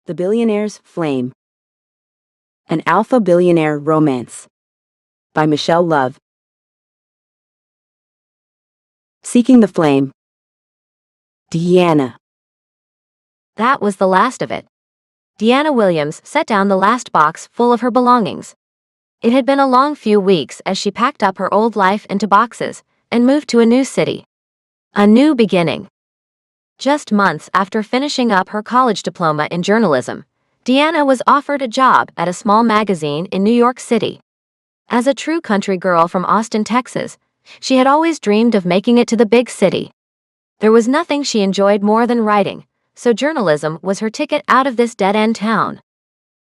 The Billionaire's Flame. An Alpha Billionaire Romance by Michelle Love. Seeking the Flame. Deanna. That was the last of it. Deanna Williams set down the last box full of her belongings. It had been a long few weeks as she packed up her old life into boxes and moved to a new city. A new beginning. Just months after finishing up her college diploma in journalism, Deanna was offered a job at a small magazine in New York City. As a true country girl from Austin, Texas, she had always dreamed of making it to the big city. There was nothing she enjoyed more than writing, so journalism was her ticket out of this dead-end town.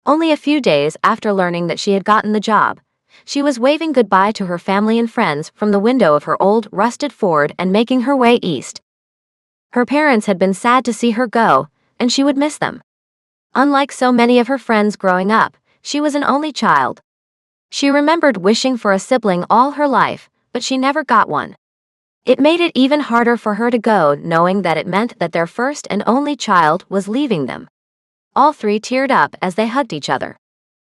Only a few days after learning that she had gotten the job, she was waving goodbye to her family and friends from the window of her old, rusted Ford and making her way east. Her parents had been sad to see her go, and she would miss them. Unlike so many of her friends growing up, she was an only child. She remembered wishing for a sibling all her life, but she never got one. It made it even harder for her to go, knowing that it meant that their first and only child was leaving them. All three teared up as they hugged each other.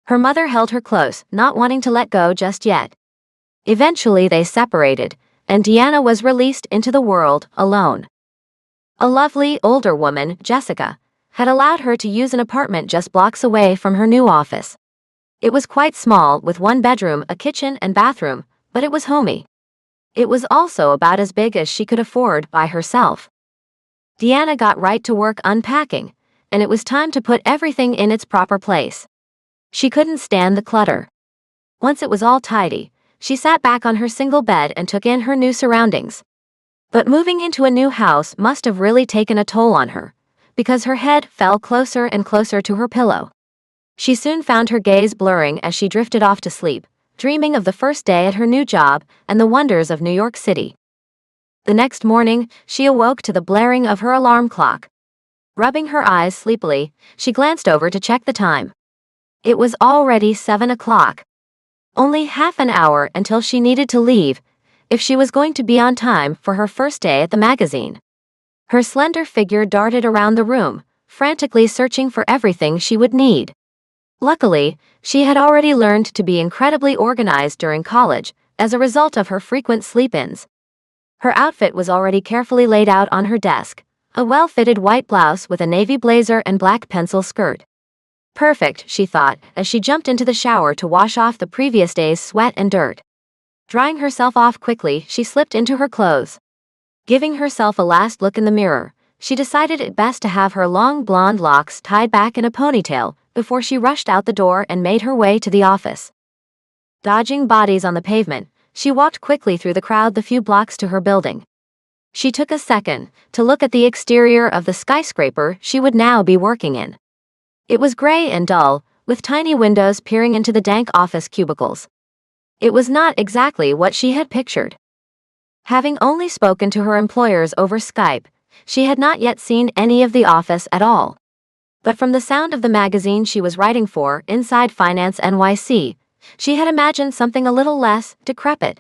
Her mother held her close, not wanting to let go just yet. Eventually they separated, and Deanna was released into the world alone. A lovely, older woman, Jessica, had allowed her to use an apartment just blocks away from her new office. It was quite small, with one bedroom, a kitchen, and bathroom, but it was homey. It was also about as big as she could afford by herself. Deanna got right to work unpacking, and it was time to put everything in its proper place. She couldn't stand the clutter. Once it was all tidy, she sat back on her single bed and took in her new surroundings. But moving into a new house must have really taken a toll on her, because her head fell closer and closer to her pillow. She soon found her gaze blurring as she drifted off to sleep, dreaming of the first day at her new job and the wonders of New York City. The next morning, she awoke to the blaring of her alarm clock. Rubbing her eyes sleepily, she glanced over to check the time. It was already 7 o'clock. Only half an hour until she needed to leave, if she was going to be on time for her first day at the magazine. Her slender figure darted around the room, frantically searching for everything she would need. Luckily, she had already learned to be incredibly organized during college, as a result of her frequent sleep-ins. Her outfit was already carefully laid out on her desk, a well-fitted white blouse with a navy blazer and black pencil skirt. Perfect, she thought, as she jumped into the shower to wash off the previous day's sweat and dirt. Drying herself off quickly, she slipped into her clothes. Giving herself a last look in the mirror, she decided it best to have her long blonde locks tied back in a ponytail before she rushed out the door and made her way to the office. Dodging bodies on the pavement, she walked quickly through the crowd the few blocks to her building. She took a second to look at the exterior of the skyscraper she would now be working in. It was gray and dull, with tiny windows peering into the dank office cubicles. It was not exactly what she had pictured. Having only spoken to her employers over Skype, she had not yet seen any of the office at all. But from the sound of the magazine she was writing for, Inside Finance NYC, she had imagined something a little less decrepit.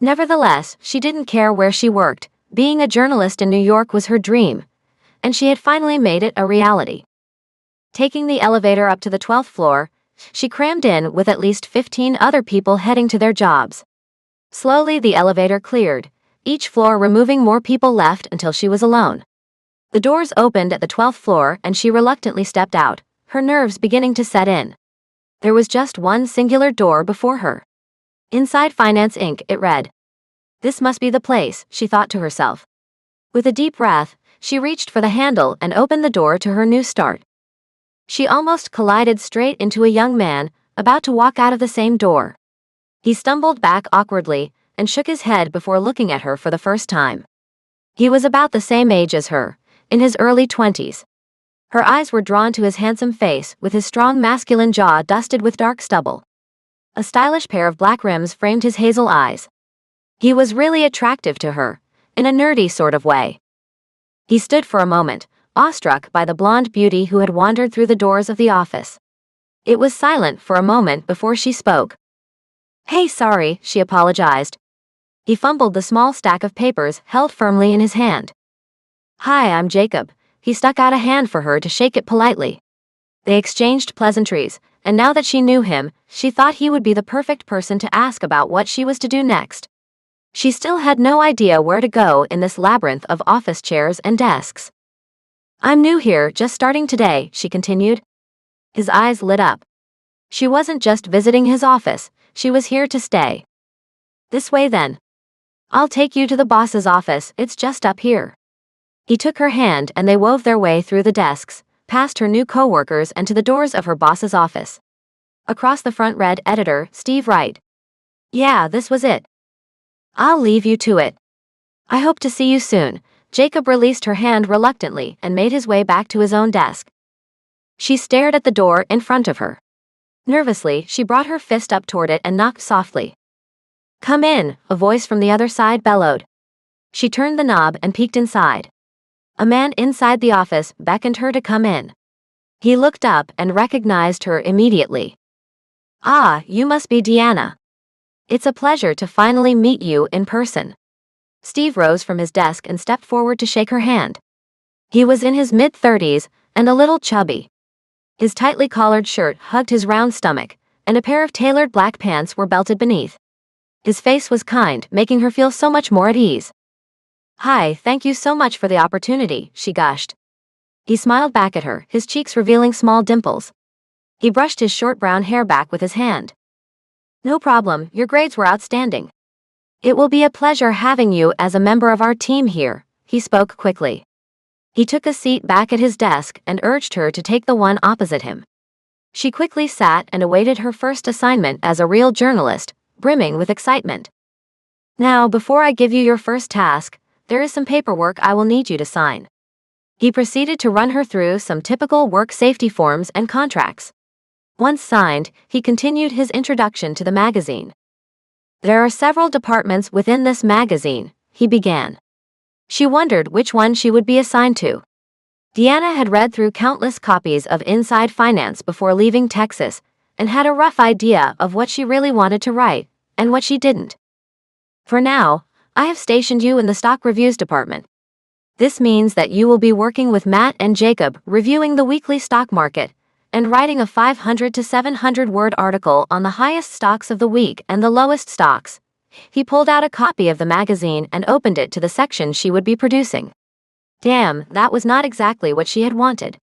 Nevertheless, she didn't care where she worked. Being a journalist in New York was her dream, and she had finally made it a reality. Taking the elevator up to the 12th floor, she crammed in with at least 15 other people heading to their jobs. Slowly the elevator cleared, each floor removing more people left until she was alone. The doors opened at the 12th floor and she reluctantly stepped out, her nerves beginning to set in. There was just one singular door before her. Inside Finance Inc., it read. This must be the place, she thought to herself. With a deep breath, she reached for the handle and opened the door to her new start. She almost collided straight into a young man, about to walk out of the same door. He stumbled back awkwardly and shook his head before looking at her for the first time. He was about the same age as her, in his early 20s. Her eyes were drawn to his handsome face with his strong masculine jaw dusted with dark stubble. A stylish pair of black rims framed his hazel eyes. He was really attractive to her, in a nerdy sort of way. He stood for a moment, awestruck by the blonde beauty who had wandered through the doors of the office. It was silent for a moment before she spoke. Hey, sorry, she apologized. He fumbled the small stack of papers held firmly in his hand. Hi, I'm Jacob. He stuck out a hand for her to shake it politely. They exchanged pleasantries, and now that she knew him, she thought he would be the perfect person to ask about what she was to do next. She still had no idea where to go in this labyrinth of office chairs and desks. "I'm new here, just starting today," she continued. His eyes lit up. She wasn't just visiting his office, she was here to stay. "This way then. I'll take you to the boss's office, it's just up here." He took her hand and they wove their way through the desks, past her new co-workers and to the doors of her boss's office. Across the front read Editor, Steve Wright. Yeah, this was it. "I'll leave you to it. I hope to see you soon." Jacob released her hand reluctantly and made his way back to his own desk. She stared at the door in front of her. Nervously, she brought her fist up toward it and knocked softly. "Come in," a voice from the other side bellowed. She turned the knob and peeked inside. A man inside the office beckoned her to come in. He looked up and recognized her immediately. "Ah, you must be Deanna. It's a pleasure to finally meet you in person." Steve rose from his desk and stepped forward to shake her hand. He was in his mid-30s and a little chubby. His tightly collared shirt hugged his round stomach, and a pair of tailored black pants were belted beneath. His face was kind, making her feel so much more at ease. "Hi, thank you so much for the opportunity," she gushed. He smiled back at her, his cheeks revealing small dimples. He brushed his short brown hair back with his hand. "No problem, your grades were outstanding. It will be a pleasure having you as a member of our team here," he spoke quickly. He took a seat back at his desk and urged her to take the one opposite him. She quickly sat and awaited her first assignment as a real journalist, brimming with excitement. "Now, before I give you your first task, there is some paperwork I will need you to sign." He proceeded to run her through some typical work safety forms and contracts. Once signed, he continued his introduction to the magazine. "There are several departments within this magazine," he began. She wondered which one she would be assigned to. Deanna had read through countless copies of Inside Finance before leaving Texas and had a rough idea of what she really wanted to write and what she didn't. "For now, I have stationed you in the stock reviews department. This means that you will be working with Matt and Jacob reviewing the weekly stock market and writing a 500 to 700 word article on the highest stocks of the week and the lowest stocks." He pulled out a copy of the magazine and opened it to the section she would be producing. Damn, that was not exactly what she had wanted.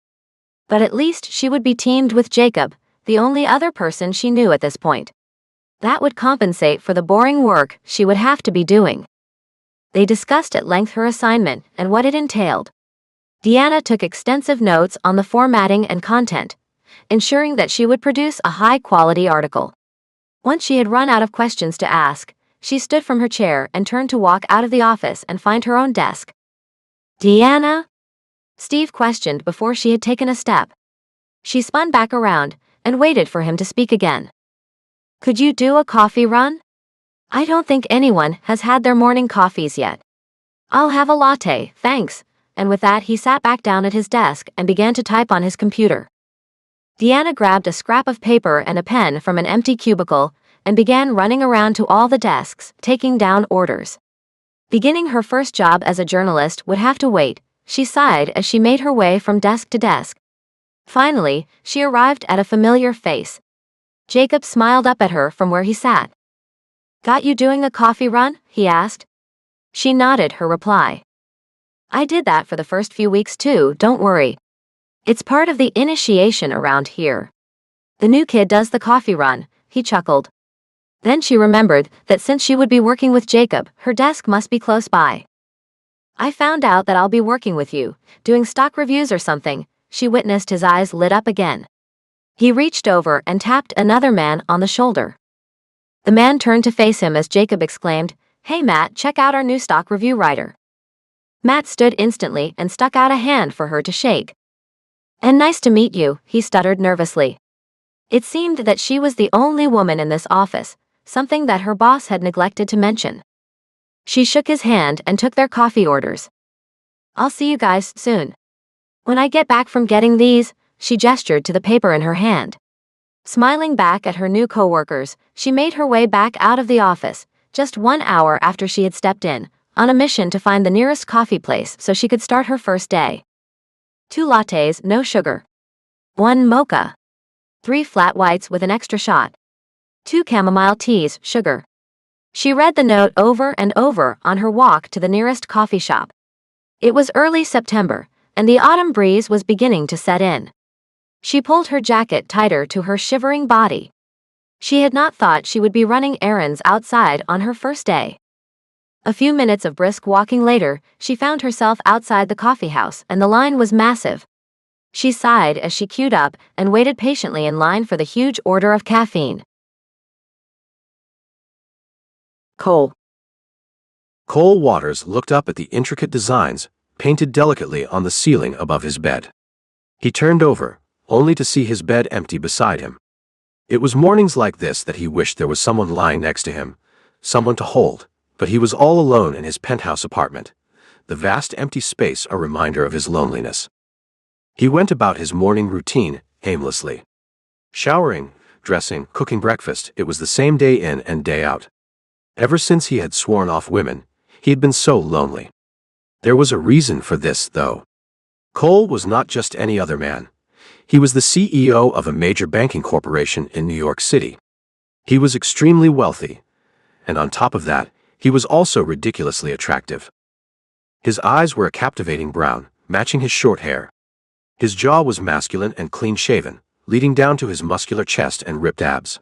But at least she would be teamed with Jacob, the only other person she knew at this point. That would compensate for the boring work she would have to be doing. They discussed at length her assignment and what it entailed. Deanna took extensive notes on the formatting and content, ensuring that she would produce a high-quality article. Once she had run out of questions to ask, she stood from her chair and turned to walk out of the office and find her own desk. "Deanna?" Steve questioned before she had taken a step. She spun back around and waited for him to speak again. "Could you do a coffee run? I don't think anyone has had their morning coffees yet." "I'll have a latte, thanks," and with that he sat back down at his desk and began to type on his computer. Deanna grabbed a scrap of paper and a pen from an empty cubicle and began running around to all the desks, taking down orders. Beginning her first job as a journalist would have to wait, she sighed as she made her way from desk to desk. Finally, she arrived at a familiar face. Jacob smiled up at her from where he sat. "Got you doing a coffee run?" he asked. She nodded her reply. "I did that for the first few weeks too, don't worry. It's part of the initiation around here. The new kid does the coffee run," he chuckled. Then she remembered that since she would be working with Jacob, her desk must be close by. "I found out that I'll be working with you, doing stock reviews or something." She witnessed his eyes lit up again. He reached over and tapped another man on the shoulder. The man turned to face him as Jacob exclaimed, "Hey Matt, check out our new stock review writer." Matt stood instantly and stuck out a hand for her to shake. "And nice to meet you," he stuttered nervously. It seemed that she was the only woman in this office, something that her boss had neglected to mention. She shook his hand and took their coffee orders. "I'll see you guys soon. When I get back from getting these," she gestured to the paper in her hand. Smiling back at her new coworkers, she made her way back out of the office, just 1 hour after she had stepped in, on a mission to find the nearest coffee place so she could start her first day. 2 lattes, no sugar. 1 mocha. 3 flat whites with an extra shot. 2 chamomile teas, sugar. She read the note over and over on her walk to the nearest coffee shop. It was early September, and the autumn breeze was beginning to set in. She pulled her jacket tighter to her shivering body. She had not thought she would be running errands outside on her first day. A few minutes of brisk walking later, she found herself outside the coffee house, and the line was massive. She sighed as she queued up and waited patiently in line for the huge order of caffeine. Cole. Cole Waters looked up at the intricate designs painted delicately on the ceiling above his bed. He turned over, only to see his bed empty beside him. It was mornings like this that he wished there was someone lying next to him, someone to hold, but he was all alone in his penthouse apartment, the vast empty space a reminder of his loneliness. He went about his morning routine aimlessly. Showering, dressing, cooking breakfast, it was the same day in and day out. Ever since he had sworn off women, he had been so lonely. There was a reason for this, though. Cole was not just any other man. He was the CEO of a major banking corporation in New York City. He was extremely wealthy, and on top of that, he was also ridiculously attractive. His eyes were a captivating brown, matching his short hair. His jaw was masculine and clean-shaven, leading down to his muscular chest and ripped abs.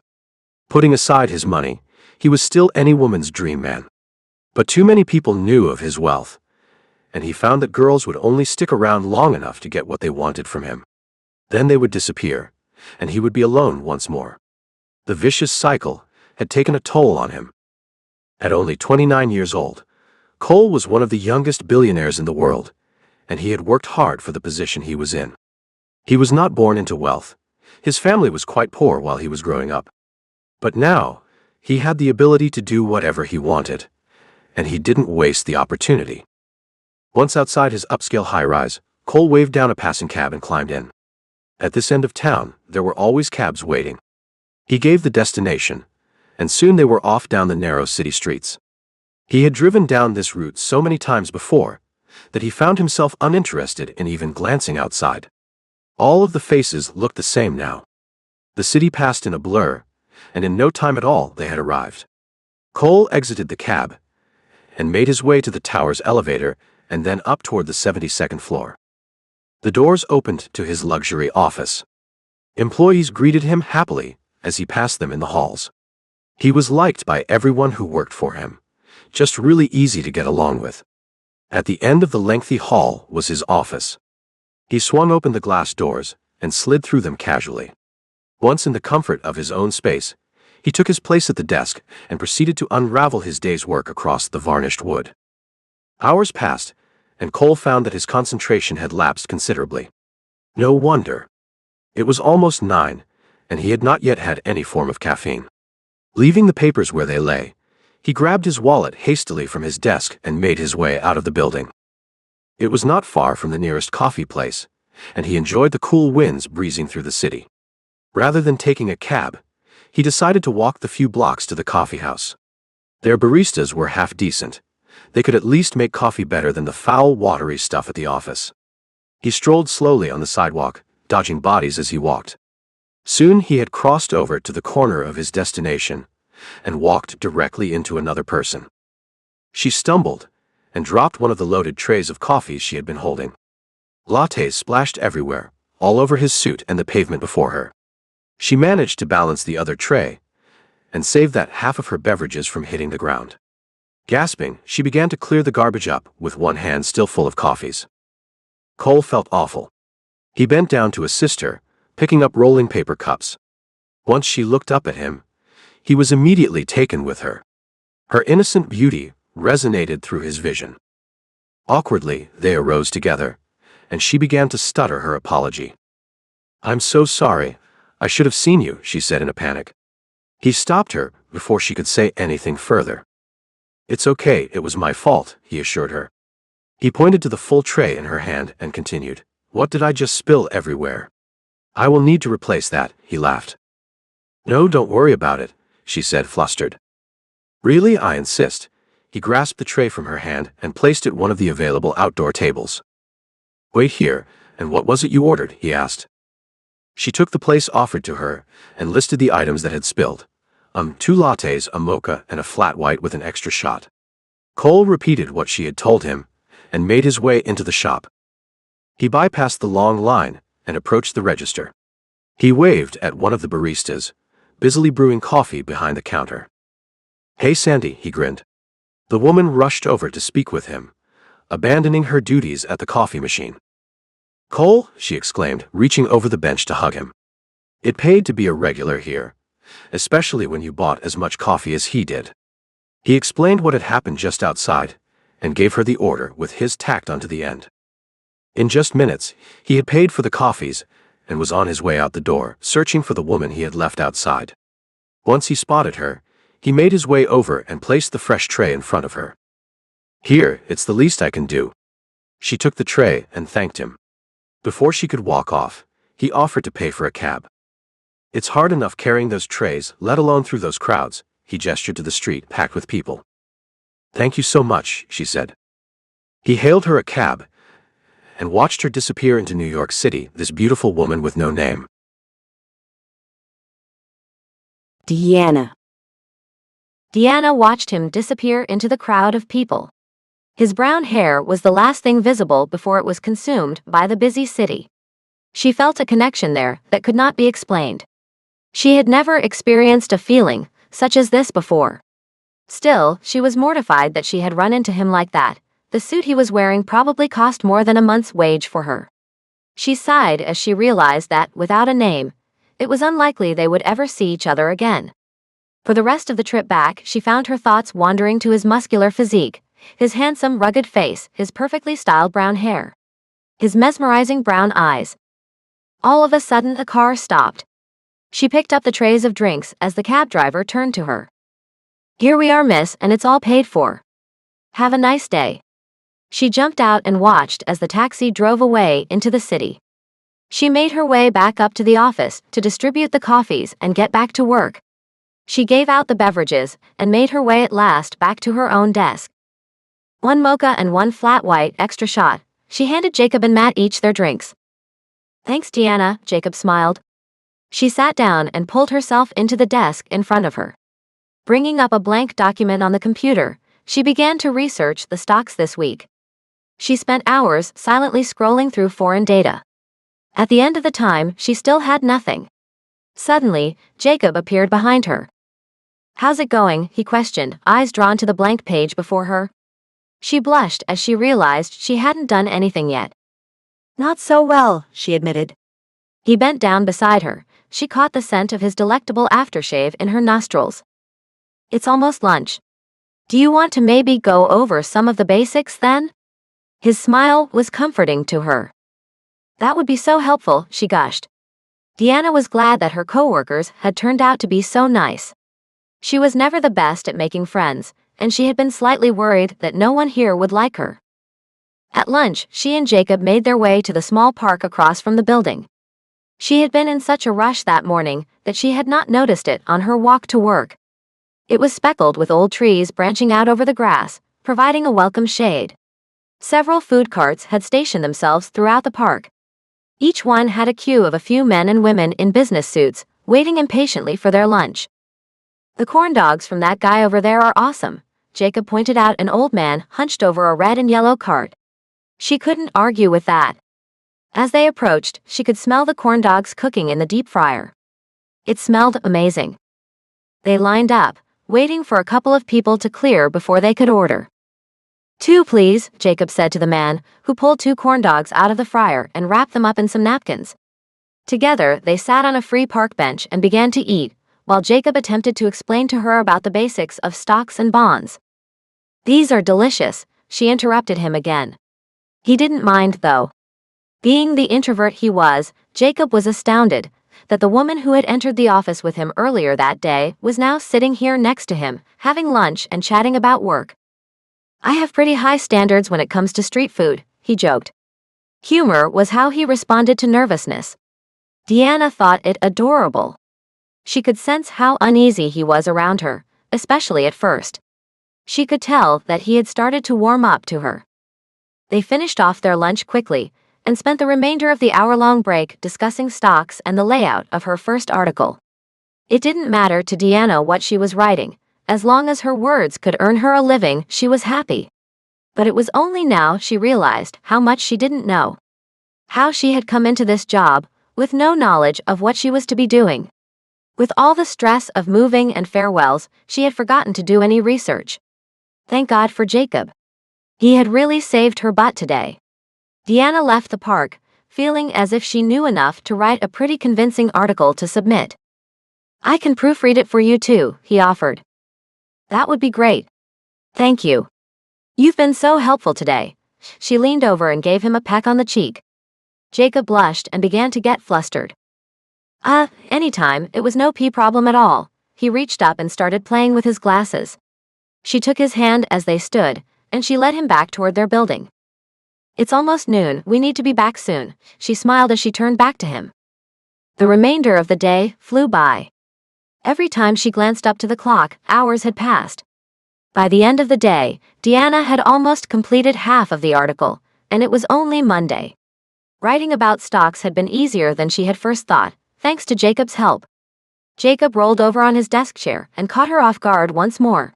Putting aside his money, he was still any woman's dream man. But too many people knew of his wealth, and he found that girls would only stick around long enough to get what they wanted from him. Then they would disappear, and he would be alone once more. The vicious cycle had taken a toll on him. At only 29 years old, Cole was one of the youngest billionaires in the world, and he had worked hard for the position he was in. He was not born into wealth. His family was quite poor while he was growing up. But now, he had the ability to do whatever he wanted, and he didn't waste the opportunity. Once outside his upscale high-rise, Cole waved down a passing cab and climbed in. At this end of town, there were always cabs waiting. He gave the destination, and soon they were off down the narrow city streets. He had driven down this route so many times before that he found himself uninterested in even glancing outside. All of the faces looked the same now. The city passed in a blur, and in no time at all they had arrived. Cole exited the cab and made his way to the tower's elevator and then up toward the 72nd floor. The doors opened to his luxury office. Employees greeted him happily as he passed them in the halls. He was liked by everyone who worked for him, just really easy to get along with. At the end of the lengthy hall was his office. He swung open the glass doors and slid through them casually. Once in the comfort of his own space, he took his place at the desk and proceeded to unravel his day's work across the varnished wood. Hours passed, and Cole found that his concentration had lapsed considerably. No wonder. It was almost 9, and he had not yet had any form of caffeine. Leaving the papers where they lay, he grabbed his wallet hastily from his desk and made his way out of the building. It was not far from the nearest coffee place, and he enjoyed the cool winds breezing through the city. Rather than taking a cab, he decided to walk the few blocks to the coffee house. Their baristas were half decent. They could at least make coffee better than the foul, watery stuff at the office. He strolled slowly on the sidewalk, dodging bodies as he walked. Soon he had crossed over to the corner of his destination and walked directly into another person. She stumbled and dropped one of the loaded trays of coffees she had been holding. Lattes splashed everywhere, all over his suit and the pavement before her. She managed to balance the other tray and save that half of her beverages from hitting the ground. Gasping, she began to clear the garbage up with one hand still full of coffees. Cole felt awful. He bent down to assist her, picking up rolling paper cups. Once she looked up at him, he was immediately taken with her. Her innocent beauty resonated through his vision. Awkwardly, they arose together, and she began to stutter her apology. "I'm so sorry. I should have seen you," she said in a panic. He stopped her before she could say anything further. "It's okay, it was my fault," he assured her. He pointed to the full tray in her hand and continued, "What did I just spill everywhere? I will need to replace that," he laughed. "No, don't worry about it," she said, flustered. "Really, I insist." He grasped the tray from her hand and placed it one of the available outdoor tables. "Wait here, and what was it you ordered?" he asked. She took the place offered to her and listed the items that had spilled. 2 lattes, a mocha, and a flat white with an extra shot. Cole repeated what she had told him and made his way into the shop. He bypassed the long line and approached the register. He waved at one of the baristas, busily brewing coffee behind the counter. "Hey Sandy," he grinned. The woman rushed over to speak with him, abandoning her duties at the coffee machine. "Cole," she exclaimed, reaching over the bench to hug him. It paid to be a regular here, especially when you bought as much coffee as he did. He explained what had happened just outside and gave her the order with his tacked onto the end. In just minutes, he had paid for the coffees and was on his way out the door, searching for the woman he had left outside. Once he spotted her, he made his way over and placed the fresh tray in front of her. "Here, it's the least I can do." She took the tray and thanked him. Before she could walk off, he offered to pay for a cab. "It's hard enough carrying those trays, let alone through those crowds," he gestured to the street packed with people. "Thank you so much," she said. He hailed her a cab and watched her disappear into New York City, this beautiful woman with no name. Deanna. Deanna watched him disappear into the crowd of people. His brown hair was the last thing visible before it was consumed by the busy city. She felt a connection there that could not be explained. She had never experienced a feeling such as this before. Still, she was mortified that she had run into him like that. The suit he was wearing probably cost more than a month's wage for her. She sighed as she realized that, without a name, it was unlikely they would ever see each other again. For the rest of the trip back, she found her thoughts wandering to his muscular physique, his handsome, rugged face, his perfectly styled brown hair, his mesmerizing brown eyes. All of a sudden, a car stopped. She picked up the trays of drinks as the cab driver turned to her. "Here we are, miss, and it's all paid for. Have a nice day." She jumped out and watched as the taxi drove away into the city. She made her way back up to the office to distribute the coffees and get back to work. She gave out the beverages and made her way at last back to her own desk. 1 mocha and 1 flat white extra shot. She handed Jacob and Matt each their drinks. "Thanks, Deanna," Jacob smiled. She sat down and pulled herself into the desk in front of her. Bringing up a blank document on the computer, she began to research the stocks this week. She spent hours silently scrolling through foreign data. At the end of the time, she still had nothing. Suddenly, Jacob appeared behind her. "How's it going?" he questioned, eyes drawn to the blank page before her. She blushed as she realized she hadn't done anything yet. Not so well, she admitted. He bent down beside her. She caught the scent of his delectable aftershave in her nostrils. "It's almost lunch. Do you want to maybe go over some of the basics then?" His smile was comforting to her. "That would be so helpful," she gushed. Deanna was glad that her coworkers had turned out to be so nice. She was never the best at making friends, and she had been slightly worried that no one here would like her. At lunch, she and Jacob made their way to the small park across from the building. She had been in such a rush that morning that she had not noticed it on her walk to work. It was speckled with old trees branching out over the grass, providing a welcome shade. Several food carts had stationed themselves throughout the park. Each one had a queue of a few men and women in business suits, waiting impatiently for their lunch. "The corn dogs from that guy over there are awesome," Jacob pointed out an old man hunched over a red and yellow cart. She couldn't argue with that. As they approached, she could smell the corn dogs cooking in the deep fryer. It smelled amazing. They lined up, waiting for a couple of people to clear before they could order. "2, please," Jacob said to the man, who pulled 2 corn dogs out of the fryer and wrapped them up in some napkins. Together, they sat on a free park bench and began to eat, while Jacob attempted to explain to her about the basics of stocks and bonds. "These are delicious," she interrupted him again. He didn't mind, though. Being the introvert he was, Jacob was astounded that the woman who had entered the office with him earlier that day was now sitting here next to him, having lunch and chatting about work. "I have pretty high standards when it comes to street food," he joked. Humor was how he responded to nervousness. Deanna thought it adorable. She could sense how uneasy he was around her, especially at first. She could tell that he had started to warm up to her. They finished off their lunch quickly, and spent the remainder of the hour-long break discussing stocks and the layout of her first article. It didn't matter to Deanna what she was writing. As long as her words could earn her a living, she was happy. But it was only now she realized how much she didn't know. How she had come into this job, with no knowledge of what she was to be doing. With all the stress of moving and farewells, she had forgotten to do any research. Thank God for Jacob. He had really saved her butt today. Deanna left the park, feeling as if she knew enough to write a pretty convincing article to submit. I can proofread it for you too, he offered. That would be great. Thank you. You've been so helpful today. She leaned over and gave him a peck on the cheek. Jacob blushed and began to get flustered. Anytime, it was no problem at all. He reached up and started playing with his glasses. She took his hand as they stood, and she led him back toward their building. It's almost noon, we need to be back soon, she smiled as she turned back to him. The remainder of the day flew by. Every time she glanced up to the clock, hours had passed. By the end of the day, Deanna had almost completed half of the article, and it was only Monday. Writing about stocks had been easier than she had first thought, thanks to Jacob's help. Jacob rolled over on his desk chair and caught her off guard once more.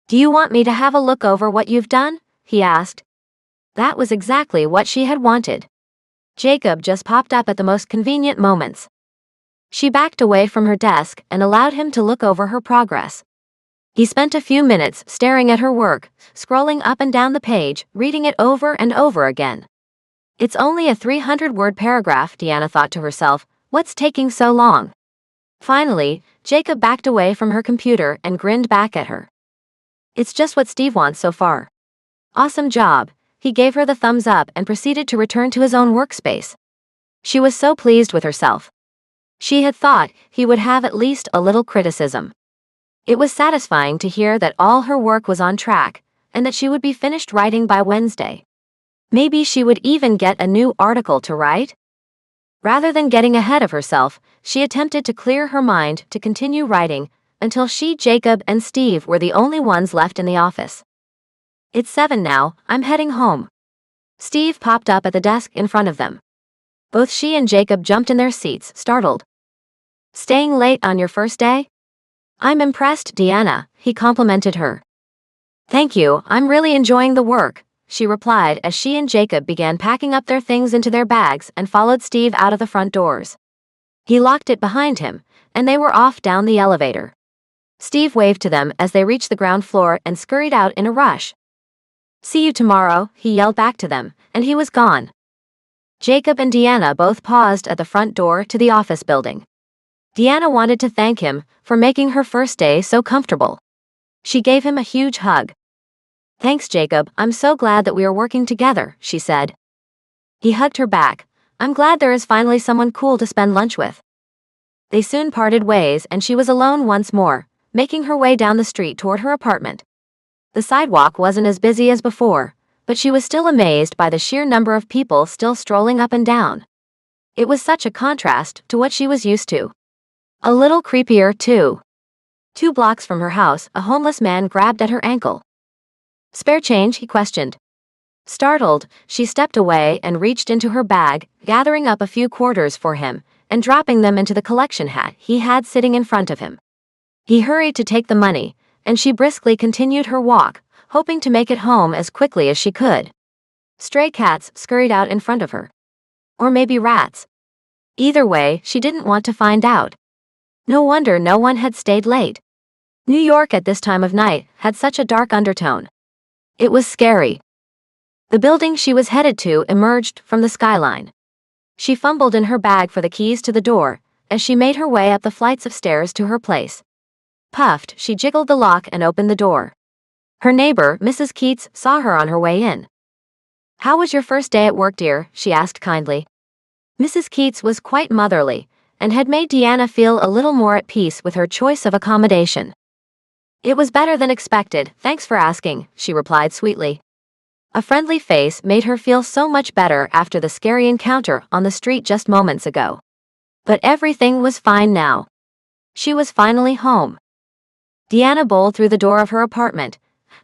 Do you want me to have a look over what you've done? He asked. That was exactly what she had wanted. Jacob just popped up at the most convenient moments. She backed away from her desk and allowed him to look over her progress. He spent a few minutes staring at her work, scrolling up and down the page, reading it over and over again. It's only a 300-word paragraph, Deanna thought to herself. What's taking so long? Finally, Jacob backed away from her computer and grinned back at her. It's just what Steve wants so far. Awesome job. He gave her the thumbs up and proceeded to return to his own workspace. She was so pleased with herself. She had thought he would have at least a little criticism. It was satisfying to hear that all her work was on track, and that she would be finished writing by Wednesday. Maybe she would even get a new article to write? Rather than getting ahead of herself, she attempted to clear her mind to continue writing until she, Jacob, and Steve were the only ones left in the office. It's 7 now, I'm heading home. Steve popped up at the desk in front of them. Both she and Jacob jumped in their seats, startled. Staying late on your first day? I'm impressed, Deanna, he complimented her. Thank you, I'm really enjoying the work, she replied as she and Jacob began packing up their things into their bags and followed Steve out of the front doors. He locked it behind him, and they were off down the elevator. Steve waved to them as they reached the ground floor and scurried out in a rush. See you tomorrow, he yelled back to them, and he was gone. Jacob and Deanna both paused at the front door to the office building. Deanna wanted to thank him for making her first day so comfortable. She gave him a huge hug. Thanks, Jacob, I'm so glad that we are working together, she said. He hugged her back. I'm glad there is finally someone cool to spend lunch with. They soon parted ways and she was alone once more, making her way down the street toward her apartment. The sidewalk wasn't as busy as before, but she was still amazed by the sheer number of people still strolling up and down. It was such a contrast to what she was used to. A little creepier, too. 2 blocks from her house, a homeless man grabbed at her ankle. Spare change, he questioned. Startled, she stepped away and reached into her bag, gathering up a few quarters for him, and dropping them into the collection hat he had sitting in front of him. He hurried to take the money, and she briskly continued her walk, hoping to make it home as quickly as she could. Stray cats scurried out in front of her. Or maybe rats. Either way, she didn't want to find out. No wonder no one had stayed late. New York at this time of night had such a dark undertone. It was scary. The building she was headed to emerged from the skyline. She fumbled in her bag for the keys to the door as she made her way up the flights of stairs to her place. Puffed, she jiggled the lock and opened the door. Her neighbor, Mrs. Keats, saw her on her way in. How was your first day at work, dear? She asked kindly. Mrs. Keats was quite motherly and had made Deanna feel a little more at peace with her choice of accommodation. It was better than expected, thanks for asking, she replied sweetly. A friendly face made her feel so much better after the scary encounter on the street just moments ago. But everything was fine now. She was finally home. Deanna bowled through the door of her apartment,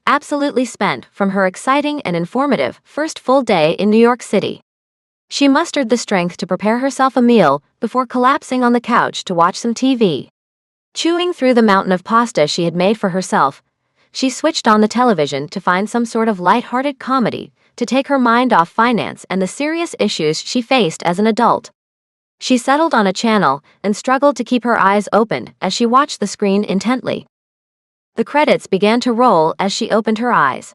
absolutely spent from her exciting and informative first full day in New York City. She mustered the strength to prepare herself a meal before collapsing on the couch to watch some TV. Chewing through the mountain of pasta she had made for herself, she switched on the television to find some sort of light-hearted comedy to take her mind off finance and the serious issues she faced as an adult. She settled on a channel and struggled to keep her eyes open as she watched the screen intently. The credits began to roll as she opened her eyes.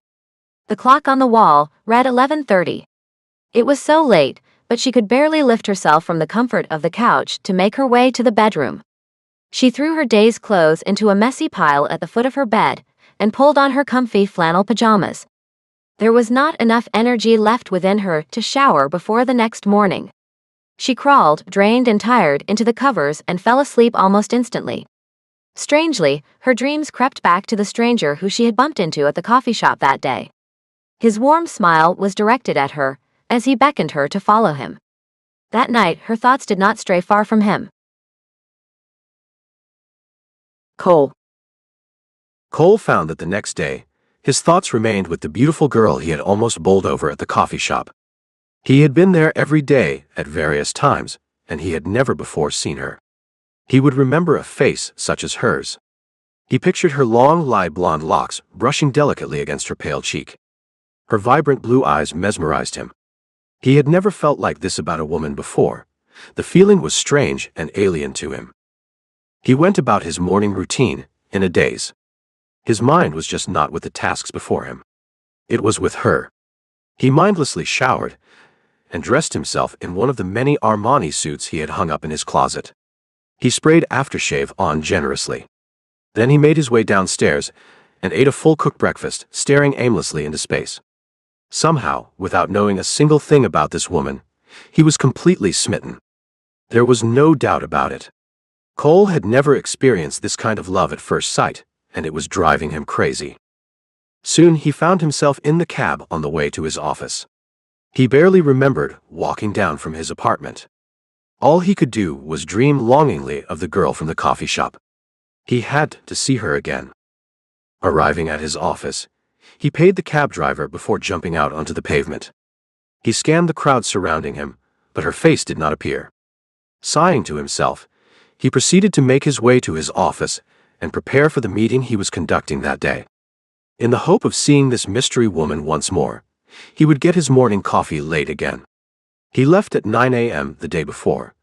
The clock on the wall read 11:30. It was so late, but she could barely lift herself from the comfort of the couch to make her way to the bedroom. She threw her day's clothes into a messy pile at the foot of her bed and pulled on her comfy flannel pajamas. There was not enough energy left within her to shower before the next morning. She crawled, drained and tired, into the covers and fell asleep almost instantly. Strangely, her dreams crept back to the stranger who she had bumped into at the coffee shop that day. His warm smile was directed at her as he beckoned her to follow him. That night, her thoughts did not stray far from him. Cole. Cole found that the next day, his thoughts remained with the beautiful girl he had almost bowled over at the coffee shop. He had been there every day at various times, and he had never before seen her. He would remember a face such as hers. He pictured her long, light blonde locks brushing delicately against her pale cheek. Her vibrant blue eyes mesmerized him. He had never felt like this about a woman before. The feeling was strange and alien to him. He went about his morning routine in a daze. His mind was just not with the tasks before him. It was with her. He mindlessly showered and dressed himself in one of the many Armani suits he had hung up in his closet. He sprayed aftershave on generously. Then he made his way downstairs and ate a full-cooked breakfast, staring aimlessly into space. Somehow, without knowing a single thing about this woman, he was completely smitten. There was no doubt about it. Cole had never experienced this kind of love at first sight, and it was driving him crazy. Soon he found himself in the cab on the way to his office. He barely remembered walking down from his apartment. All he could do was dream longingly of the girl from the coffee shop. He had to see her again. Arriving at his office, he paid the cab driver before jumping out onto the pavement. He scanned the crowd surrounding him, but her face did not appear. Sighing to himself, he proceeded to make his way to his office and prepare for the meeting he was conducting that day. In the hope of seeing this mystery woman once more, he would get his morning coffee late again. He left at 9 a.m. the day before,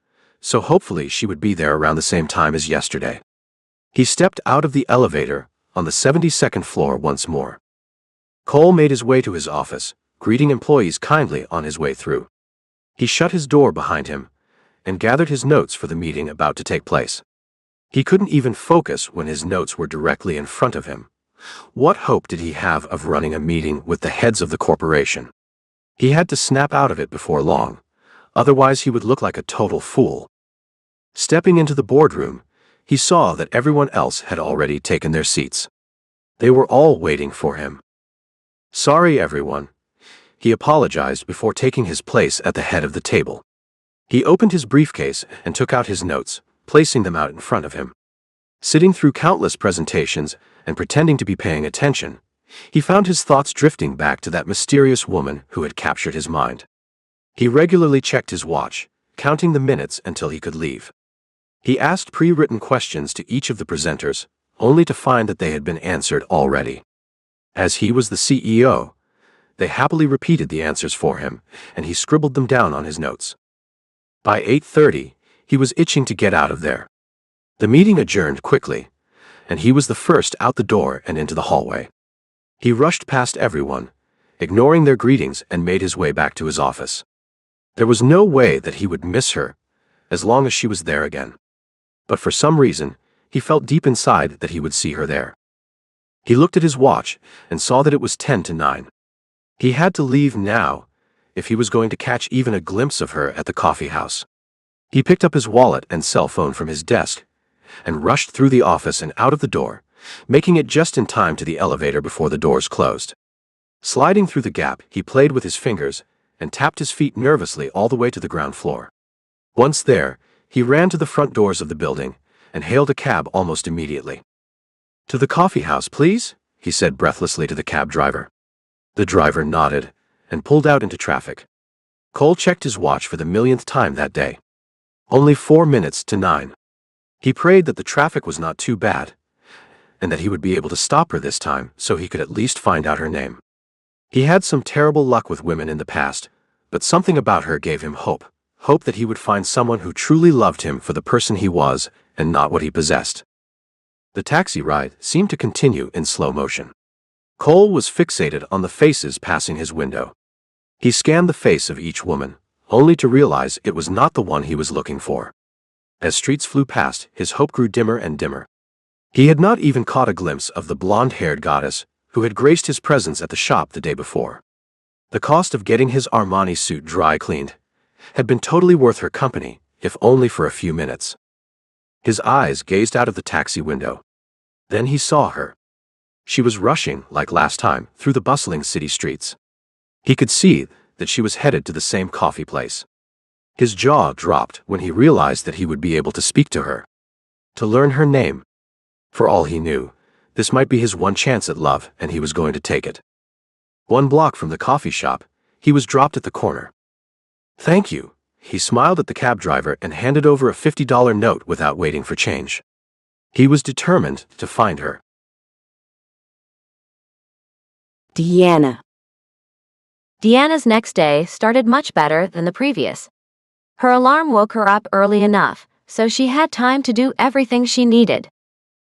so hopefully she would be there around the same time as yesterday. He stepped out of the elevator on the 72nd floor once more. Cole made his way to his office, greeting employees kindly on his way through. He shut his door behind him and gathered his notes for the meeting about to take place. He couldn't even focus when his notes were directly in front of him. What hope did he have of running a meeting with the heads of the corporation? He had to snap out of it before long, otherwise he would look like a total fool. Stepping into the boardroom, he saw that everyone else had already taken their seats. They were all waiting for him. "Sorry, everyone," he apologized before taking his place at the head of the table. He opened his briefcase and took out his notes, placing them out in front of him. Sitting through countless presentations and pretending to be paying attention, he found his thoughts drifting back to that mysterious woman who had captured his mind. He regularly checked his watch, counting the minutes until he could leave. He asked pre-written questions to each of the presenters, only to find that they had been answered already. As he was the CEO, they happily repeated the answers for him, and he scribbled them down on his notes. By 8:30, he was itching to get out of there. The meeting adjourned quickly, and he was the first out the door and into the hallway. He rushed past everyone, ignoring their greetings, and made his way back to his office. There was no way that he would miss her, as long as she was there again. But for some reason, he felt deep inside that he would see her there. He looked at his watch and saw that it was 10 to 9. He had to leave now, if he was going to catch even a glimpse of her at the coffee house. He picked up his wallet and cell phone from his desk and rushed through the office and out of the door, making it just in time to the elevator before the doors closed. Sliding through the gap, he played with his fingers and tapped his feet nervously all the way to the ground floor. Once there, he ran to the front doors of the building and hailed a cab almost immediately. "To the coffee house, please," he said breathlessly to the cab driver. The driver nodded and pulled out into traffic. Cole checked his watch for the millionth time that day. Only 4 minutes to 9. He prayed that the traffic was not too bad, and that he would be able to stop her this time so he could at least find out her name. He had some terrible luck with women in the past, but something about her gave him hope. Hope that he would find someone who truly loved him for the person he was and not what he possessed. The taxi ride seemed to continue in slow motion. Cole was fixated on the faces passing his window. He scanned the face of each woman, only to realize it was not the one he was looking for. As streets flew past, his hope grew dimmer and dimmer. He had not even caught a glimpse of the blonde-haired goddess who had graced his presence at the shop the day before. The cost of getting his Armani suit dry cleaned had been totally worth her company, if only for a few minutes. His eyes gazed out of the taxi window. Then he saw her. She was rushing, like last time, through the bustling city streets. He could see that she was headed to the same coffee place. His jaw dropped when he realized that he would be able to speak to her. To learn her name. For all he knew, this might be his one chance at love, and he was going to take it. 1 block from the coffee shop, he was dropped at the corner. "Thank you." He smiled at the cab driver and handed over a $50 note without waiting for change. He was determined to find her. Deanna. Deanna's next day started much better than the previous. Her alarm woke her up early enough, so she had time to do everything she needed.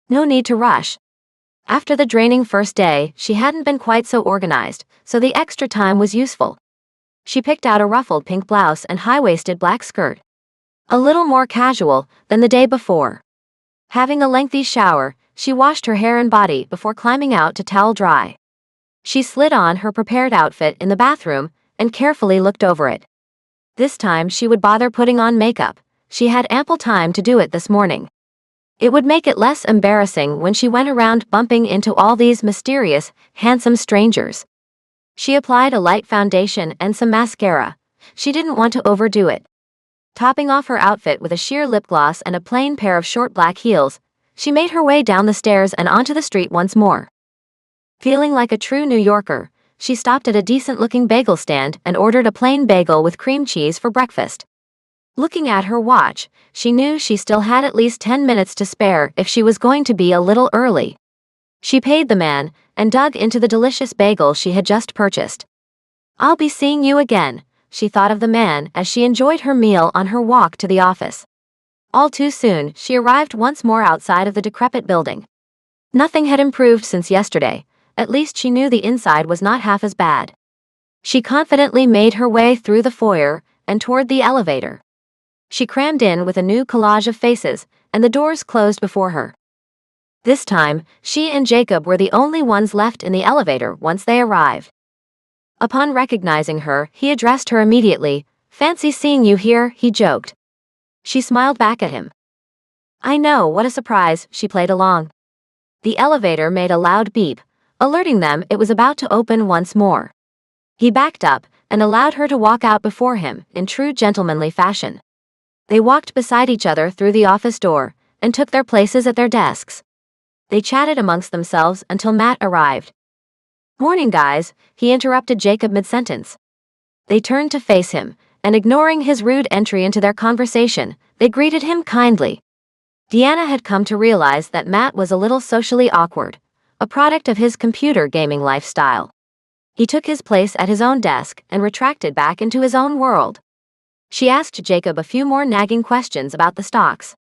No need to rush. After the draining first day, she hadn't been quite so organized, so the extra time was useful. She picked out a ruffled pink blouse and high-waisted black skirt. A little more casual than the day before. Having a lengthy shower, she washed her hair and body before climbing out to towel dry. She slid on her prepared outfit in the bathroom and carefully looked over it. This time she would bother putting on makeup. She had ample time to do it this morning. It would make it less embarrassing when she went around bumping into all these mysterious, handsome strangers. She applied a light foundation and some mascara. She didn't want to overdo it. Topping off her outfit with a sheer lip gloss and a plain pair of short black heels, she made her way down the stairs and onto the street once more. Feeling like a true New Yorker, she stopped at a decent-looking bagel stand and ordered a plain bagel with cream cheese for breakfast. Looking at her watch, she knew she still had at least 10 minutes to spare if she was going to be a little early. She paid the man and dug into the delicious bagel she had just purchased. "I'll be seeing you again," she thought of the man as she enjoyed her meal on her walk to the office. All too soon, she arrived once more outside of the decrepit building. Nothing had improved since yesterday. At least she knew the inside was not half as bad. She confidently made her way through the foyer and toward the elevator. She crammed in with a new collage of faces, and the doors closed before her. This time, she and Jacob were the only ones left in the elevator once they arrived. Upon recognizing her, he addressed her immediately. "Fancy seeing you here," he joked. She smiled back at him. "I know, what a surprise," she played along. The elevator made a loud beep, alerting them it was about to open once more. He backed up and allowed her to walk out before him in true gentlemanly fashion. They walked beside each other through the office door and took their places at their desks. They chatted amongst themselves until Matt arrived. "Morning, guys," he interrupted Jacob mid-sentence. They turned to face him, and ignoring his rude entry into their conversation, they greeted him kindly. Deanna had come to realize that Matt was a little socially awkward, a product of his computer gaming lifestyle. He took his place at his own desk and retracted back into his own world. She asked Jacob a few more nagging questions about the stocks.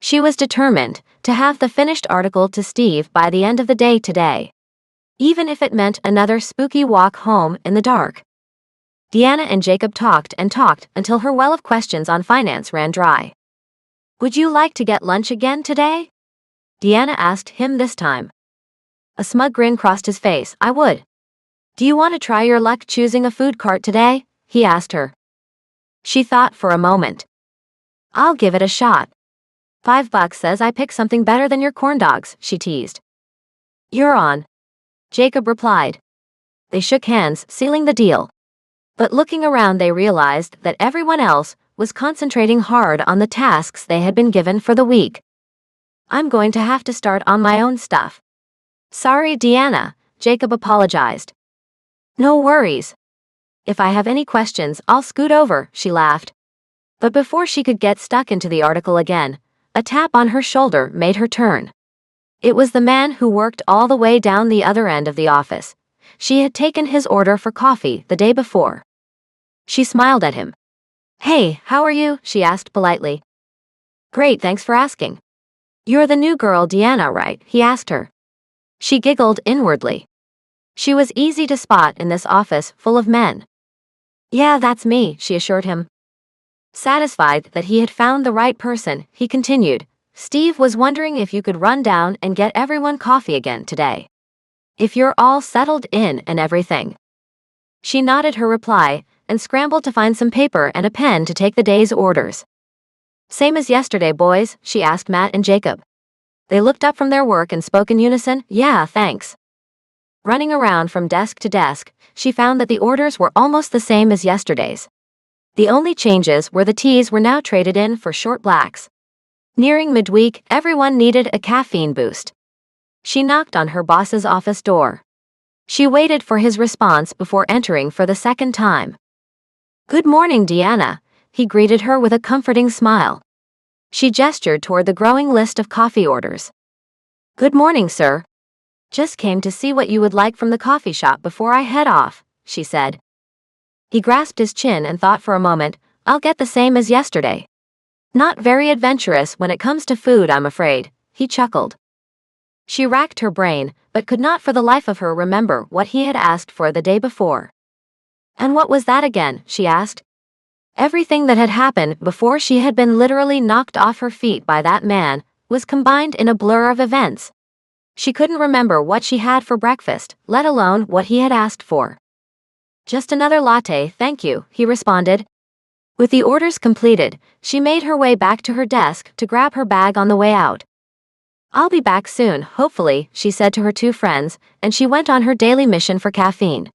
She was determined to have the finished article to Steve by the end of the day today, even if it meant another spooky walk home in the dark. Deanna and Jacob talked and talked until her well of questions on finance ran dry. "Would you like to get lunch again today?" Deanna asked him this time. A smug grin crossed his face. "I would." "Do you want to try your luck choosing a food cart today?" he asked her. She thought for a moment. "I'll give it a shot. $5 says I pick something better than your corn dogs," she teased. "You're on," Jacob replied. They shook hands, sealing the deal. But looking around, they realized that everyone else was concentrating hard on the tasks they had been given for the week. "I'm going to have to start on my own stuff." "Sorry, Deanna," Jacob apologized. "No worries. If I have any questions, I'll scoot over, she laughed. But before she could get stuck into the article again, a tap on her shoulder made her turn. It was the man who worked all the way down the other end of the office. She had taken his order for coffee the day before. She smiled at him. "Hey, how are you?" she asked politely. "Great, thanks for asking." "You're the new girl Deanna, right?" he asked her. She giggled inwardly. She was easy to spot in this office full of men. "Yeah, that's me," she assured him. Satisfied that he had found the right person, he continued, "Steve was wondering if you could run down and get everyone coffee again today. If you're all settled in and everything." She nodded her reply and scrambled to find some paper and a pen to take the day's orders. "Same as yesterday, boys?" she asked Matt and Jacob. They looked up from their work and spoke in unison, "Yeah, thanks." Running around from desk to desk, she found that the orders were almost the same as yesterday's. The only changes were the teas were now traded in for short blacks. Nearing midweek, everyone needed a caffeine boost. She knocked on her boss's office door. She waited for his response before entering for the second time. "Good morning, Deanna," he greeted her with a comforting smile. She gestured toward the growing list of coffee orders. "Good morning, sir. Just came to see what you would like from the coffee shop before I head off," she said. He grasped his chin and thought for a moment, "I'll get the same as yesterday." "Not very adventurous when it comes to food, I'm afraid," he chuckled. She racked her brain, but could not for the life of her remember what he had asked for the day before. "And what was that again?" she asked. Everything that had happened before she had been literally knocked off her feet by that man was combined in a blur of events. She couldn't remember what she had for breakfast, let alone what he had asked for. "Just another latte, thank you," he responded. With the orders completed, she made her way back to her desk to grab her bag on the way out. "I'll be back soon, hopefully," she said to her two friends, and she went on her daily mission for caffeine.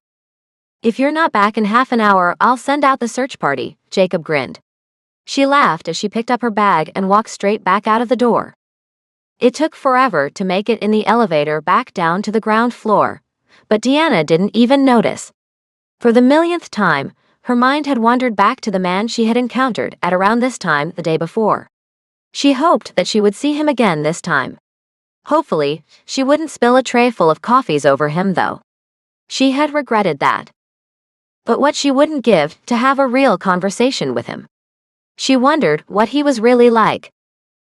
"If you're not back in half an hour, I'll send out the search party," Jacob grinned. She laughed as she picked up her bag and walked straight back out of the door. It took forever to make it in the elevator back down to the ground floor, but Deanna didn't even notice. For the millionth time, her mind had wandered back to the man she had encountered at around this time the day before. She hoped that she would see him again this time. Hopefully, she wouldn't spill a tray full of coffees over him though. She had regretted that. But what she wouldn't give to have a real conversation with him. She wondered what he was really like.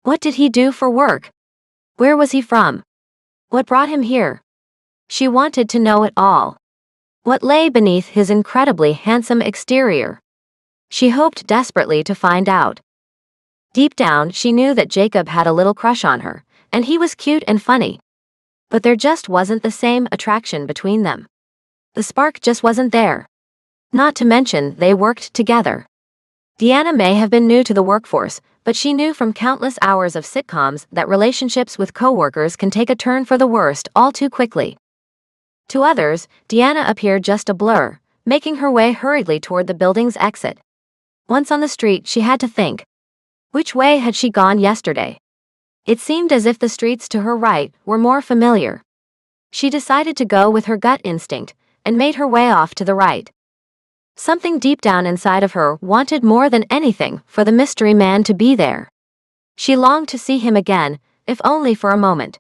What did he do for work? Where was he from? What brought him here? She wanted to know it all. What lay beneath his incredibly handsome exterior? She hoped desperately to find out. Deep down, she knew that Jacob had a little crush on her, and he was cute and funny. But there just wasn't the same attraction between them. The spark just wasn't there. Not to mention, they worked together. Deanna may have been new to the workforce, but she knew from countless hours of sitcoms that relationships with coworkers can take a turn for the worst all too quickly. To others, Deanna appeared just a blur, making her way hurriedly toward the building's exit. Once on the street, she had to think. Which way had she gone yesterday? It seemed as if the streets to her right were more familiar. She decided to go with her gut instinct and made her way off to the right. Something deep down inside of her wanted more than anything for the mystery man to be there. She longed to see him again, if only for a moment.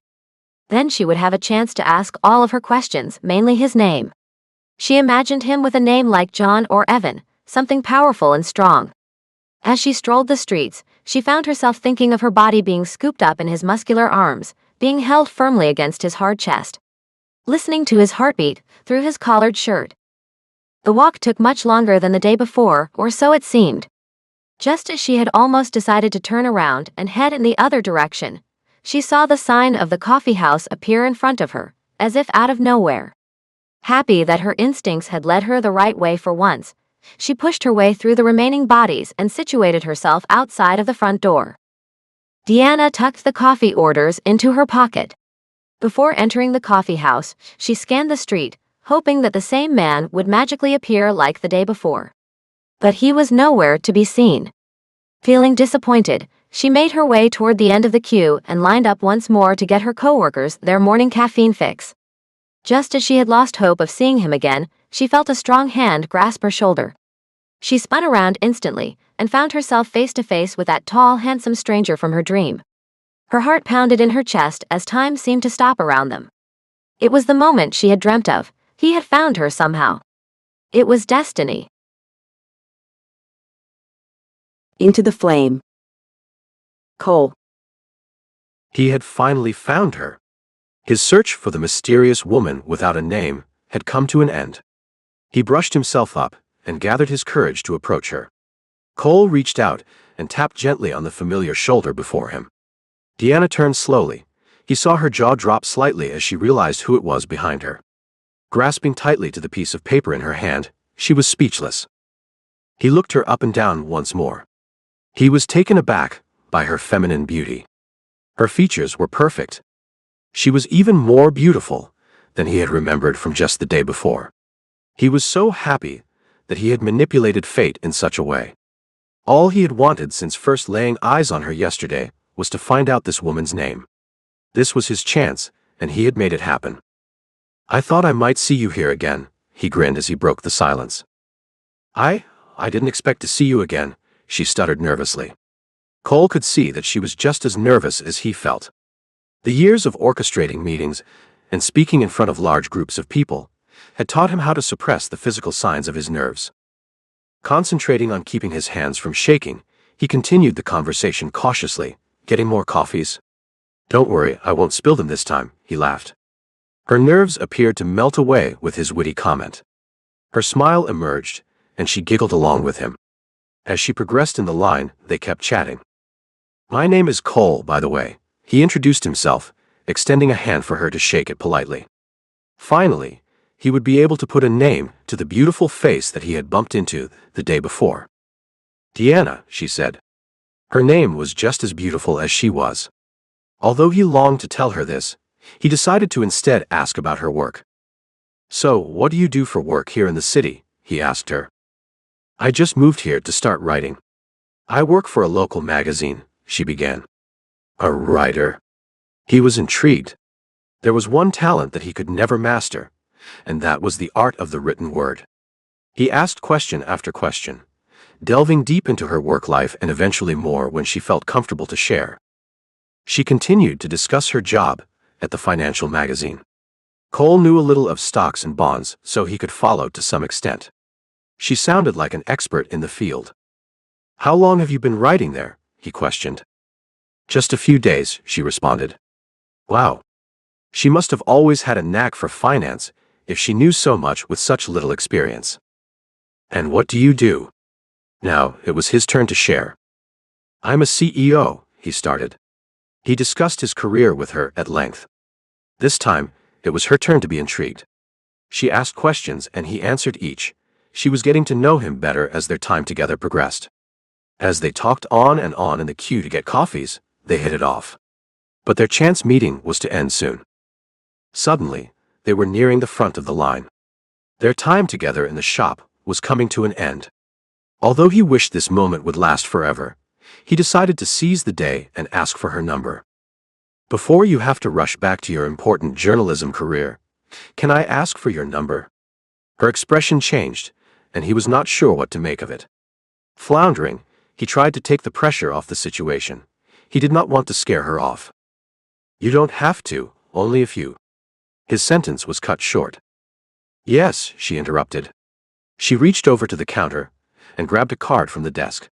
Then she would have a chance to ask all of her questions, mainly his name. She imagined him with a name like John or Evan, something powerful and strong. As she strolled the streets, she found herself thinking of her body being scooped up in his muscular arms, being held firmly against his hard chest. Listening to his heartbeat through his collared shirt. The walk took much longer than the day before, or so it seemed. Just as she had almost decided to turn around and head in the other direction, she saw the sign of the coffee house appear in front of her, as if out of nowhere. Happy that her instincts had led her the right way for once, she pushed her way through the remaining bodies and situated herself outside of the front door. Deanna tucked the coffee orders into her pocket. Before entering the coffee house, she scanned the street, hoping that the same man would magically appear like the day before. But he was nowhere to be seen. Feeling disappointed, she made her way toward the end of the queue and lined up once more to get her coworkers their morning caffeine fix. Just as she had lost hope of seeing him again, she felt a strong hand grasp her shoulder. She spun around instantly and found herself face to face with that tall, handsome stranger from her dream. Her heart pounded in her chest as time seemed to stop around them. It was the moment she had dreamt of. He had found her somehow. It was destiny. Into the flame. Cole. He had finally found her. His search for the mysterious woman without a name had come to an end. He brushed himself up and gathered his courage to approach her. Cole reached out and tapped gently on the familiar shoulder before him. Deanna turned slowly. He saw her jaw drop slightly as she realized who it was behind her. Grasping tightly to the piece of paper in her hand, she was speechless. He looked her up and down once more. He was taken aback by her feminine beauty. Her features were perfect. She was even more beautiful than he had remembered from just the day before. He was so happy that he had manipulated fate in such a way. All he had wanted since first laying eyes on her yesterday was to find out this woman's name. This was his chance, and he had made it happen. "I thought I might see you here again," he grinned as he broke the silence. I didn't expect to see you again," she stuttered nervously. Cole could see that she was just as nervous as he felt. The years of orchestrating meetings and speaking in front of large groups of people had taught him how to suppress the physical signs of his nerves. Concentrating on keeping his hands from shaking, he continued the conversation cautiously. "Getting more coffees?" "Don't worry, I won't spill them this time," he laughed. Her nerves appeared to melt away with his witty comment. Her smile emerged, and she giggled along with him. As she progressed in the line, they kept chatting. "My name is Cole, by the way," he introduced himself, extending a hand for her to shake it politely. Finally, he would be able to put a name to the beautiful face that he had bumped into the day before. "Deanna," she said. Her name was just as beautiful as she was. Although he longed to tell her this, he decided to instead ask about her work. "So, what do you do for work here in the city?" he asked her. "I just moved here to start writing. I work for a local magazine," she began. "A writer?" He was intrigued. There was one talent that he could never master, and that was the art of the written word. He asked question after question, delving deep into her work life and eventually more when she felt comfortable to share. She continued to discuss her job at the financial magazine. Cole knew a little of stocks and bonds, so he could follow to some extent. She sounded like an expert in the field. "How long have you been writing there?" he questioned. "Just a few days," she responded. Wow. She must have always had a knack for finance if she knew so much with such little experience. "And what do you do?" Now, it was his turn to share. "I'm a CEO," he started. He discussed his career with her at length. This time, it was her turn to be intrigued. She asked questions and he answered each. She was getting to know him better as their time together progressed. As they talked on and on in the queue to get coffees, they hit it off. But their chance meeting was to end soon. Suddenly, they were nearing the front of the line. Their time together in the shop was coming to an end. Although he wished this moment would last forever, he decided to seize the day and ask for her number. "Before you have to rush back to your important journalism career, can I ask for your number?" Her expression changed, and he was not sure what to make of it. Floundering, he tried to take the pressure off the situation. He did not want to scare her off. "You don't have to, only if you..." His sentence was cut short. "Yes," she interrupted. She reached over to the counter and grabbed a card from the desk.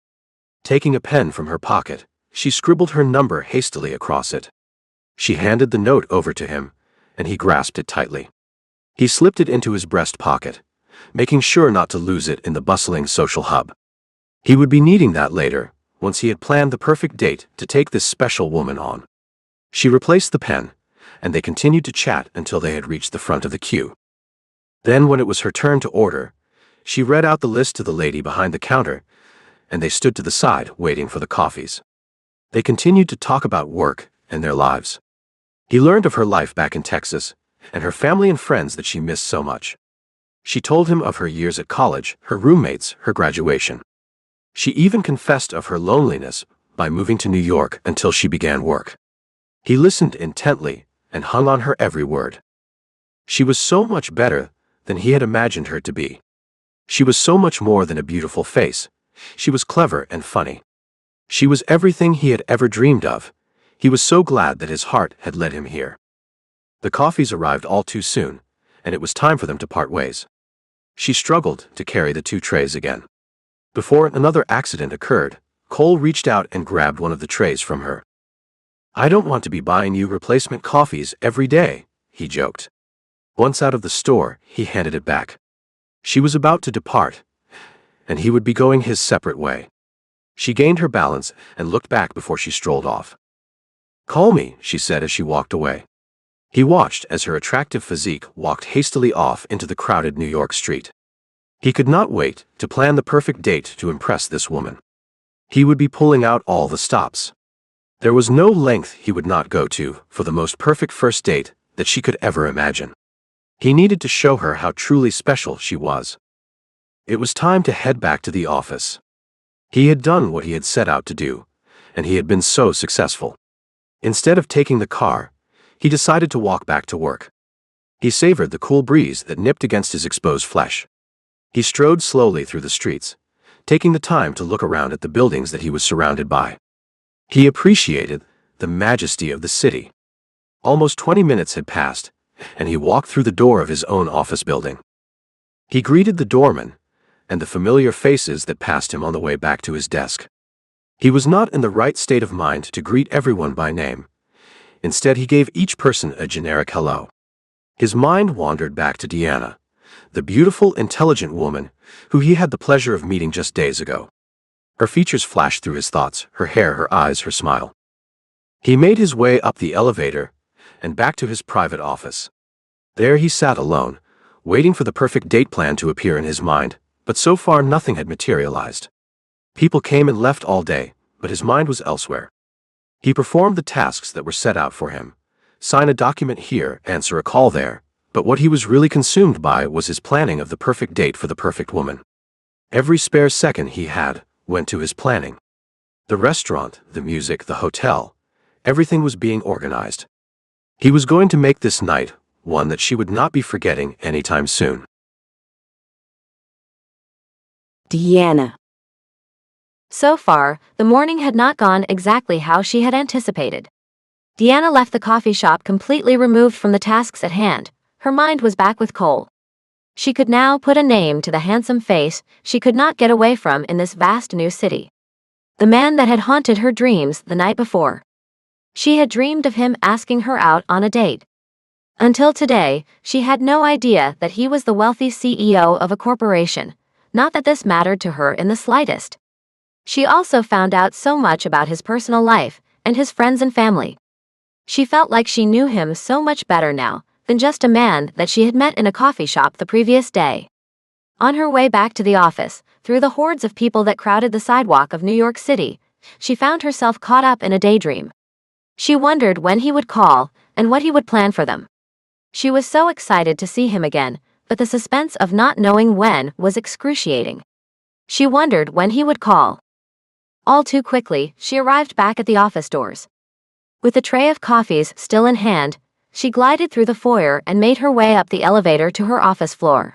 Taking a pen from her pocket, she scribbled her number hastily across it. She handed the note over to him, and he grasped it tightly. He slipped it into his breast pocket, making sure not to lose it in the bustling social hub. He would be needing that later, once he had planned the perfect date to take this special woman on. She replaced the pen, and they continued to chat until they had reached the front of the queue. Then, when it was her turn to order, she read out the list to the lady behind the counter, and they stood to the side waiting for the coffees. They continued to talk about work and their lives. He learned of her life back in Texas, and her family and friends that she missed so much. She told him of her years at college, her roommates, her graduation. She even confessed of her loneliness by moving to New York until she began work. He listened intently and hung on her every word. She was so much better than he had imagined her to be. She was so much more than a beautiful face. She was clever and funny. She was everything he had ever dreamed of. He was so glad that his heart had led him here. The coffees arrived all too soon, and it was time for them to part ways. She struggled to carry the 2 trays again. Before another accident occurred, Cole reached out and grabbed one of the trays from her. "I don't want to be buying you replacement coffees every day," he joked. Once out of the store, he handed it back. She was about to depart, and he would be going his separate way. She gained her balance and looked back before she strolled off. "Call me," she said as she walked away. He watched as her attractive physique walked hastily off into the crowded New York street. He could not wait to plan the perfect date to impress this woman. He would be pulling out all the stops. There was no length he would not go to for the most perfect first date that she could ever imagine. He needed to show her how truly special she was. It was time to head back to the office. He had done what he had set out to do, and he had been so successful. Instead of taking the car, he decided to walk back to work. He savored the cool breeze that nipped against his exposed flesh. He strode slowly through the streets, taking the time to look around at the buildings that he was surrounded by. He appreciated the majesty of the city. Almost 20 minutes had passed, and he walked through the door of his own office building. He greeted the doorman and the familiar faces that passed him on the way back to his desk. He was not in the right state of mind to greet everyone by name. Instead, he gave each person a generic hello. His mind wandered back to Deanna, the beautiful, intelligent woman who he had the pleasure of meeting just days ago. Her features flashed through his thoughts, her hair, her eyes, her smile. He made his way up the elevator and back to his private office. There he sat alone, waiting for the perfect date plan to appear in his mind, but so far nothing had materialized. People came and left all day, but his mind was elsewhere. He performed the tasks that were set out for him. Sign a document here, answer a call there, but what he was really consumed by was his planning of the perfect date for the perfect woman. Every spare second he had went to his planning. The restaurant, the music, the hotel, everything was being organized. He was going to make this night one that she would not be forgetting anytime soon. Deanna. So far, the morning had not gone exactly how she had anticipated. Deanna left the coffee shop completely removed from the tasks at hand. Her mind was back with Cole. She could now put a name to the handsome face she could not get away from in this vast new city. The man that had haunted her dreams the night before. She had dreamed of him asking her out on a date. Until today, she had no idea that he was the wealthy CEO of a corporation, not that this mattered to her in the slightest. She also found out so much about his personal life and his friends and family. She felt like she knew him so much better now than just a man that she had met in a coffee shop the previous day. On her way back to the office, through the hordes of people that crowded the sidewalk of New York City, she found herself caught up in a daydream. She wondered when he would call and what he would plan for them. She was so excited to see him again, but the suspense of not knowing when was excruciating. She wondered when he would call. All too quickly, she arrived back at the office doors. With the tray of coffees still in hand, she glided through the foyer and made her way up the elevator to her office floor.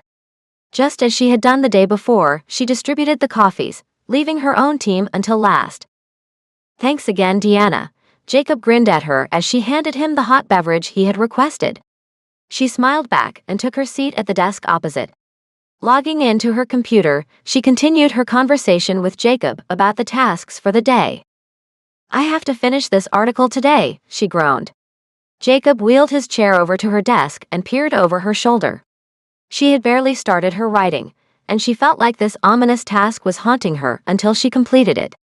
Just as she had done the day before, she distributed the coffees, leaving her own team until last. "Thanks again, Deanna." Jacob grinned at her as she handed him the hot beverage he had requested. She smiled back and took her seat at the desk opposite. Logging into her computer, she continued her conversation with Jacob about the tasks for the day. "I have to finish this article today," she groaned. Jacob wheeled his chair over to her desk and peered over her shoulder. She had barely started her writing, and she felt like this ominous task was haunting her until she completed it.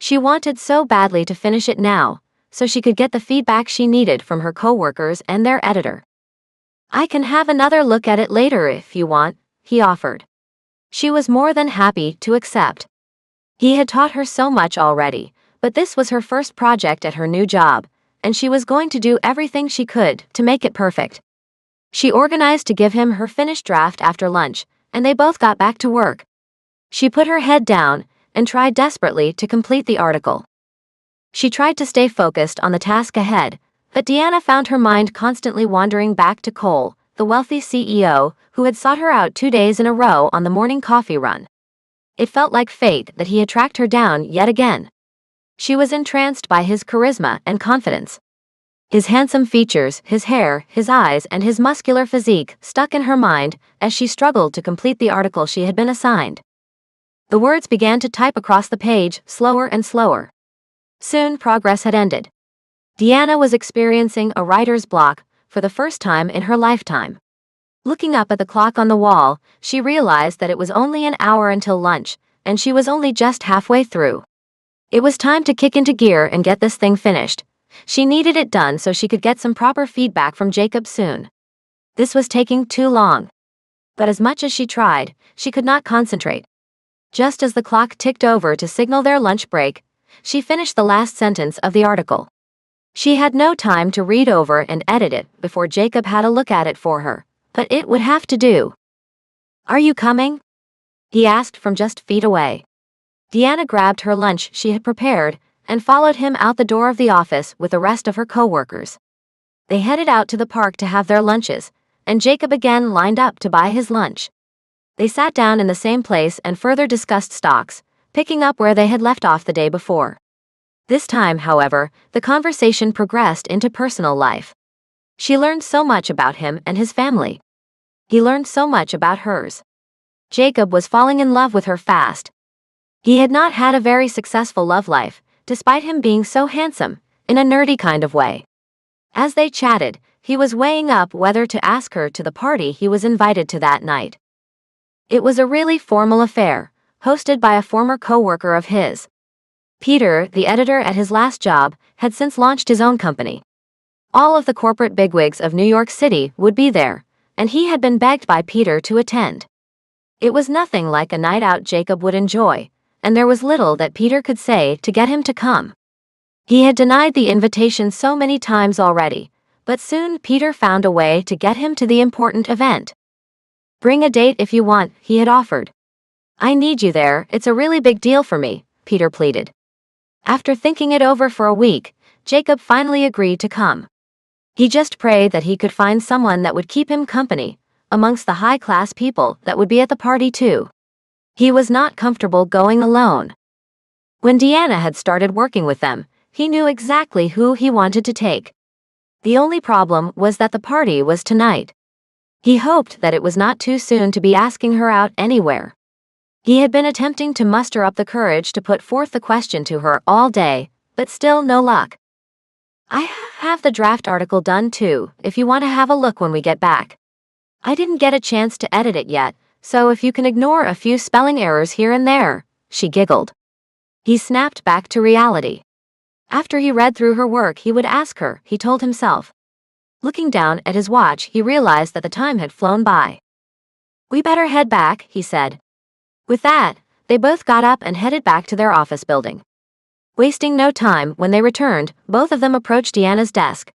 She wanted so badly to finish it now, so she could get the feedback she needed from her coworkers and their editor. "I can have another look at it later if you want," he offered. She was more than happy to accept. He had taught her so much already, but this was her first project at her new job, and she was going to do everything she could to make it perfect. She organized to give him her finished draft after lunch, and they both got back to work. She put her head down and tried desperately to complete the article. She tried to stay focused on the task ahead, but Deanna found her mind constantly wandering back to Cole, the wealthy CEO, who had sought her out 2 days in a row on the morning coffee run. It felt like fate that he had tracked her down yet again. She was entranced by his charisma and confidence. His handsome features, his hair, his eyes, and his muscular physique stuck in her mind as she struggled to complete the article she had been assigned. The words began to type across the page, slower and slower. Soon progress had ended. Deanna was experiencing a writer's block for the first time in her lifetime. Looking up at the clock on the wall, she realized that it was only an hour until lunch, and she was only just halfway through. It was time to kick into gear and get this thing finished. She needed it done so she could get some proper feedback from Jacob soon. This was taking too long. But as much as she tried, she could not concentrate. Just as the clock ticked over to signal their lunch break, she finished the last sentence of the article. She had no time to read over and edit it before Jacob had a look at it for her, but it would have to do. "Are you coming?" he asked from just feet away. Deanna grabbed her lunch she had prepared and followed him out the door of the office with the rest of her co-workers. They headed out to the park to have their lunches, and Jacob again lined up to buy his lunch. They sat down in the same place and further discussed stocks, picking up where they had left off the day before. This time, however, the conversation progressed into personal life. She learned so much about him and his family. He learned so much about hers. Jacob was falling in love with her fast. He had not had a very successful love life, despite him being so handsome, in a nerdy kind of way. As they chatted, he was weighing up whether to ask her to the party he was invited to that night. It was a really formal affair, hosted by a former co-worker of his. Peter, the editor at his last job, had since launched his own company. All of the corporate bigwigs of New York City would be there, and he had been begged by Peter to attend. It was nothing like a night out Jacob would enjoy, and there was little that Peter could say to get him to come. He had denied the invitation so many times already, but soon Peter found a way to get him to the important event. "Bring a date if you want," he had offered. "I need you there, it's a really big deal for me," Peter pleaded. After thinking it over for a week, Jacob finally agreed to come. He just prayed that he could find someone that would keep him company, amongst the high-class people that would be at the party too. He was not comfortable going alone. When Deanna had started working with them, he knew exactly who he wanted to take. The only problem was that the party was tonight. He hoped that it was not too soon to be asking her out anywhere. He had been attempting to muster up the courage to put forth the question to her all day, but still no luck. "I have the draft article done too, if you want to have a look when we get back. I didn't get a chance to edit it yet, so if you can ignore a few spelling errors here and there," she giggled. He snapped back to reality. After he read through her work he would ask her, he told himself. Looking down at his watch he realized that the time had flown by. "We better head back," he said. With that, they both got up and headed back to their office building. Wasting no time, when they returned, both of them approached Deanna's desk.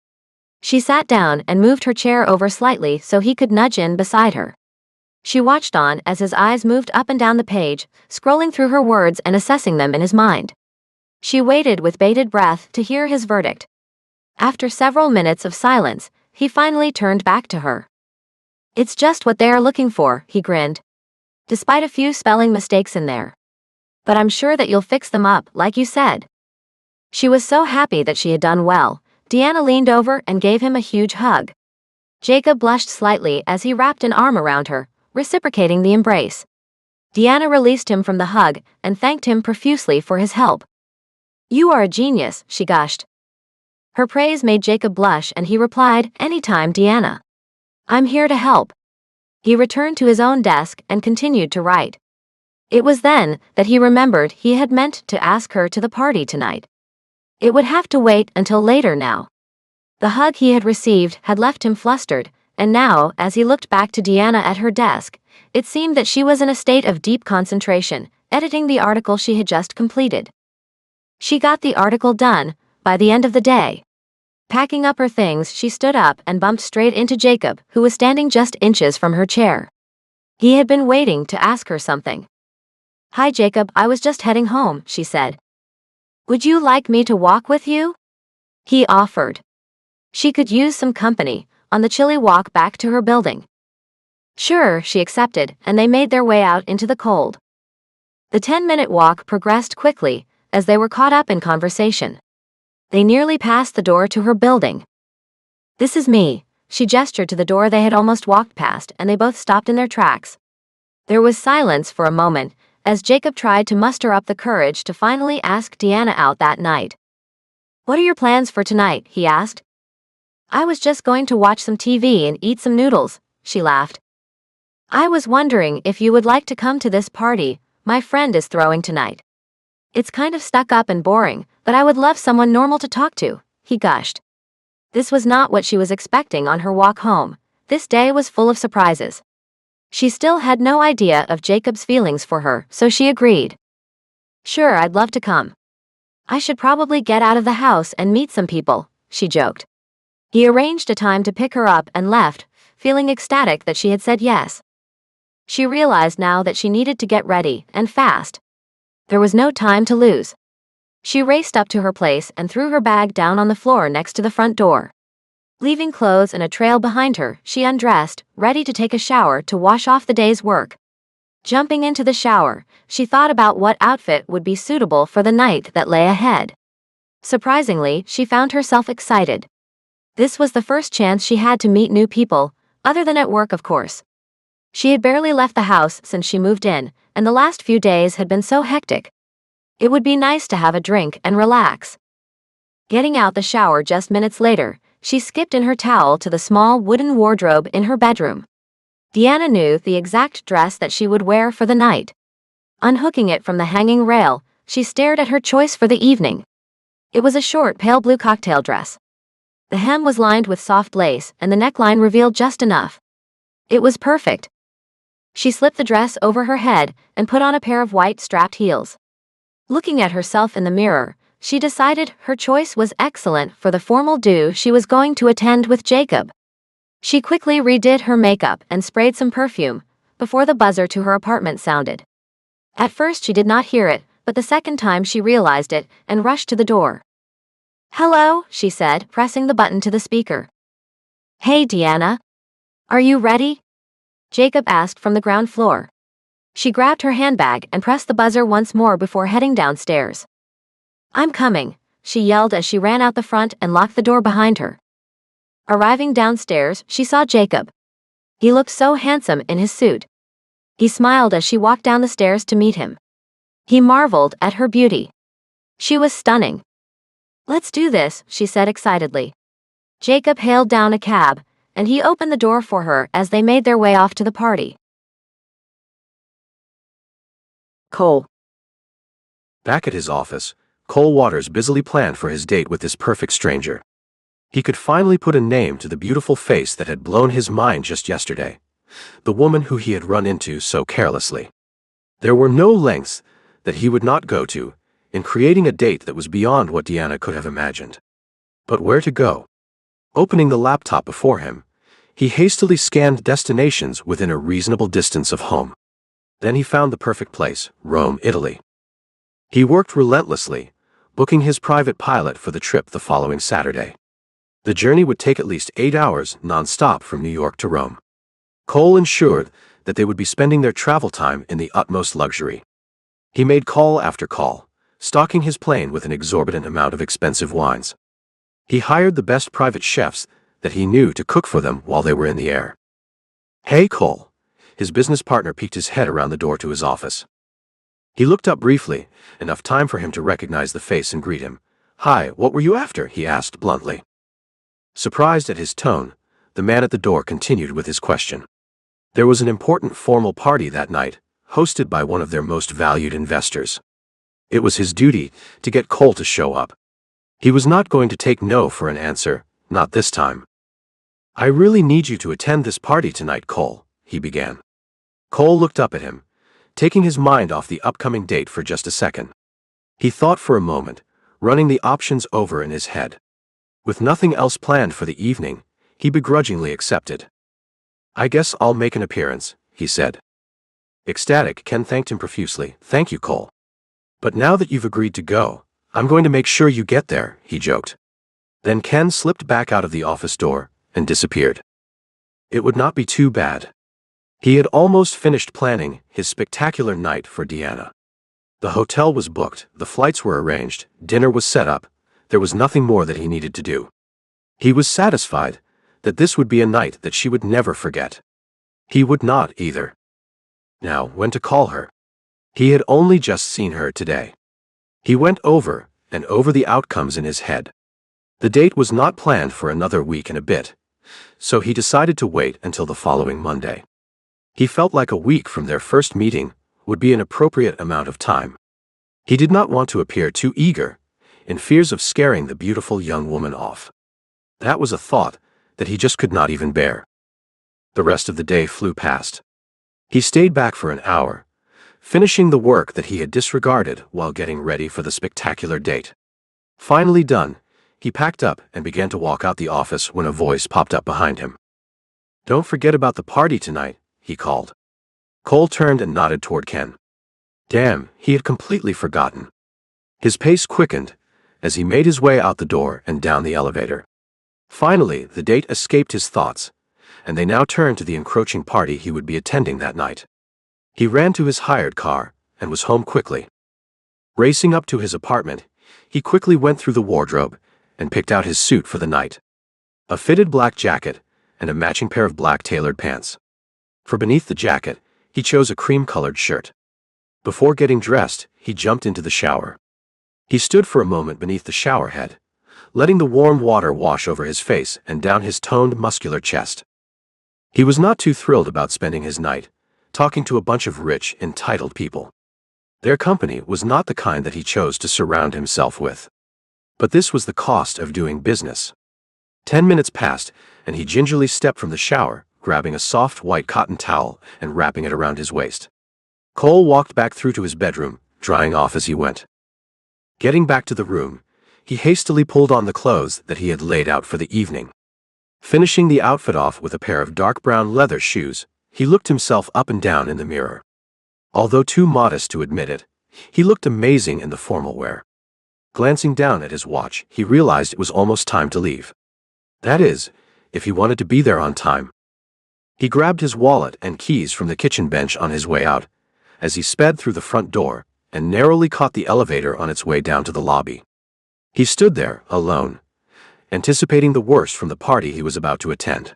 She sat down and moved her chair over slightly so he could nudge in beside her. She watched on as his eyes moved up and down the page, scrolling through her words and assessing them in his mind. She waited with bated breath to hear his verdict. After several minutes of silence, he finally turned back to her. "It's just what they are looking for," he grinned. "Despite a few spelling mistakes in there. But I'm sure that you'll fix them up, like you said." She was so happy that she had done well. Deanna leaned over and gave him a huge hug. Jacob blushed slightly as he wrapped an arm around her, reciprocating the embrace. Deanna released him from the hug and thanked him profusely for his help. "You are a genius," she gushed. Her praise made Jacob blush and he replied, "Anytime, Deanna. I'm here to help." He returned to his own desk and continued to write. It was then that he remembered he had meant to ask her to the party tonight. It would have to wait until later now. The hug he had received had left him flustered, and now, as he looked back to Deanna at her desk, it seemed that she was in a state of deep concentration, editing the article she had just completed. She got the article done by the end of the day. Packing up her things, she stood up and bumped straight into Jacob, who was standing just inches from her chair. He had been waiting to ask her something. "Hi Jacob, I was just heading home," she said. "Would you like me to walk with you?" he offered. She could use some company, on the chilly walk back to her building. Sure, she accepted, and they made their way out into the cold. The 10-minute walk progressed quickly, as they were caught up in conversation. They nearly passed the door to her building. "This is me," she gestured to the door they had almost walked past, and they both stopped in their tracks. There was silence for a moment, as Jacob tried to muster up the courage to finally ask Deanna out that night. "What are your plans for tonight?" he asked. "I was just going to watch some TV and eat some noodles," she laughed. "I was wondering if you would like to come to this party my friend is throwing tonight. It's kind of stuck up and boring, but I would love someone normal to talk to," he gushed. This was not what she was expecting on her walk home. This day was full of surprises. She still had no idea of Jacob's feelings for her, so she agreed. "Sure, I'd love to come. I should probably get out of the house and meet some people," she joked. He arranged a time to pick her up and left, feeling ecstatic that she had said yes. She realized now that she needed to get ready, and fast. There was no time to lose. She raced up to her place and threw her bag down on the floor next to the front door. Leaving clothes in a trail behind her, she undressed, ready to take a shower to wash off the day's work. Jumping into the shower, she thought about what outfit would be suitable for the night that lay ahead. Surprisingly, she found herself excited. This was the first chance she had to meet new people, other than at work, of course. She had barely left the house since she moved in, and the last few days had been so hectic. It would be nice to have a drink and relax. Getting out the shower just minutes later, she skipped in her towel to the small wooden wardrobe in her bedroom. Deanna knew the exact dress that she would wear for the night. Unhooking it from the hanging rail, she stared at her choice for the evening. It was a short pale blue cocktail dress. The hem was lined with soft lace, and the neckline revealed just enough. It was perfect. She slipped the dress over her head and put on a pair of white strapped heels. Looking at herself in the mirror, she decided her choice was excellent for the formal do she was going to attend with Jacob. She quickly redid her makeup and sprayed some perfume before the buzzer to her apartment sounded. At first she did not hear it, but the second time she realized it and rushed to the door. "Hello," she said, pressing the button to the speaker. "Hey, Deanna. Are you ready?" Jacob asked from the ground floor. She grabbed her handbag and pressed the buzzer once more before heading downstairs. "I'm coming," she yelled as she ran out the front and locked the door behind her. Arriving downstairs, she saw Jacob. He looked so handsome in his suit. He smiled as she walked down the stairs to meet him. He marveled at her beauty. She was stunning. "Let's do this," she said excitedly. Jacob hailed down a cab, and he opened the door for her as they made their way off to the party. Cole. Back at his office, Cole Waters busily planned for his date with this perfect stranger. He could finally put a name to the beautiful face that had blown his mind just yesterday, the woman who he had run into so carelessly. There were no lengths that he would not go to in creating a date that was beyond what Deanna could have imagined. But where to go? Opening the laptop before him, he hastily scanned destinations within a reasonable distance of home. Then he found the perfect place, Rome, Italy. He worked relentlessly, booking his private pilot for the trip the following Saturday. The journey would take at least 8 hours non-stop from New York to Rome. Cole ensured that they would be spending their travel time in the utmost luxury. He made call after call, stocking his plane with an exorbitant amount of expensive wines. He hired the best private chefs that he knew to cook for them while they were in the air. "Hey, Cole." His business partner peeked his head around the door to his office. He looked up briefly, enough time for him to recognize the face and greet him. "Hi, what were you after?" he asked bluntly. Surprised at his tone, the man at the door continued with his question. There was an important formal party that night, hosted by one of their most valued investors. It was his duty to get Cole to show up. He was not going to take no for an answer, not this time. "I really need you to attend this party tonight, Cole," he began. Cole looked up at him, taking his mind off the upcoming date for just a second. He thought for a moment, running the options over in his head. With nothing else planned for the evening, he begrudgingly accepted. "I guess I'll make an appearance," he said. Ecstatic, Ken thanked him profusely. "Thank you, Cole. But now that you've agreed to go, I'm going to make sure you get there," he joked. Then Ken slipped back out of the office door, and disappeared. It would not be too bad. He had almost finished planning his spectacular night for Deanna. The hotel was booked, the flights were arranged, dinner was set up, there was nothing more that he needed to do. He was satisfied that this would be a night that she would never forget. He would not either. Now, when to call her? He had only just seen her today. He went over and over the outcomes in his head. The date was not planned for another week and a bit, so he decided to wait until the following Monday. He felt like a week from their first meeting would be an appropriate amount of time. He did not want to appear too eager, in fears of scaring the beautiful young woman off. That was a thought that he just could not even bear. The rest of the day flew past. He stayed back for an hour, finishing the work that he had disregarded while getting ready for the spectacular date. Finally done, he packed up and began to walk out the office when a voice popped up behind him. "Don't forget about the party tonight," he called. Cole turned and nodded toward Ken. Damn, he had completely forgotten. His pace quickened as he made his way out the door and down the elevator. Finally, the date escaped his thoughts, and they now turned to the encroaching party he would be attending that night. He ran to his hired car and was home quickly. Racing up to his apartment, he quickly went through the wardrobe and picked out his suit for the night. A fitted black jacket and a matching pair of black tailored pants. For beneath the jacket, he chose a cream-colored shirt. Before getting dressed, he jumped into the shower. He stood for a moment beneath the shower head, letting the warm water wash over his face and down his toned, muscular chest. He was not too thrilled about spending his night talking to a bunch of rich, entitled people. Their company was not the kind that he chose to surround himself with. But this was the cost of doing business. 10 minutes passed, and he gingerly stepped from the shower, grabbing a soft white cotton towel and wrapping it around his waist. Cole walked back through to his bedroom, drying off as he went. Getting back to the room, he hastily pulled on the clothes that he had laid out for the evening. Finishing the outfit off with a pair of dark brown leather shoes, he looked himself up and down in the mirror. Although too modest to admit it, he looked amazing in the formal wear. Glancing down at his watch, he realized it was almost time to leave. That is, if he wanted to be there on time. He grabbed his wallet and keys from the kitchen bench on his way out, as he sped through the front door and narrowly caught the elevator on its way down to the lobby. He stood there, alone, anticipating the worst from the party he was about to attend.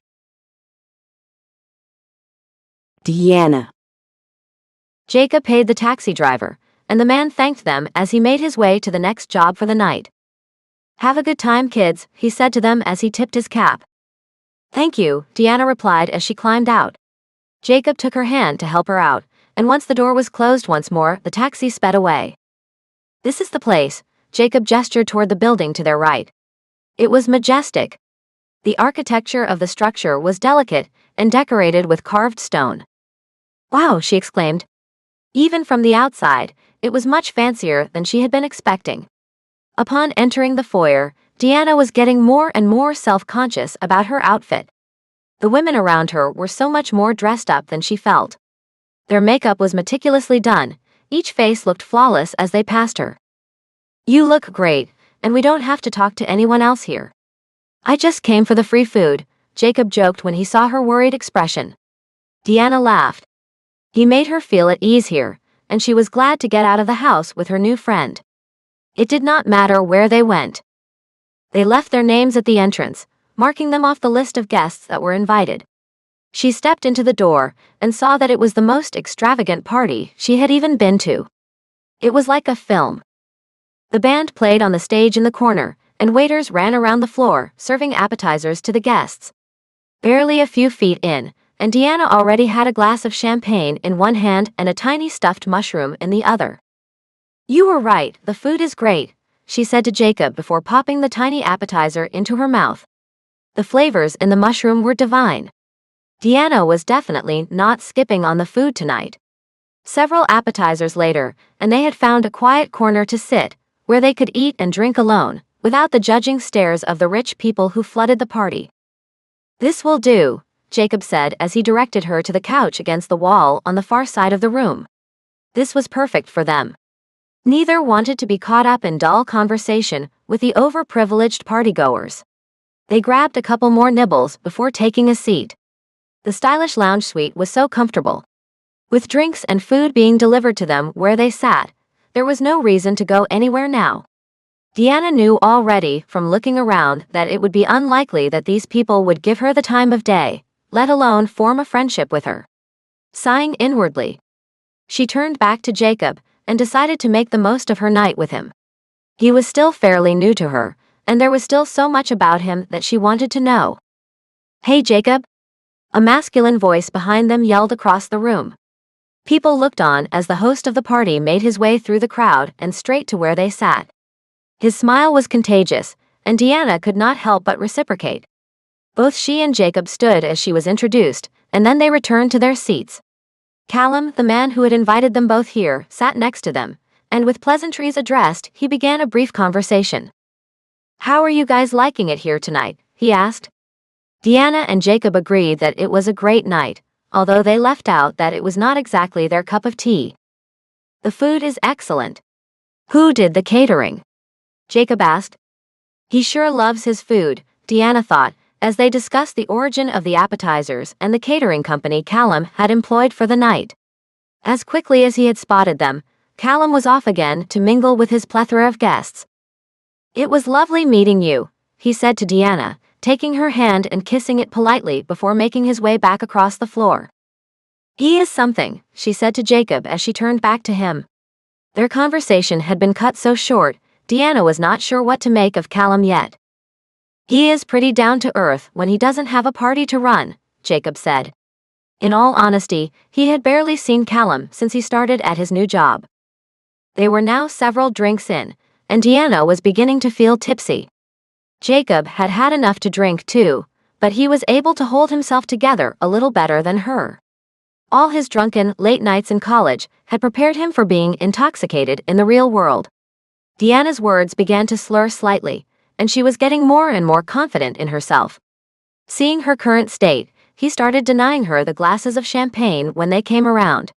Deanna. Jacob paid the taxi driver, and the man thanked them as he made his way to the next job for the night. "Have a good time, kids," he said to them as he tipped his cap. "Thank you," Deanna replied as she climbed out. Jacob took her hand to help her out, and once the door was closed once more, the taxi sped away. "This is the place," Jacob gestured toward the building to their right. It was majestic. The architecture of the structure was delicate and decorated with carved stone. "Wow," she exclaimed. Even from the outside, it was much fancier than she had been expecting. Upon entering the foyer, Deanna was getting more and more self-conscious about her outfit. The women around her were so much more dressed up than she felt. Their makeup was meticulously done, each face looked flawless as they passed her. "You look great, and we don't have to talk to anyone else here." "I just came for the free food," Jacob joked when he saw her worried expression. Deanna laughed. He made her feel at ease here, and she was glad to get out of the house with her new friend. It did not matter where they went. They left their names at the entrance, marking them off the list of guests that were invited. She stepped into the door and saw that it was the most extravagant party she had even been to. It was like a film. The band played on the stage in the corner, and waiters ran around the floor, serving appetizers to the guests. Barely a few feet in, and Deanna already had a glass of champagne in one hand and a tiny stuffed mushroom in the other. "You were right, the food is great," she said to Jacob before popping the tiny appetizer into her mouth. The flavors in the mushroom were divine. Deanna was definitely not skipping on the food tonight. Several appetizers later, and they had found a quiet corner to sit, where they could eat and drink alone, without the judging stares of the rich people who flooded the party. "This will do," Jacob said as he directed her to the couch against the wall on the far side of the room. This was perfect for them. Neither wanted to be caught up in dull conversation with the overprivileged partygoers. They grabbed a couple more nibbles before taking a seat. The stylish lounge suite was so comfortable. With drinks and food being delivered to them where they sat, there was no reason to go anywhere now. Deanna knew already from looking around that it would be unlikely that these people would give her the time of day, let alone form a friendship with her. Sighing inwardly, she turned back to Jacob and decided to make the most of her night with him. He was still fairly new to her, and there was still so much about him that she wanted to know. "Hey, Jacob!" A masculine voice behind them yelled across the room. People looked on as the host of the party made his way through the crowd and straight to where they sat. His smile was contagious, and Deanna could not help but reciprocate. Both she and Jacob stood as she was introduced, and then they returned to their seats. Callum, the man who had invited them both here, sat next to them, and with pleasantries addressed, he began a brief conversation. "How are you guys liking it here tonight?" he asked. Deanna and Jacob agreed that it was a great night, although they left out that it was not exactly their cup of tea. "The food is excellent." "Who did the catering?" Jacob asked. "He sure loves his food," Deanna thought, as they discussed the origin of the appetizers and the catering company Callum had employed for the night. As quickly as he had spotted them, Callum was off again to mingle with his plethora of guests. "It was lovely meeting you," he said to Deanna, taking her hand and kissing it politely before making his way back across the floor. "He is something," she said to Jacob as she turned back to him. Their conversation had been cut so short, Deanna was not sure what to make of Callum yet. "He is pretty down to earth when he doesn't have a party to run," Jacob said. In all honesty, he had barely seen Callum since he started at his new job. They were now several drinks in, and Deanna was beginning to feel tipsy. Jacob had had enough to drink too, but he was able to hold himself together a little better than her. All his drunken, late nights in college had prepared him for being intoxicated in the real world. Deanna's words began to slur slightly, and she was getting more and more confident in herself. Seeing her current state, he started denying her the glasses of champagne when they came around.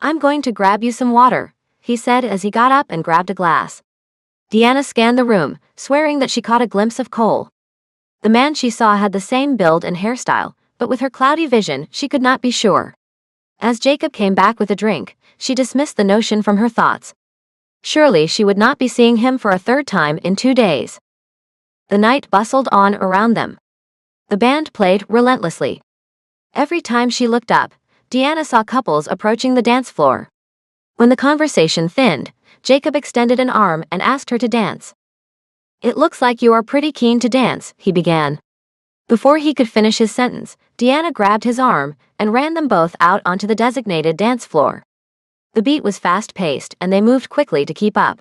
"I'm going to grab you some water," he said as he got up and grabbed a glass. Deanna scanned the room, swearing that she caught a glimpse of Cole. The man she saw had the same build and hairstyle, but with her cloudy vision, she could not be sure. As Jacob came back with a drink, she dismissed the notion from her thoughts. Surely she would not be seeing him for a third time in 2 days. The night bustled on around them. The band played relentlessly. Every time she looked up, Deanna saw couples approaching the dance floor. When the conversation thinned, Jacob extended an arm and asked her to dance. "It looks like you are pretty keen to dance," he began. Before he could finish his sentence, Deanna grabbed his arm and ran them both out onto the designated dance floor. The beat was fast-paced and they moved quickly to keep up.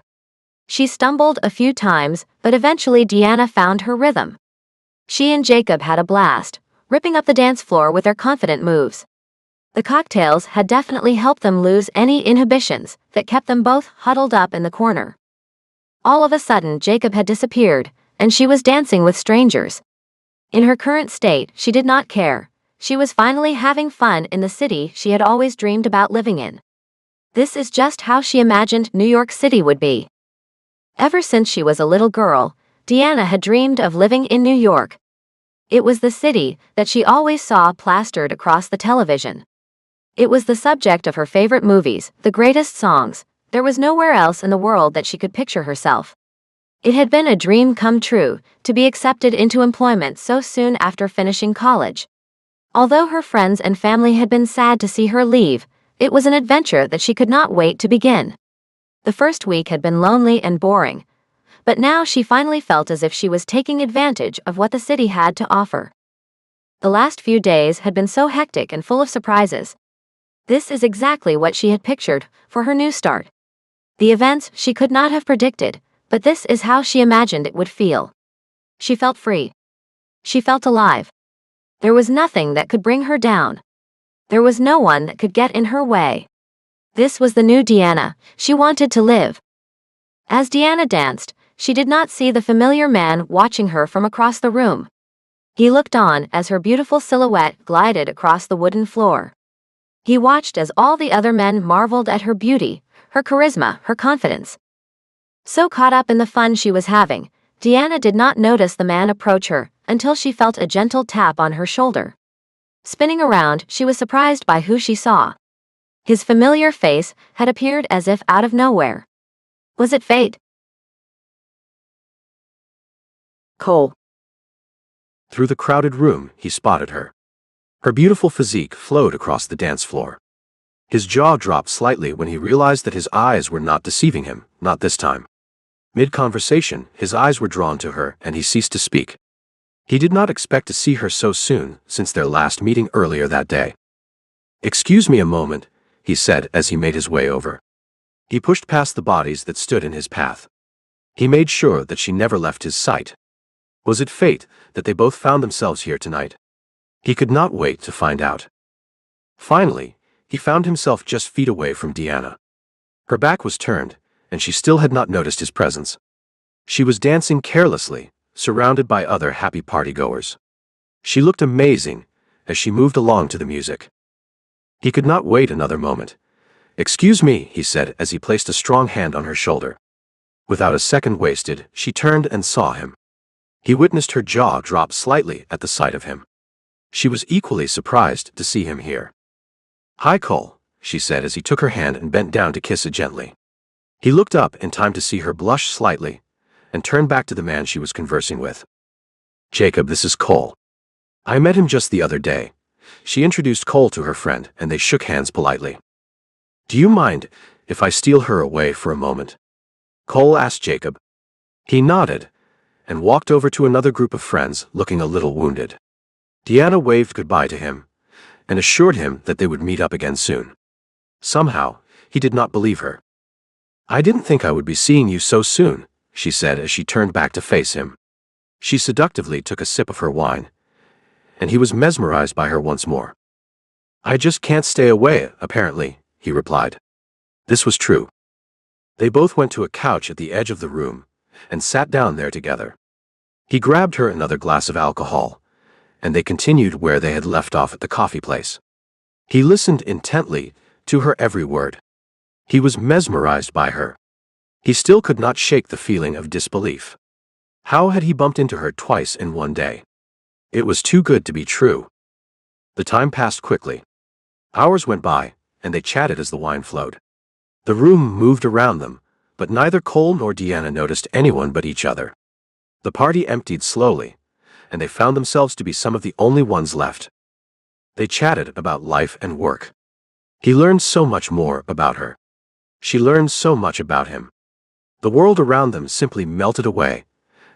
She stumbled a few times, but eventually Deanna found her rhythm. She and Jacob had a blast, ripping up the dance floor with their confident moves. The cocktails had definitely helped them lose any inhibitions that kept them both huddled up in the corner. All of a sudden Jacob had disappeared, and she was dancing with strangers. In her current state, she did not care. She was finally having fun in the city she had always dreamed about living in. This is just how she imagined New York City would be. Ever since she was a little girl, Deanna had dreamed of living in New York. It was the city that she always saw plastered across the television. It was the subject of her favorite movies, the greatest songs. There was nowhere else in the world that she could picture herself. It had been a dream come true to be accepted into employment so soon after finishing college. Although her friends and family had been sad to see her leave, it was an adventure that she could not wait to begin. The first week had been lonely and boring, but now she finally felt as if she was taking advantage of what the city had to offer. The last few days had been so hectic and full of surprises. This is exactly what she had pictured for her new start. The events she could not have predicted, but this is how she imagined it would feel. She felt free. She felt alive. There was nothing that could bring her down. There was no one that could get in her way. This was the new Deanna. She wanted to live. As Deanna danced, she did not see the familiar man watching her from across the room. He looked on as her beautiful silhouette glided across the wooden floor. He watched as all the other men marveled at her beauty, her charisma, her confidence. So caught up in the fun she was having, Deanna did not notice the man approach her until she felt a gentle tap on her shoulder. Spinning around, she was surprised by who she saw. His familiar face had appeared as if out of nowhere. Was it fate? Cole. Through the crowded room, he spotted her. Her beautiful physique flowed across the dance floor. His jaw dropped slightly when he realized that his eyes were not deceiving him, not this time. Mid-conversation, his eyes were drawn to her and he ceased to speak. He did not expect to see her so soon since their last meeting earlier that day. "Excuse me a moment," he said as he made his way over. He pushed past the bodies that stood in his path. He made sure that she never left his sight. Was it fate that they both found themselves here tonight? He could not wait to find out. Finally, he found himself just feet away from Deanna. Her back was turned, and she still had not noticed his presence. She was dancing carelessly, surrounded by other happy partygoers. She looked amazing as she moved along to the music. He could not wait another moment. "Excuse me," he said as he placed a strong hand on her shoulder. Without a second wasted, she turned and saw him. He witnessed her jaw drop slightly at the sight of him. She was equally surprised to see him here. "Hi, Cole," she said as he took her hand and bent down to kiss it gently. He looked up in time to see her blush slightly and turn back to the man she was conversing with. "Jacob, this is Cole. I met him just the other day." She introduced Cole to her friend and they shook hands politely. "Do you mind if I steal her away for a moment?" Cole asked Jacob. He nodded and walked over to another group of friends looking a little wounded. Deanna waved goodbye to him and assured him that they would meet up again soon. Somehow, he did not believe her. "I didn't think I would be seeing you so soon," she said as she turned back to face him. She seductively took a sip of her wine, and he was mesmerized by her once more. "I just can't stay away, apparently," he replied. This was true. They both went to a couch at the edge of the room and sat down there together. He grabbed her another glass of alcohol, and they continued where they had left off at the coffee place. He listened intently to her every word. He was mesmerized by her. He still could not shake the feeling of disbelief. How had he bumped into her twice in one day? It was too good to be true. The time passed quickly. Hours went by, and they chatted as the wine flowed. The room moved around them, but neither Cole nor Deanna noticed anyone but each other. The party emptied slowly, and they found themselves to be some of the only ones left. They chatted about life and work. He learned so much more about her. She learned so much about him. The world around them simply melted away,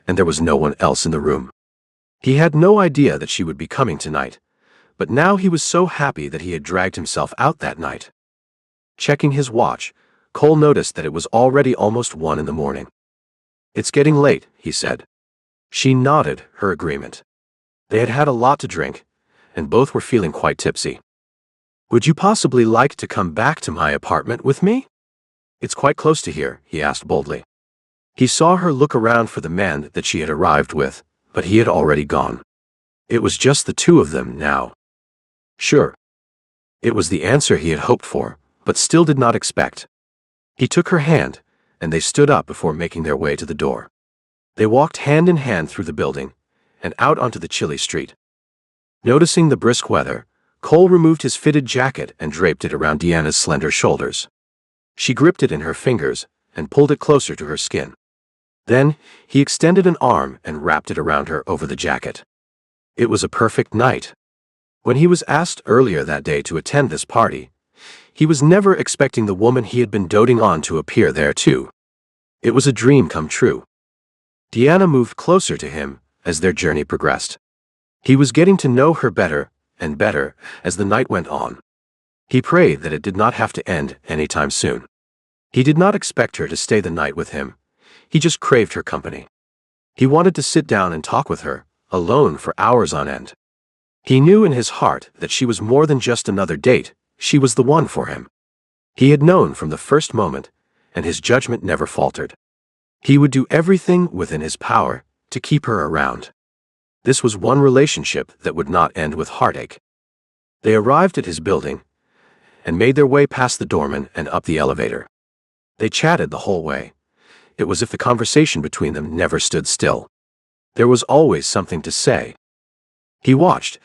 and there was no one else in the room. He had no idea that she would be coming tonight, but now he was so happy that he had dragged himself out that night. Checking his watch, Cole noticed that it was already almost 1 in the morning. "It's getting late," he said. She nodded her agreement. They had had a lot to drink, and both were feeling quite tipsy. "Would you possibly like to come back to my apartment with me? It's quite close to here," he asked boldly. He saw her look around for the man that she had arrived with, but he had already gone. It was just the two of them now. Sure. It was the answer he had hoped for, but still did not expect. He took her hand, and they stood up before making their way to the door. They walked hand in hand through the building, and out onto the chilly street. Noticing the brisk weather, Cole removed his fitted jacket and draped it around Deanna's slender shoulders. She gripped it in her fingers and pulled it closer to her skin. Then, he extended an arm and wrapped it around her over the jacket. It was a perfect night. When he was asked earlier that day to attend this party, he was never expecting the woman he had been doting on to appear there too. It was a dream come true. Deanna moved closer to him as their journey progressed. He was getting to know her better and better as the night went on. He prayed that it did not have to end anytime soon. He did not expect her to stay the night with him. He just craved her company. He wanted to sit down and talk with her, alone for hours on end. He knew in his heart that she was more than just another date, she was the one for him. He had known from the first moment, and his judgment never faltered. He would do everything within his power to keep her around. This was one relationship that would not end with heartache. They arrived at his building and made their way past the doorman and up the elevator. They chatted the whole way, It was as if the conversation between them never stood still. There was always something to say. He watched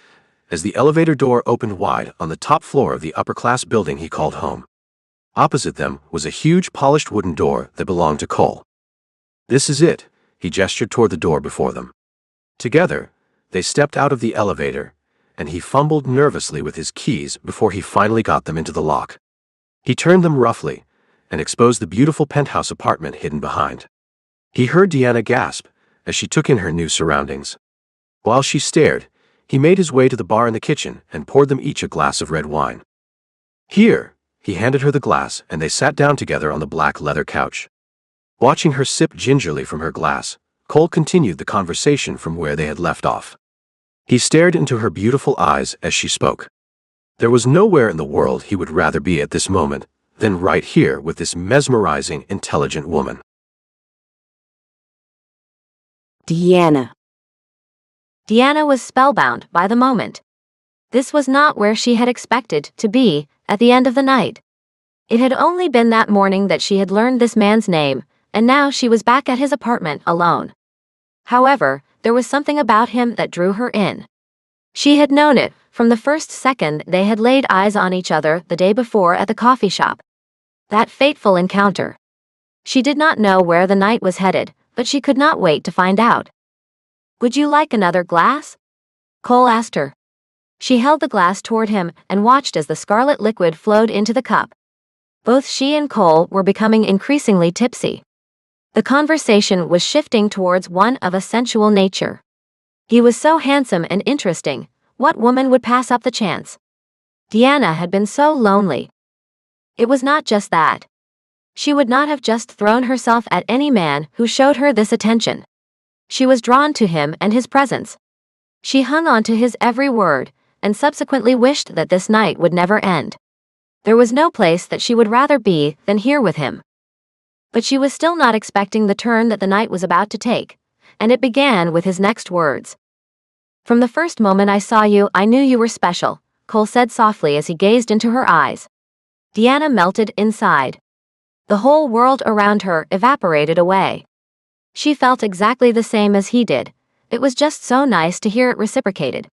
as the elevator door opened wide on the top floor of the upper-class building he called home. Opposite them was a huge polished wooden door that belonged to Cole. "This is it," he gestured toward the door before them. Together, they stepped out of the elevator, and he fumbled nervously with his keys before he finally got them into the lock. He turned them roughly and exposed the beautiful penthouse apartment hidden behind. He heard Deanna gasp as she took in her new surroundings. While she stared, he made his way to the bar in the kitchen and poured them each a glass of red wine. "Here," he handed her the glass, and they sat down together on the black leather couch. Watching her sip gingerly from her glass, Cole continued the conversation from where they had left off. He stared into her beautiful eyes as she spoke. There was nowhere in the world he would rather be at this moment than right here with this mesmerizing, intelligent woman. Deanna. Deanna was spellbound by the moment. This was not where she had expected to be at the end of the night. It had only been that morning that she had learned this man's name, and now she was back at his apartment alone. However, there was something about him that drew her in. She had known it from the first second they had laid eyes on each other the day before at the coffee shop. That fateful encounter. She did not know where the night was headed, but she could not wait to find out. "Would you like another glass?" Cole asked her. She held the glass toward him and watched as the scarlet liquid flowed into the cup. Both she and Cole were becoming increasingly tipsy. The conversation was shifting towards one of a sensual nature. He was so handsome and interesting, what woman would pass up the chance? Deanna had been so lonely. It was not just that. She would not have just thrown herself at any man who showed her this attention. She was drawn to him and his presence. She hung on to his every word, and subsequently wished that this night would never end. There was no place that she would rather be than here with him. But she was still not expecting the turn that the night was about to take, and it began with his next words. "From the first moment I saw you, I knew you were special," Cole said softly as he gazed into her eyes. Deanna melted inside. The whole world around her evaporated away. She felt exactly the same as he did. It was just so nice to hear it reciprocated.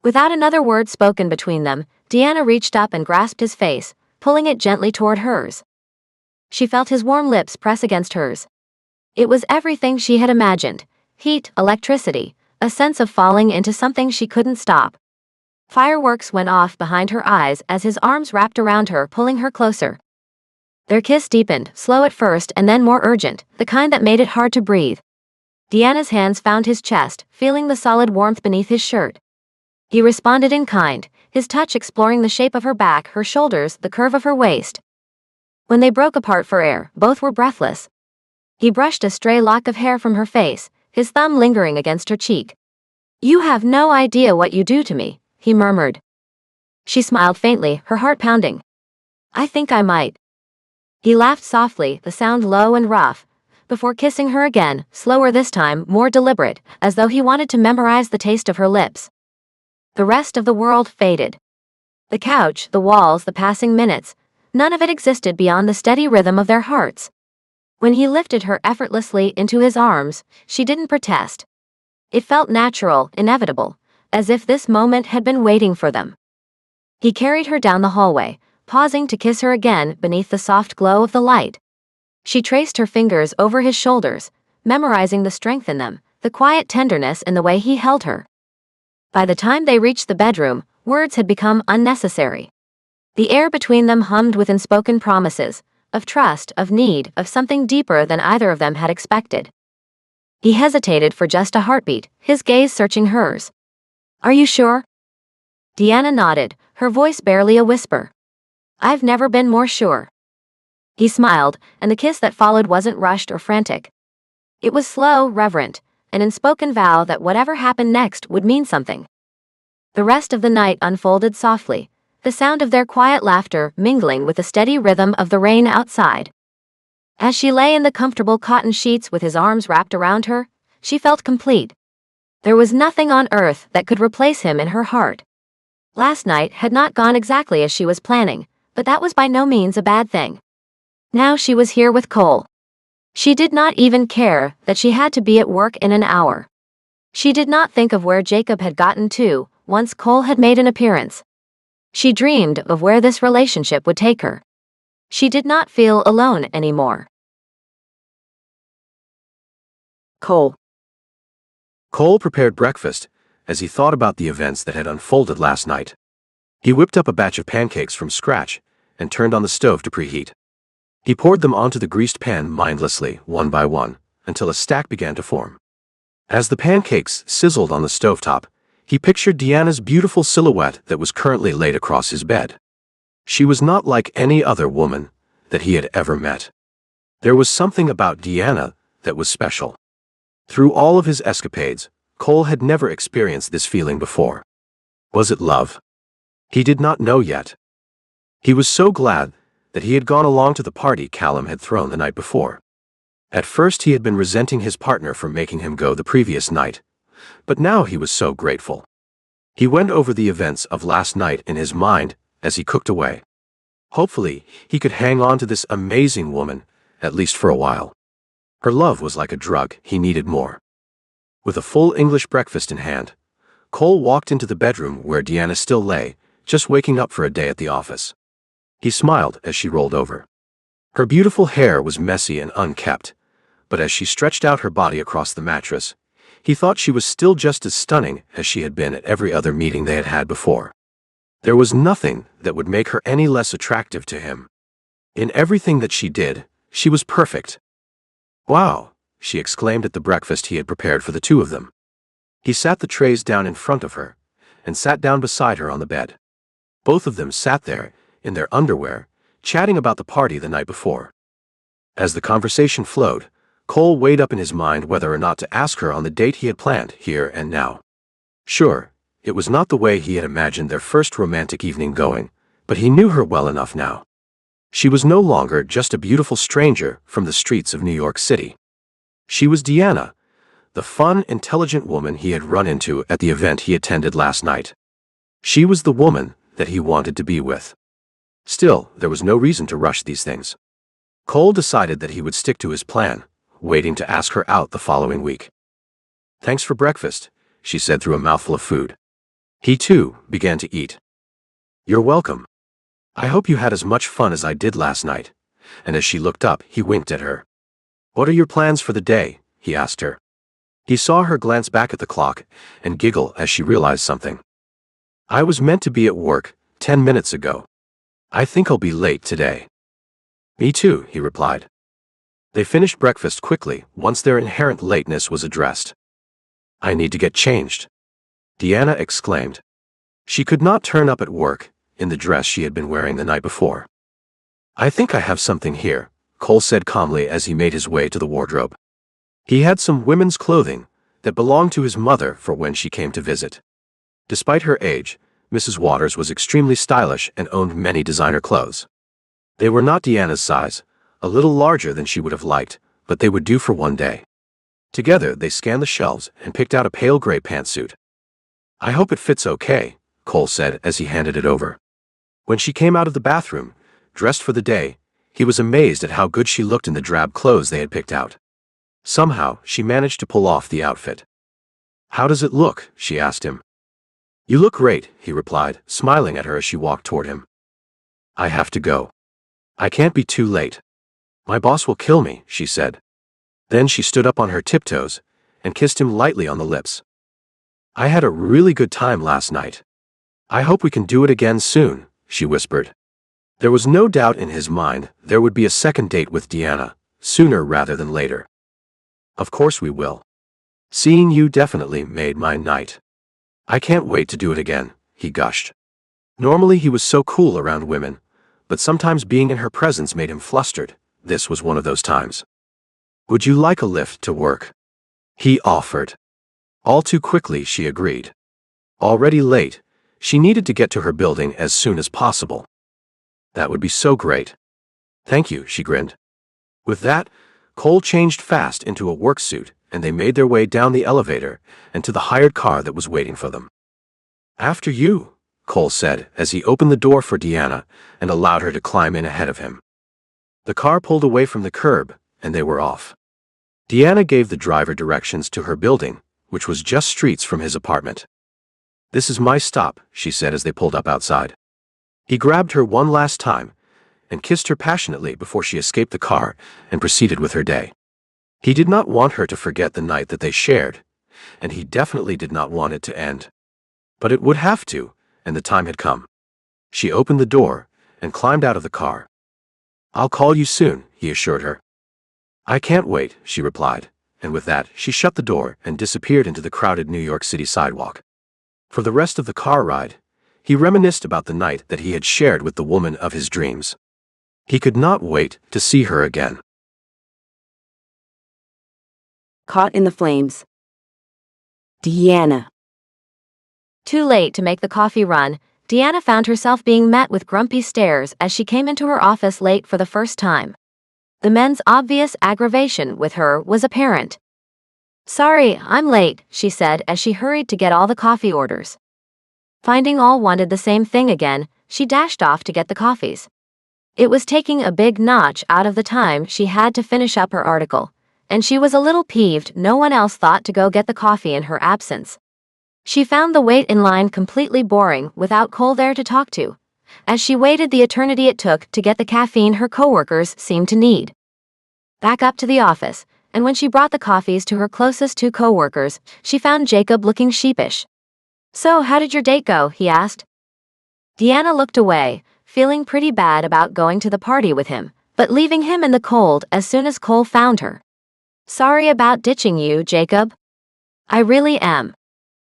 Without another word spoken between them, Deanna reached up and grasped his face, pulling it gently toward hers. She felt his warm lips press against hers. It was everything she had imagined: heat, electricity, a sense of falling into something she couldn't stop. Fireworks went off behind her eyes as his arms wrapped around her, pulling her closer. Their kiss deepened, slow at first and then more urgent, the kind that made it hard to breathe. Deanna's hands found his chest, feeling the solid warmth beneath his shirt. He responded in kind, his touch exploring the shape of her back, her shoulders, the curve of her waist. When they broke apart for air, both were breathless. He brushed a stray lock of hair from her face, his thumb lingering against her cheek. "You have no idea what you do to me," he murmured. She smiled faintly, her heart pounding. "I think I might." He laughed softly, the sound low and rough, before kissing her again, slower this time, more deliberate, as though he wanted to memorize the taste of her lips. The rest of the world faded. The couch, the walls, the passing minutes, none of it existed beyond the steady rhythm of their hearts. When he lifted her effortlessly into his arms, she didn't protest. It felt natural, inevitable, as if this moment had been waiting for them. He carried her down the hallway, pausing to kiss her again beneath the soft glow of the light. She traced her fingers over his shoulders, memorizing the strength in them, the quiet tenderness in the way he held her. By the time they reached the bedroom, words had become unnecessary. The air between them hummed with unspoken promises, of trust, of need, of something deeper than either of them had expected. He hesitated for just a heartbeat, his gaze searching hers. "Are you sure?" Deanna nodded, her voice barely a whisper. "I've never been more sure." He smiled, and the kiss that followed wasn't rushed or frantic. It was slow, reverent, an unspoken vow that whatever happened next would mean something. The rest of the night unfolded softly, the sound of their quiet laughter mingling with the steady rhythm of the rain outside. As she lay in the comfortable cotton sheets with his arms wrapped around her, she felt complete. There was nothing on earth that could replace him in her heart. Last night had not gone exactly as she was planning, but that was by no means a bad thing. Now she was here with Cole. She did not even care that she had to be at work in an hour. She did not think of where Jacob had gotten to once Cole had made an appearance. She dreamed of where this relationship would take her. She did not feel alone anymore. Cole. Cole prepared breakfast as he thought about the events that had unfolded last night. He whipped up a batch of pancakes from scratch and turned on the stove to preheat. He poured them onto the greased pan mindlessly, one by one, until a stack began to form. As the pancakes sizzled on the stovetop, he pictured Deanna's beautiful silhouette that was currently laid across his bed. She was not like any other woman that he had ever met. There was something about Deanna that was special. Through all of his escapades, Cole had never experienced this feeling before. Was it love? He did not know yet. He was so glad that he had gone along to the party Callum had thrown the night before. At first he had been resenting his partner for making him go the previous night, but now he was so grateful. He went over the events of last night in his mind as he cooked away. Hopefully, he could hang on to this amazing woman, at least for a while. Her love was like a drug, he needed more. With a full English breakfast in hand, Cole walked into the bedroom where Deanna still lay, just waking up for a day at the office. He smiled as she rolled over. Her beautiful hair was messy and unkempt, but as she stretched out her body across the mattress, he thought she was still just as stunning as she had been at every other meeting they had had before. There was nothing that would make her any less attractive to him. In everything that she did, she was perfect. "Wow," she exclaimed at the breakfast he had prepared for the two of them. He sat the trays down in front of her and sat down beside her on the bed. Both of them sat there, in their underwear, chatting about the party the night before. As the conversation flowed, Cole weighed up in his mind whether or not to ask her on the date he had planned here and now. Sure, it was not the way he had imagined their first romantic evening going, but he knew her well enough now. She was no longer just a beautiful stranger from the streets of New York City. She was Deanna, the fun, intelligent woman he had run into at the event he attended last night. She was the woman that he wanted to be with. Still, there was no reason to rush these things. Cole decided that he would stick to his plan, waiting to ask her out the following week. "Thanks for breakfast," she said through a mouthful of food. He, too, began to eat. "You're welcome. I hope you had as much fun as I did last night," and as she looked up, he winked at her. "What are your plans for the day?" he asked her. He saw her glance back at the clock and giggle as she realized something. "I was meant to be at work 10 minutes ago. I think I'll be late today." "Me too," he replied. They finished breakfast quickly once their inherent lateness was addressed. "I need to get changed," Deanna exclaimed. She could not turn up at work in the dress she had been wearing the night before. "I think I have something here," Cole said calmly as he made his way to the wardrobe. He had some women's clothing that belonged to his mother for when she came to visit. Despite her age, Mrs. Waters was extremely stylish and owned many designer clothes. They were not Deanna's size, a little larger than she would have liked, but they would do for one day. Together, they scanned the shelves and picked out a pale gray pantsuit. "I hope it fits okay," Cole said as he handed it over. When she came out of the bathroom, dressed for the day, he was amazed at how good she looked in the drab clothes they had picked out. Somehow, she managed to pull off the outfit. "How does it look?" she asked him. "You look great," he replied, smiling at her as she walked toward him. "I have to go. I can't be too late. My boss will kill me," she said. Then she stood up on her tiptoes and kissed him lightly on the lips. "I had a really good time last night. I hope we can do it again soon," she whispered. There was no doubt in his mind there would be a second date with Deanna, sooner rather than later. "Of course we will. Seeing you definitely made my night. I can't wait to do it again," he gushed. Normally he was so cool around women, but sometimes being in her presence made him flustered. This was one of those times. "Would you like a lift to work?" he offered. All too quickly she agreed. Already late, she needed to get to her building as soon as possible. "That would be so great." "Thank you," she grinned. With that, Cole changed fast into a work suit, and they made their way down the elevator and to the hired car that was waiting for them. "After you," Cole said as he opened the door for Deanna and allowed her to climb in ahead of him. The car pulled away from the curb, and they were off. Deanna gave the driver directions to her building, which was just streets from his apartment. "This is my stop," she said as they pulled up outside. He grabbed her one last time and kissed her passionately before she escaped the car and proceeded with her day. He did not want her to forget the night that they shared, and he definitely did not want it to end. But it would have to, and the time had come. She opened the door and climbed out of the car. "I'll call you soon," he assured her. "I can't wait," she replied, and with that, she shut the door and disappeared into the crowded New York City sidewalk. For the rest of the car ride, he reminisced about the night that he had shared with the woman of his dreams. He could not wait to see her again. Caught in the flames. Deanna. Too late to make the coffee run, Deanna found herself being met with grumpy stares as she came into her office late for the first time. The men's obvious aggravation with her was apparent. "Sorry, I'm late," she said as she hurried to get all the coffee orders. Finding all wanted the same thing again, she dashed off to get the coffees. It was taking a big notch out of the time she had to finish up her article, and she was a little peeved no one else thought to go get the coffee in her absence. She found the wait in line completely boring without Cole there to talk to, as she waited the eternity it took to get the caffeine her coworkers seemed to need. Back up to the office, and when she brought the coffees to her closest two coworkers, she found Jacob looking sheepish. "So, how did your date go?" he asked. Deanna looked away, feeling pretty bad about going to the party with him, but leaving him in the cold as soon as Cole found her. "Sorry about ditching you, Jacob. I really am."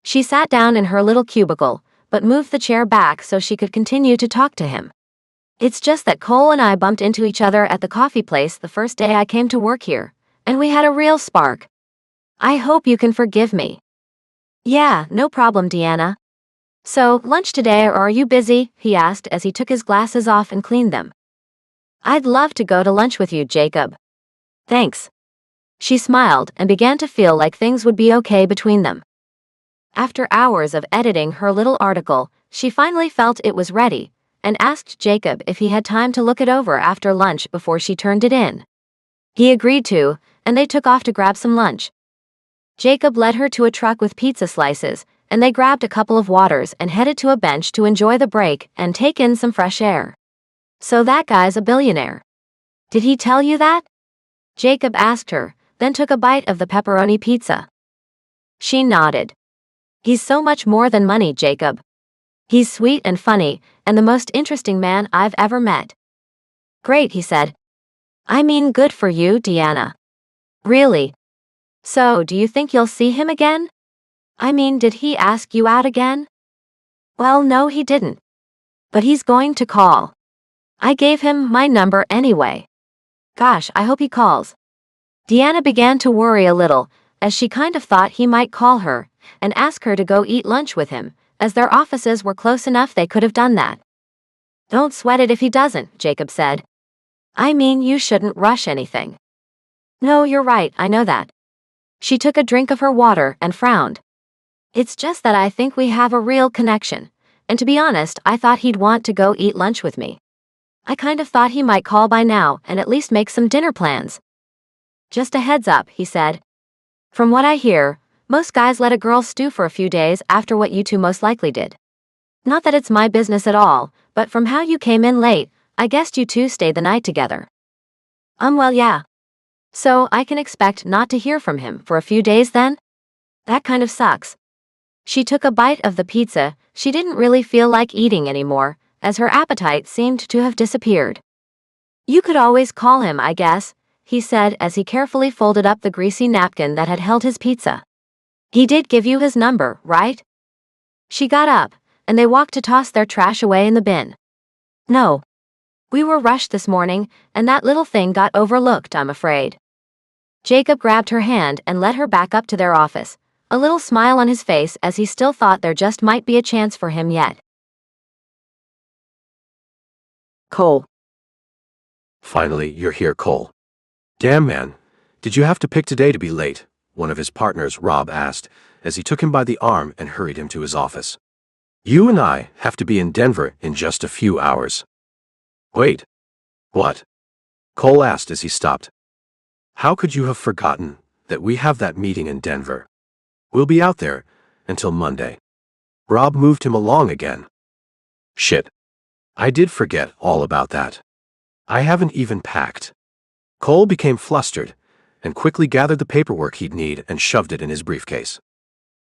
She sat down in her little cubicle, but moved the chair back so she could continue to talk to him. "It's just that Cole and I bumped into each other at the coffee place the first day I came to work here, and we had a real spark. I hope you can forgive me." "Yeah, no problem, Deanna. So, lunch today or are you busy?" he asked as he took his glasses off and cleaned them. "I'd love to go to lunch with you, Jacob." "Thanks." She smiled and began to feel like things would be okay between them. After hours of editing her little article, she finally felt it was ready, and asked Jacob if he had time to look it over after lunch before she turned it in. He agreed to, and they took off to grab some lunch. Jacob led her to a truck with pizza slices, and they grabbed a couple of waters and headed to a bench to enjoy the break and take in some fresh air. "So that guy's a billionaire. Did he tell you that?" Jacob asked her, then took a bite of the pepperoni pizza. She nodded. "He's so much more than money, Jacob. He's sweet and funny, and the most interesting man I've ever met." "Great," he said. "I mean, good for you, Deanna." "Really? So, do you think you'll see him again? I mean, did he ask you out again?" "Well, no, he didn't. But he's going to call. I gave him my number anyway. Gosh, I hope he calls." Deanna began to worry a little, as she kind of thought he might call her and ask her to go eat lunch with him, as their offices were close enough they could have done that. "Don't sweat it if he doesn't," Jacob said. "I mean, you shouldn't rush anything." "No, you're right, I know that." She took a drink of her water and frowned. "It's just that I think we have a real connection, and to be honest, I thought he'd want to go eat lunch with me. I kind of thought he might call by now and at least make some dinner plans." "Just a heads up," he said. "From what I hear, most guys let a girl stew for a few days after what you two most likely did. Not that it's my business at all, but from how you came in late, I guessed you two stayed the night together." Well, yeah. So I can expect not to hear from him for a few days then? That kind of sucks." She took a bite of the pizza. She didn't really feel like eating anymore, as her appetite seemed to have disappeared. "You could always call him, I guess," he said as he carefully folded up the greasy napkin that had held his pizza. "He did give you his number, right?" She got up, and they walked to toss their trash away in the bin. "No. We were rushed this morning, and that little thing got overlooked, I'm afraid." Jacob grabbed her hand and led her back up to their office, a little smile on his face as he still thought there just might be a chance for him yet. Cole. "Finally, you're here, Cole." "Damn, man. Did you have to pick today to be late?" one of his partners, Rob, asked, as he took him by the arm and hurried him to his office. "You and I have to be in Denver in just a few hours." "Wait. What?" Cole asked as he stopped. How could you have forgotten that we have that meeting in Denver? We'll be out there until Monday. Rob moved him along again. Shit. I did forget all about that. I haven't even packed. Cole became flustered and quickly gathered the paperwork he'd need and shoved it in his briefcase.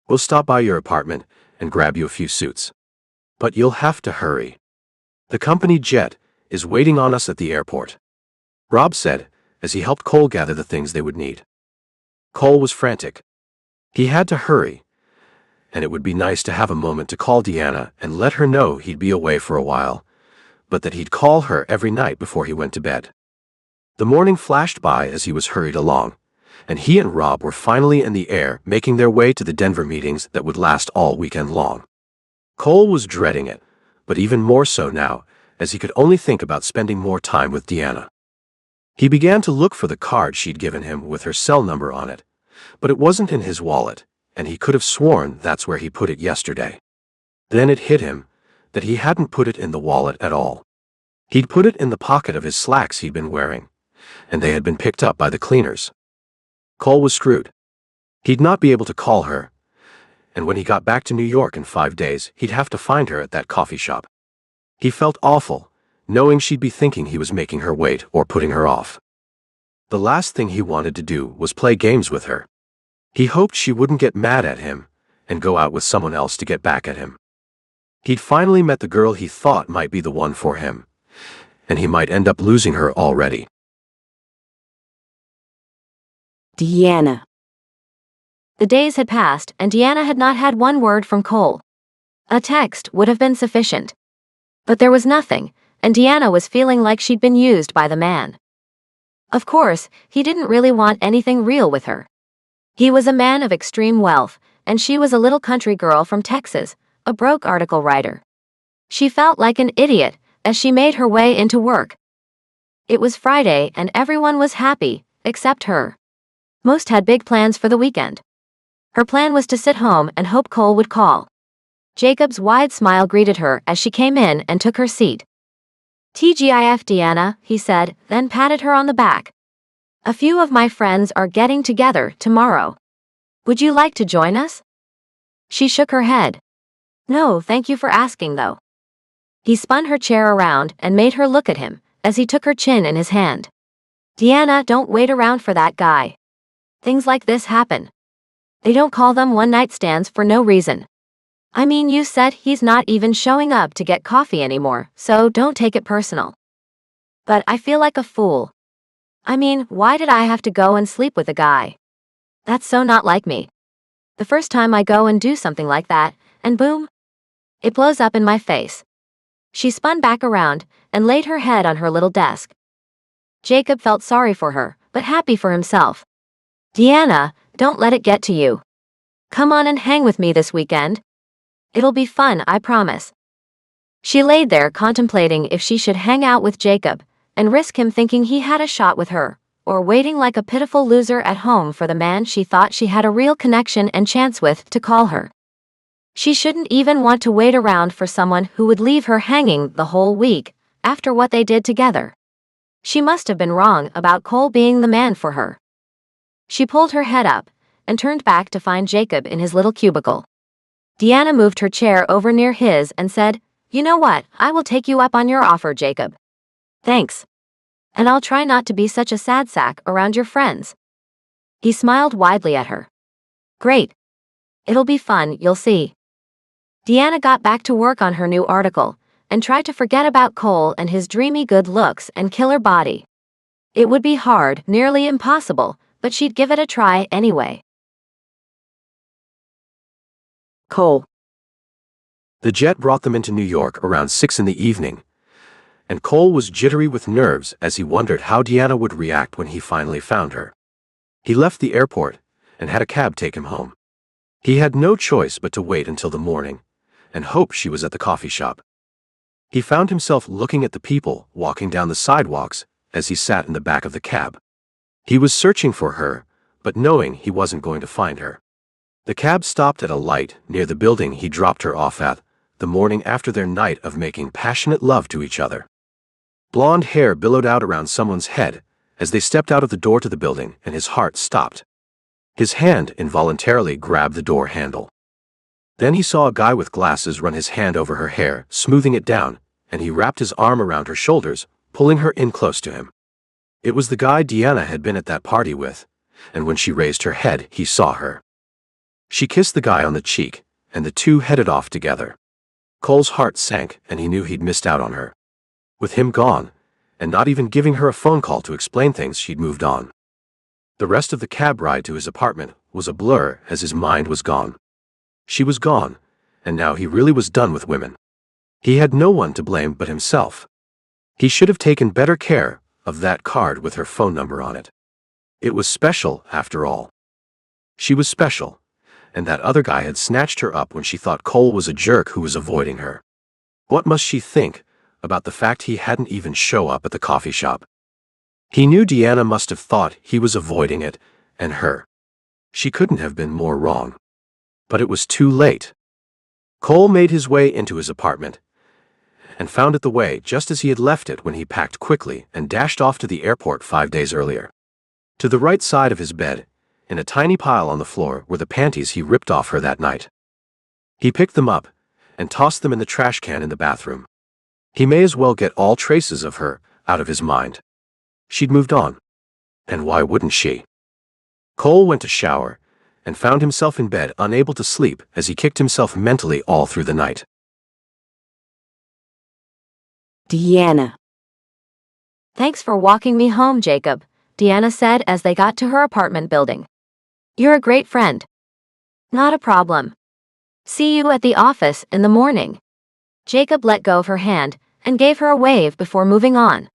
We'll stop by your apartment and grab you a few suits. But you'll have to hurry. The company jet is waiting on us at the airport, Rob said as he helped Cole gather the things they would need. Cole was frantic. He had to hurry, and it would be nice to have a moment to call Deanna and let her know he'd be away for a while, but that he'd call her every night before he went to bed. The morning flashed by as he was hurried along, and he and Rob were finally in the air, making their way to the Denver meetings that would last all weekend long. Cole was dreading it, but even more so now, as he could only think about spending more time with Deanna. He began to look for the card she'd given him with her cell number on it, but it wasn't in his wallet, and he could have sworn that's where he put it yesterday. Then it hit him that he hadn't put it in the wallet at all. He'd put it in the pocket of his slacks he'd been wearing, and they had been picked up by the cleaners. Cole was screwed. He'd not be able to call her, and when he got back to New York in 5 days, he'd have to find her at that coffee shop. He felt awful, knowing she'd be thinking he was making her wait or putting her off. The last thing he wanted to do was play games with her. He hoped she wouldn't get mad at him and go out with someone else to get back at him. He'd finally met the girl he thought might be the one for him, and he might end up losing her already. Deanna. The days had passed, and Deanna had not had one word from Cole. A text would have been sufficient. But there was nothing, and Deanna was feeling like she'd been used by the man. Of course, he didn't really want anything real with her. He was a man of extreme wealth, and she was a little country girl from Texas, a broke article writer. She felt like an idiot as she made her way into work. It was Friday, and everyone was happy, except her. Most had big plans for the weekend. Her plan was to sit home and hope Cole would call. Jacob's wide smile greeted her as she came in and took her seat. "TGIF, Deanna," he said, then patted her on the back. "A few of my friends are getting together tomorrow. Would you like to join us?" She shook her head. "No, thank you for asking, though." He spun her chair around and made her look at him as he took her chin in his hand. "Deanna, don't wait around for that guy. Things like this happen. They don't call them one-night stands for no reason. I mean, you said he's not even showing up to get coffee anymore, so don't take it personal. But I feel like a fool. I mean, why did I have to go and sleep with a guy? That's so not like me. The first time I go and do something like that, and boom, it blows up in my face." She spun back around and laid her head on her little desk. Jacob felt sorry for her, but happy for himself. "Deanna, don't let it get to you. Come on and hang with me this weekend. It'll be fun, I promise." She laid there contemplating if she should hang out with Jacob and risk him thinking he had a shot with her, or waiting like a pitiful loser at home for the man she thought she had a real connection and chance with to call her. She shouldn't even want to wait around for someone who would leave her hanging the whole week after what they did together. She must have been wrong about Cole being the man for her. She pulled her head up and turned back to find Jacob in his little cubicle. Deanna moved her chair over near his and said, "You know what, I will take you up on your offer, Jacob. Thanks. And I'll try not to be such a sad sack around your friends." He smiled widely at her. "Great. It'll be fun, you'll see." Deanna got back to work on her new article and tried to forget about Cole and his dreamy good looks and killer body. It would be hard, nearly impossible, but she'd give it a try anyway. Cole. The jet brought them into New York around 6 in the evening, and Cole was jittery with nerves as he wondered how Deanna would react when he finally found her. He left the airport and had a cab take him home. He had no choice but to wait until the morning and hope she was at the coffee shop. He found himself looking at the people walking down the sidewalks as he sat in the back of the cab. He was searching for her, but knowing he wasn't going to find her. The cab stopped at a light near the building he dropped her off at the morning after their night of making passionate love to each other. Blonde hair billowed out around someone's head as they stepped out of the door to the building, and his heart stopped. His hand involuntarily grabbed the door handle. Then he saw a guy with glasses run his hand over her hair, smoothing it down, and he wrapped his arm around her shoulders, pulling her in close to him. It was the guy Deanna had been at that party with, and when she raised her head, he saw her. She kissed the guy on the cheek, and the two headed off together. Cole's heart sank, and he knew he'd missed out on her. With him gone, and not even giving her a phone call to explain things, she'd moved on. The rest of the cab ride to his apartment was a blur as his mind was gone. She was gone, and now he really was done with women. He had no one to blame but himself. He should have taken better care of that card with her phone number on it. It was special, after all. She was special, and that other guy had snatched her up when she thought Cole was a jerk who was avoiding her. What must she think about the fact he hadn't even show up at the coffee shop? He knew Deanna must have thought he was avoiding it, and her. She couldn't have been more wrong. But it was too late. Cole made his way into his apartment, and found it the way just as he had left it when he packed quickly and dashed off to the airport 5 days earlier. To the right side of his bed, in a tiny pile on the floor, were the panties he ripped off her that night. He picked them up and tossed them in the trash can in the bathroom. He may as well get all traces of her out of his mind. She'd moved on. And why wouldn't she? Cole went to shower and found himself in bed, unable to sleep, as he kicked himself mentally all through the night. Deanna. Thanks for walking me home, Jacob, Deanna said as they got to her apartment building. You're a great friend. Not a problem. See you at the office in the morning. Jacob let go of her hand and gave her a wave before moving on.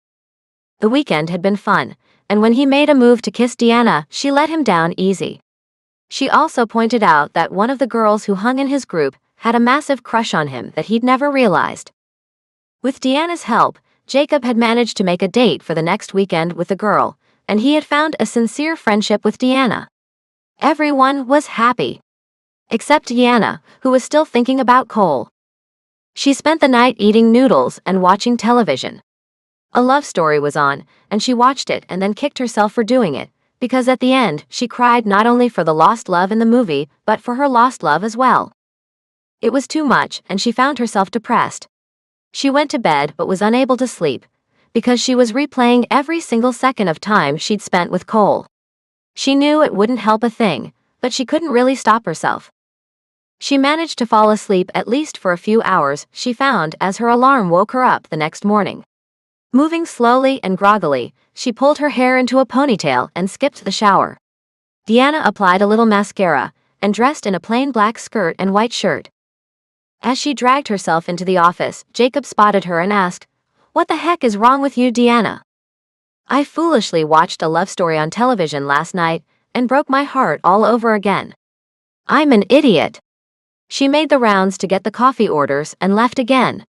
The weekend had been fun, and when he made a move to kiss Deanna, she let him down easy. She also pointed out that one of the girls who hung in his group had a massive crush on him that he'd never realized. With Deanna's help, Jacob had managed to make a date for the next weekend with the girl, and he had found a sincere friendship with Deanna. Everyone was happy. Except Deanna, who was still thinking about Cole. She spent the night eating noodles and watching television. A love story was on, and she watched it and then kicked herself for doing it, because at the end, she cried not only for the lost love in the movie, but for her lost love as well. It was too much, and she found herself depressed. She went to bed but was unable to sleep, because she was replaying every single second of time she'd spent with Cole. She knew it wouldn't help a thing, but she couldn't really stop herself. She managed to fall asleep at least for a few hours, she found, as her alarm woke her up the next morning. Moving slowly and groggily, she pulled her hair into a ponytail and skipped the shower. Deanna applied a little mascara and dressed in a plain black skirt and white shirt. As she dragged herself into the office, Jacob spotted her and asked, "What the heck is wrong with you, Deanna?" "I foolishly watched a love story on television last night and broke my heart all over again. I'm an idiot." She made the rounds to get the coffee orders and left again.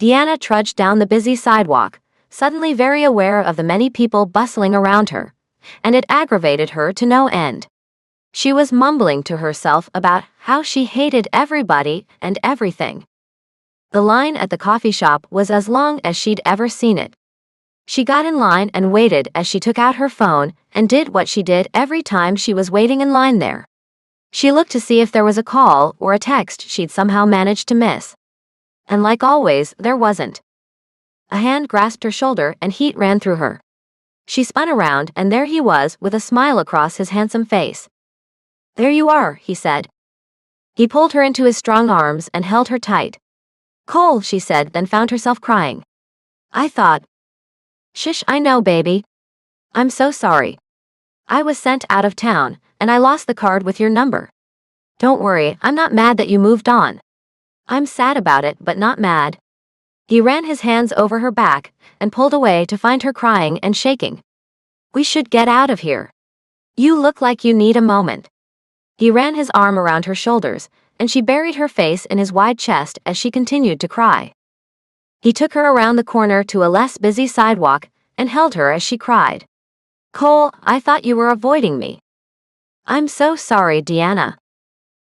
Deanna trudged down the busy sidewalk, suddenly very aware of the many people bustling around her, and it aggravated her to no end. She was mumbling to herself about how she hated everybody and everything. The line at the coffee shop was as long as she'd ever seen it. She got in line and waited as she took out her phone and did what she did every time she was waiting in line there. She looked to see if there was a call or a text she'd somehow managed to miss. And like always, there wasn't. A hand grasped her shoulder and heat ran through her. She spun around and there he was with a smile across his handsome face. "There you are," he said. He pulled her into his strong arms and held her tight. "Cole," she said, then found herself crying. "I thought..." "Shush, I know, baby. I'm so sorry. I was sent out of town, and I lost the card with your number. Don't worry, I'm not mad that you moved on. I'm sad about it, but not mad." He ran his hands over her back and pulled away to find her crying and shaking. "We should get out of here. You look like you need a moment." He ran his arm around her shoulders, and she buried her face in his wide chest as she continued to cry. He took her around the corner to a less busy sidewalk and held her as she cried. "Cole, I thought you were avoiding me." "I'm so sorry, Deanna.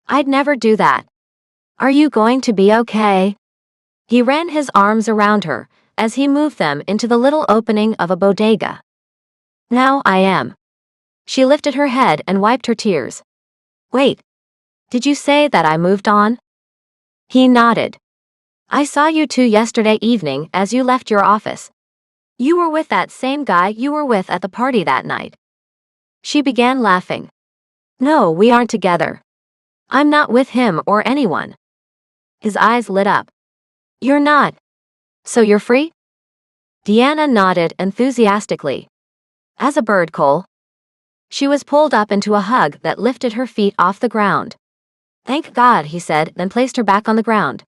I'd never do that. Are you going to be okay?" He ran his arms around her as he moved them into the little opening of a bodega. Now I am. She lifted her head and wiped her tears. Wait. Did you say that I moved on? He nodded. I saw you two yesterday evening as you left your office. You were with that same guy you were with at the party that night. She began laughing. No, we aren't together. I'm not with him or anyone. His eyes lit up. You're not. So you're free? Deanna nodded enthusiastically. As a bird, Cole. She was pulled up into a hug that lifted her feet off the ground. Thank God, he said, then placed her back on the ground.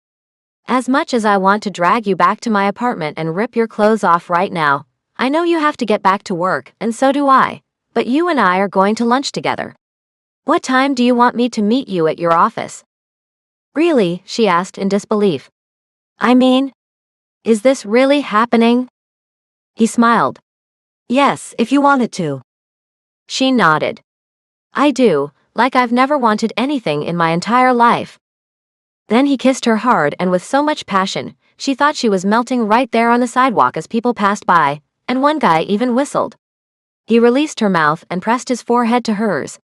As much as I want to drag you back to my apartment and rip your clothes off right now, I know you have to get back to work, and so do I, but you and I are going to lunch together. What time do you want me to meet you at your office? Really? She asked in disbelief. I mean, is this really happening? He smiled. Yes, if you wanted to. She nodded. I do, like I've never wanted anything in my entire life. Then he kissed her hard and with so much passion, she thought she was melting right there on the sidewalk as people passed by, and one guy even whistled. He released her mouth and pressed his forehead to hers.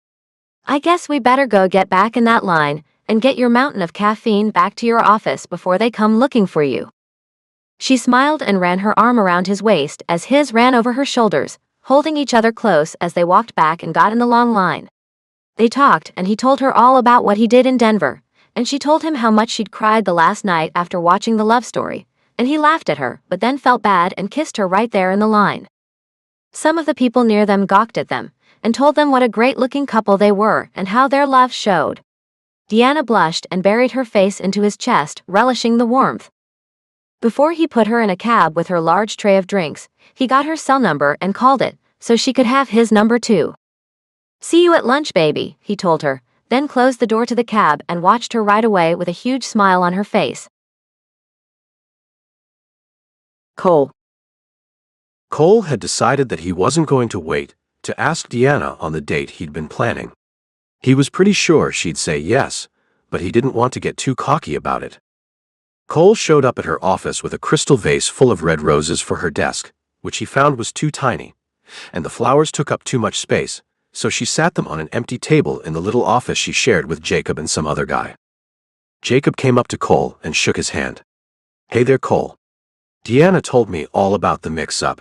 I guess we better go get back in that line and get your mountain of caffeine back to your office before they come looking for you. She smiled and ran her arm around his waist as his ran over her shoulders, holding each other close as they walked back and got in the long line. They talked and he told her all about what he did in Denver, and she told him how much she'd cried the last night after watching the love story, and he laughed at her but then felt bad and kissed her right there in the line. Some of the people near them gawked at them, and told them what a great-looking couple they were and how their love showed. Deanna blushed and buried her face into his chest, relishing the warmth. Before he put her in a cab with her large tray of drinks, he got her cell number and called it, so she could have his number too. See you at lunch, baby, he told her, then closed the door to the cab and watched her ride away with a huge smile on her face. Cole. Cole had decided that he wasn't going to wait to ask Deanna on the date he'd been planning. He was pretty sure she'd say yes, but he didn't want to get too cocky about it. Cole showed up at her office with a crystal vase full of red roses for her desk, which he found was too tiny, and the flowers took up too much space, so she sat them on an empty table in the little office she shared with Jacob and some other guy. Jacob came up to Cole and shook his hand. Hey there, Cole. Deanna told me all about the mix-up.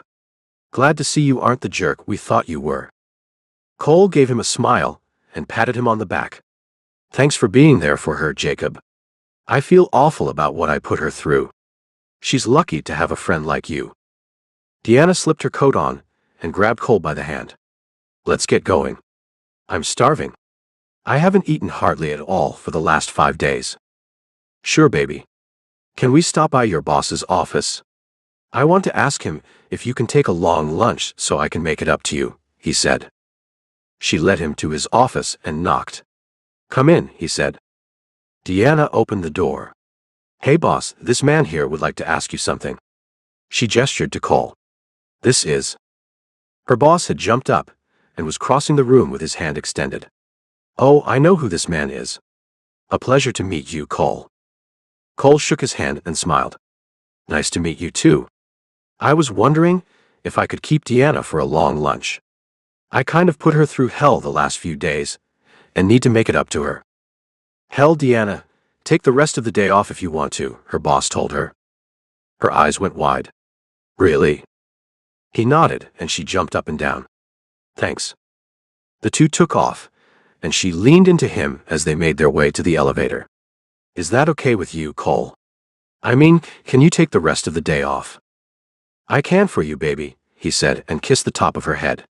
Glad to see you aren't the jerk we thought you were. Cole gave him a smile and patted him on the back. Thanks for being there for her, Jacob. I feel awful about what I put her through. She's lucky to have a friend like you. Deanna slipped her coat on and grabbed Cole by the hand. Let's get going. I'm starving. I haven't eaten hardly at all for the last 5 days. Sure, baby. Can we stop by your boss's office? I want to ask him if you can take a long lunch so I can make it up to you, he said. She led him to his office and knocked. Come in, he said. Deanna opened the door. Hey boss, this man here would like to ask you something. She gestured to Cole. This is. Her boss had jumped up and was crossing the room with his hand extended. Oh, I know who this man is. A pleasure to meet you, Cole. Cole shook his hand and smiled. Nice to meet you too. I was wondering if I could keep Deanna for a long lunch. I kind of put her through hell the last few days and need to make it up to her. Hell, Deanna, take the rest of the day off if you want to, her boss told her. Her eyes went wide. Really? He nodded and she jumped up and down. Thanks. The two took off, and she leaned into him as they made their way to the elevator. Is that okay with you, Cole? I mean, can you take the rest of the day off? I can for you, baby, he said and kissed the top of her head.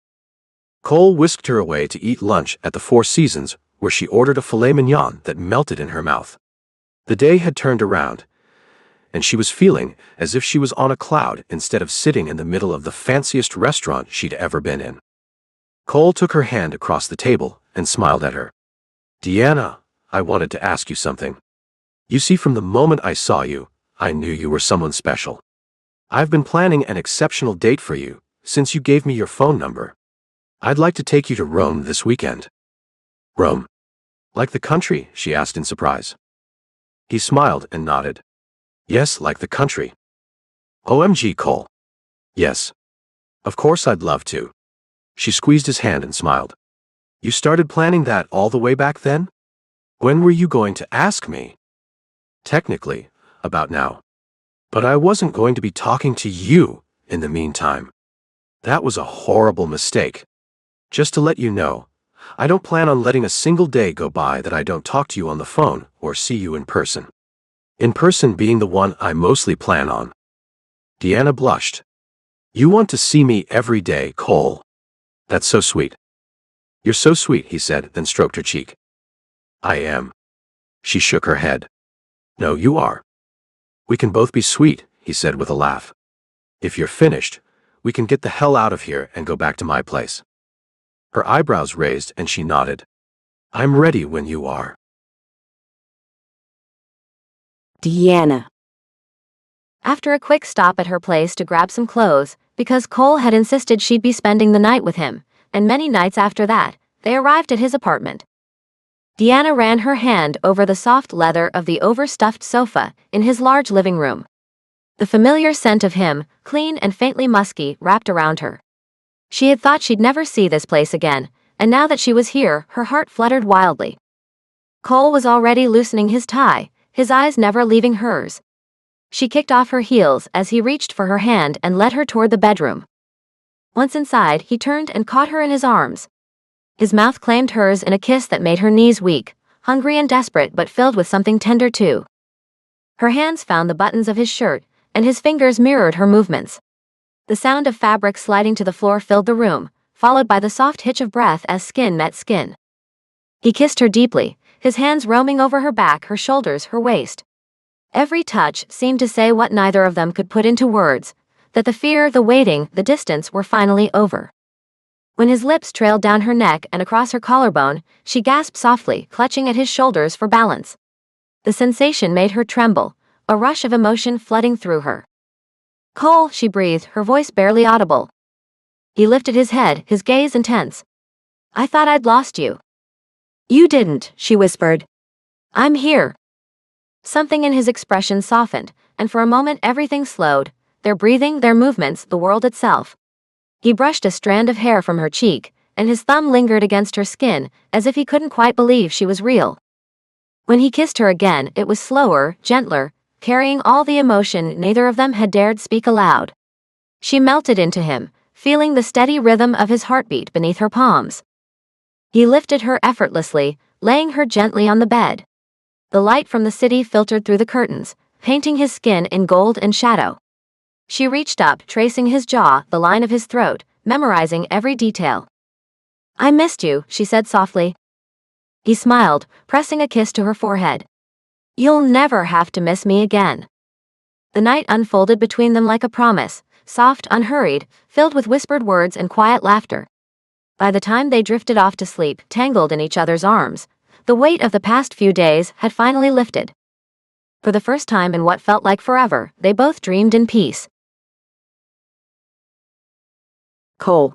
Cole whisked her away to eat lunch at the Four Seasons, where she ordered a filet mignon that melted in her mouth. The day had turned around, and she was feeling as if she was on a cloud instead of sitting in the middle of the fanciest restaurant she'd ever been in. Cole took her hand across the table and smiled at her. Deanna, I wanted to ask you something. You see, from the moment I saw you, I knew you were someone special. I've been planning an exceptional date for you since you gave me your phone number. I'd like to take you to Rome this weekend. Rome? Like the country? She asked in surprise. He smiled and nodded. Yes, like the country. OMG, Cole. Yes. Of course I'd love to. She squeezed his hand and smiled. You started planning that all the way back then? When were you going to ask me? Technically, about now. But I wasn't going to be talking to you in the meantime. That was a horrible mistake. Just to let you know, I don't plan on letting a single day go by that I don't talk to you on the phone or see you in person. In person being the one I mostly plan on. Deanna blushed. You want to see me every day, Cole. That's so sweet. You're so sweet, he said, then stroked her cheek. I am. She shook her head. No, you are. We can both be sweet, he said with a laugh. If you're finished, we can get the hell out of here and go back to my place. Her eyebrows raised and she nodded. I'm ready when you are. Deanna. After a quick stop at her place to grab some clothes, because Cole had insisted she'd be spending the night with him, and many nights after that, they arrived at his apartment. Deanna ran her hand over the soft leather of the overstuffed sofa in his large living room. The familiar scent of him, clean and faintly musky, wrapped around her. She had thought she'd never see this place again, and now that she was here, her heart fluttered wildly. Cole was already loosening his tie, his eyes never leaving hers. She kicked off her heels as he reached for her hand and led her toward the bedroom. Once inside, he turned and caught her in his arms. His mouth claimed hers in a kiss that made her knees weak, hungry and desperate but filled with something tender too. Her hands found the buttons of his shirt, and his fingers mirrored her movements. The sound of fabric sliding to the floor filled the room, followed by the soft hitch of breath as skin met skin. He kissed her deeply, his hands roaming over her back, her shoulders, her waist. Every touch seemed to say what neither of them could put into words, that the fear, the waiting, the distance were finally over. When his lips trailed down her neck and across her collarbone, she gasped softly, clutching at his shoulders for balance. The sensation made her tremble, a rush of emotion flooding through her. Cole, she breathed, her voice barely audible. He lifted his head, his gaze intense. I thought I'd lost you. You didn't, she whispered. I'm here. Something in his expression softened, and for a moment everything slowed, their breathing, their movements, the world itself. He brushed a strand of hair from her cheek, and his thumb lingered against her skin, as if he couldn't quite believe she was real. When he kissed her again, it was slower, gentler, carrying all the emotion neither of them had dared speak aloud. She melted into him, feeling the steady rhythm of his heartbeat beneath her palms. He lifted her effortlessly, laying her gently on the bed. The light from the city filtered through the curtains, painting his skin in gold and shadow. She reached up, tracing his jaw, the line of his throat, memorizing every detail. I missed you, she said softly. He smiled, pressing a kiss to her forehead. You'll never have to miss me again. The night unfolded between them like a promise, soft, unhurried, filled with whispered words and quiet laughter. By the time they drifted off to sleep, tangled in each other's arms, the weight of the past few days had finally lifted. For the first time in what felt like forever, they both dreamed in peace. Cole.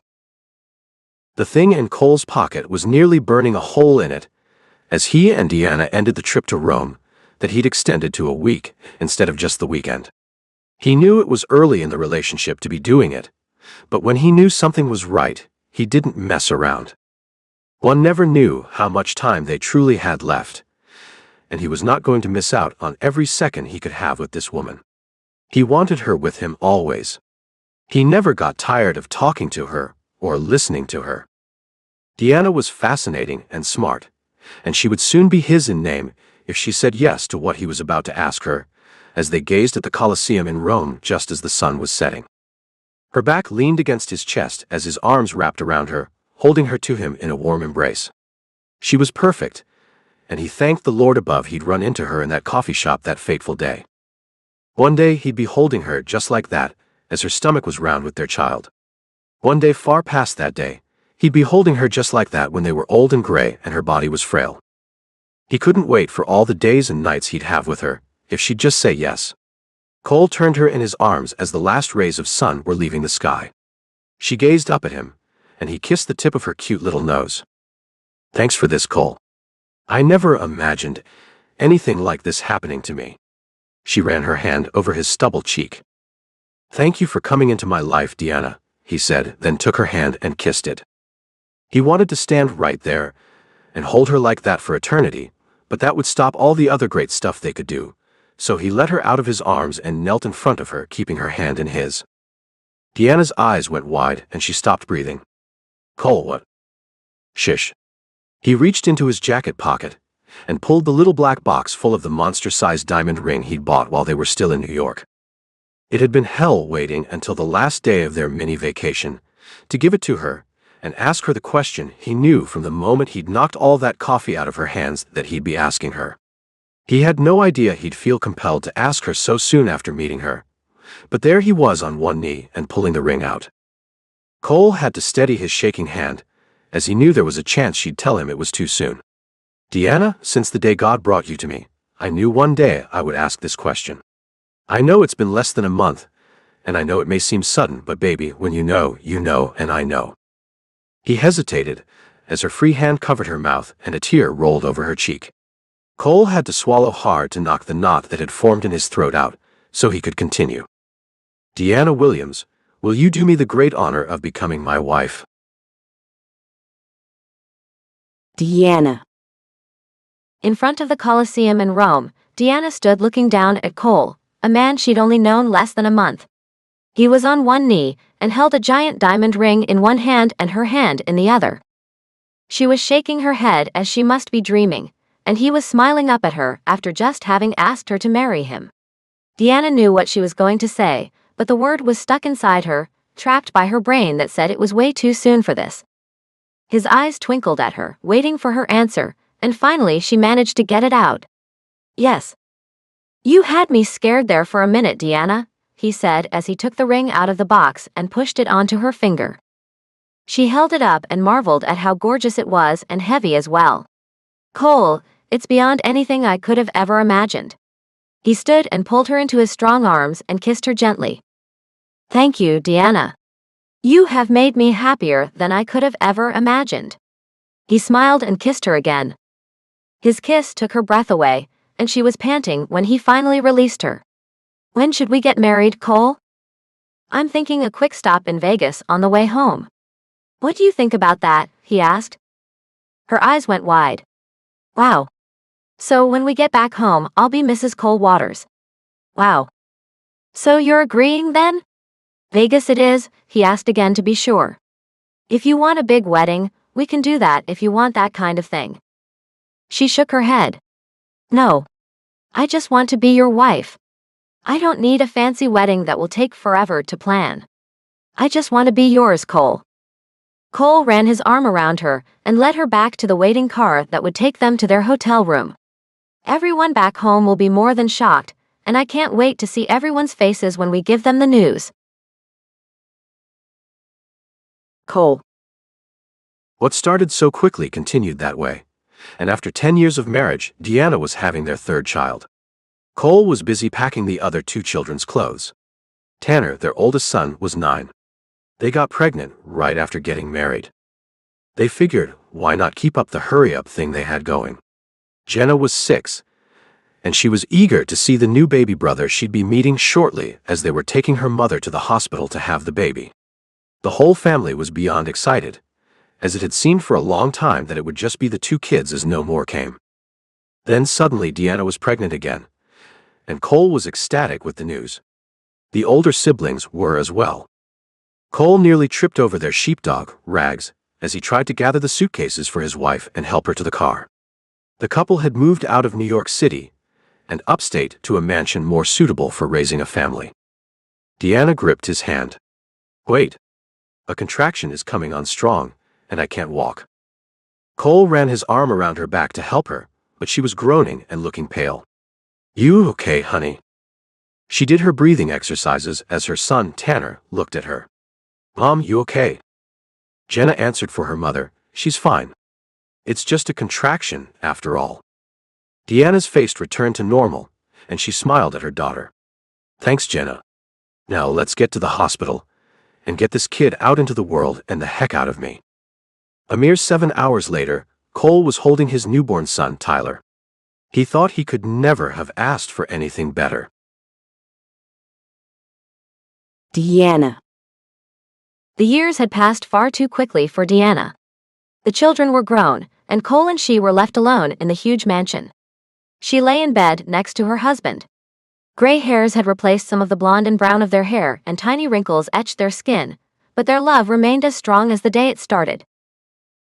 The thing in Cole's pocket was nearly burning a hole in it, as he and Deanna ended the trip to Rome that he'd extended to a week instead of just the weekend. He knew it was early in the relationship to be doing it, but when he knew something was right, he didn't mess around. One never knew how much time they truly had left, and he was not going to miss out on every second he could have with this woman. He wanted her with him always. He never got tired of talking to her or listening to her. Deanna was fascinating and smart, and she would soon be his in name if she said yes to what he was about to ask her, as they gazed at the Colosseum in Rome just as the sun was setting. Her back leaned against his chest as his arms wrapped around her, holding her to him in a warm embrace. She was perfect, and he thanked the Lord above he'd run into her in that coffee shop that fateful day. One day he'd be holding her just like that, as her stomach was round with their child. One day far past that day, he'd be holding her just like that when they were old and gray and her body was frail. He couldn't wait for all the days and nights he'd have with her, if she'd just say yes. Cole turned her in his arms as the last rays of sun were leaving the sky. She gazed up at him, and he kissed the tip of her cute little nose. Thanks for this, Cole. I never imagined anything like this happening to me. She ran her hand over his stubble cheek. Thank you for coming into my life, Deanna, he said, then took her hand and kissed it. He wanted to stand right there and hold her like that for eternity, but that would stop all the other great stuff they could do. So he let her out of his arms and knelt in front of her, keeping her hand in his. Deanna's eyes went wide and she stopped breathing. Cole, what? Shish. He reached into his jacket pocket and pulled the little black box full of the monster-sized diamond ring he'd bought while they were still in New York. It had been hell waiting until the last day of their mini vacation to give it to her and ask her the question he knew from the moment he'd knocked all that coffee out of her hands that he'd be asking her. He had no idea he'd feel compelled to ask her so soon after meeting her, but there he was on one knee and pulling the ring out. Cole had to steady his shaking hand, as he knew there was a chance she'd tell him it was too soon. Deanna, since the day God brought you to me, I knew one day I would ask this question. I know it's been less than a month, and I know it may seem sudden, but baby, when you know, and I know. He hesitated, as her free hand covered her mouth and a tear rolled over her cheek. Cole had to swallow hard to knock the knot that had formed in his throat out, so he could continue. Deanna Williams, will you do me the great honor of becoming my wife? Deanna. In front of the Colosseum in Rome, Deanna stood looking down at Cole, a man she'd only known less than a month. He was on one knee and held a giant diamond ring in one hand and her hand in the other. She was shaking her head as she must be dreaming, and he was smiling up at her after just having asked her to marry him. Deanna knew what she was going to say, but the word was stuck inside her, trapped by her brain that said it was way too soon for this. His eyes twinkled at her, waiting for her answer, and finally she managed to get it out. Yes. You had me scared there for a minute, Deanna, he said as he took the ring out of the box and pushed it onto her finger. She held it up and marveled at how gorgeous it was and heavy as well. Cole, it's beyond anything I could have ever imagined. He stood and pulled her into his strong arms and kissed her gently. Thank you, Deanna. You have made me happier than I could have ever imagined. He smiled and kissed her again. His kiss took her breath away, and she was panting when he finally released her. When should we get married, Cole? I'm thinking a quick stop in Vegas on the way home. What do you think about that? He asked. Her eyes went wide. Wow. So when we get back home, I'll be Mrs. Cole Waters. Wow. So you're agreeing then? Vegas it is, he asked again to be sure. If you want a big wedding, we can do that if you want that kind of thing. She shook her head. No. I just want to be your wife. I don't need a fancy wedding that will take forever to plan. I just want to be yours, Cole. Cole ran his arm around her and led her back to the waiting car that would take them to their hotel room. Everyone back home will be more than shocked, and I can't wait to see everyone's faces when we give them the news. Cole. What started so quickly continued that way, and after 10 years of marriage, Deanna was having their third child. Cole was busy packing the other two children's clothes. Tanner, their oldest son, was 9. They got pregnant right after getting married. They figured, why not keep up the hurry-up thing they had going? Jenna was 6, and she was eager to see the new baby brother she'd be meeting shortly as they were taking her mother to the hospital to have the baby. The whole family was beyond excited, as it had seemed for a long time that it would just be the two kids as no more came. Then suddenly Deanna was pregnant again, and Cole was ecstatic with the news. The older siblings were as well. Cole nearly tripped over their sheepdog, Rags, as he tried to gather the suitcases for his wife and help her to the car. The couple had moved out of New York City and upstate to a mansion more suitable for raising a family. Deanna gripped his hand. Wait. A contraction is coming on strong, and I can't walk. Cole ran his arm around her back to help her, but she was groaning and looking pale. You okay, honey? She did her breathing exercises as her son, Tanner, looked at her. Mom, you okay? Jenna answered for her mother, she's fine. It's just a contraction, after all. Deanna's face returned to normal, and she smiled at her daughter. Thanks, Jenna. Now let's get to the hospital and get this kid out into the world and the heck out of me. A mere 7 hours later, Cole was holding his newborn son, Tyler. He thought he could never have asked for anything better. Deanna. The years had passed far too quickly for Deanna. The children were grown, and Cole and she were left alone in the huge mansion. She lay in bed next to her husband. Gray hairs had replaced some of the blonde and brown of their hair, and tiny wrinkles etched their skin, but their love remained as strong as the day it started.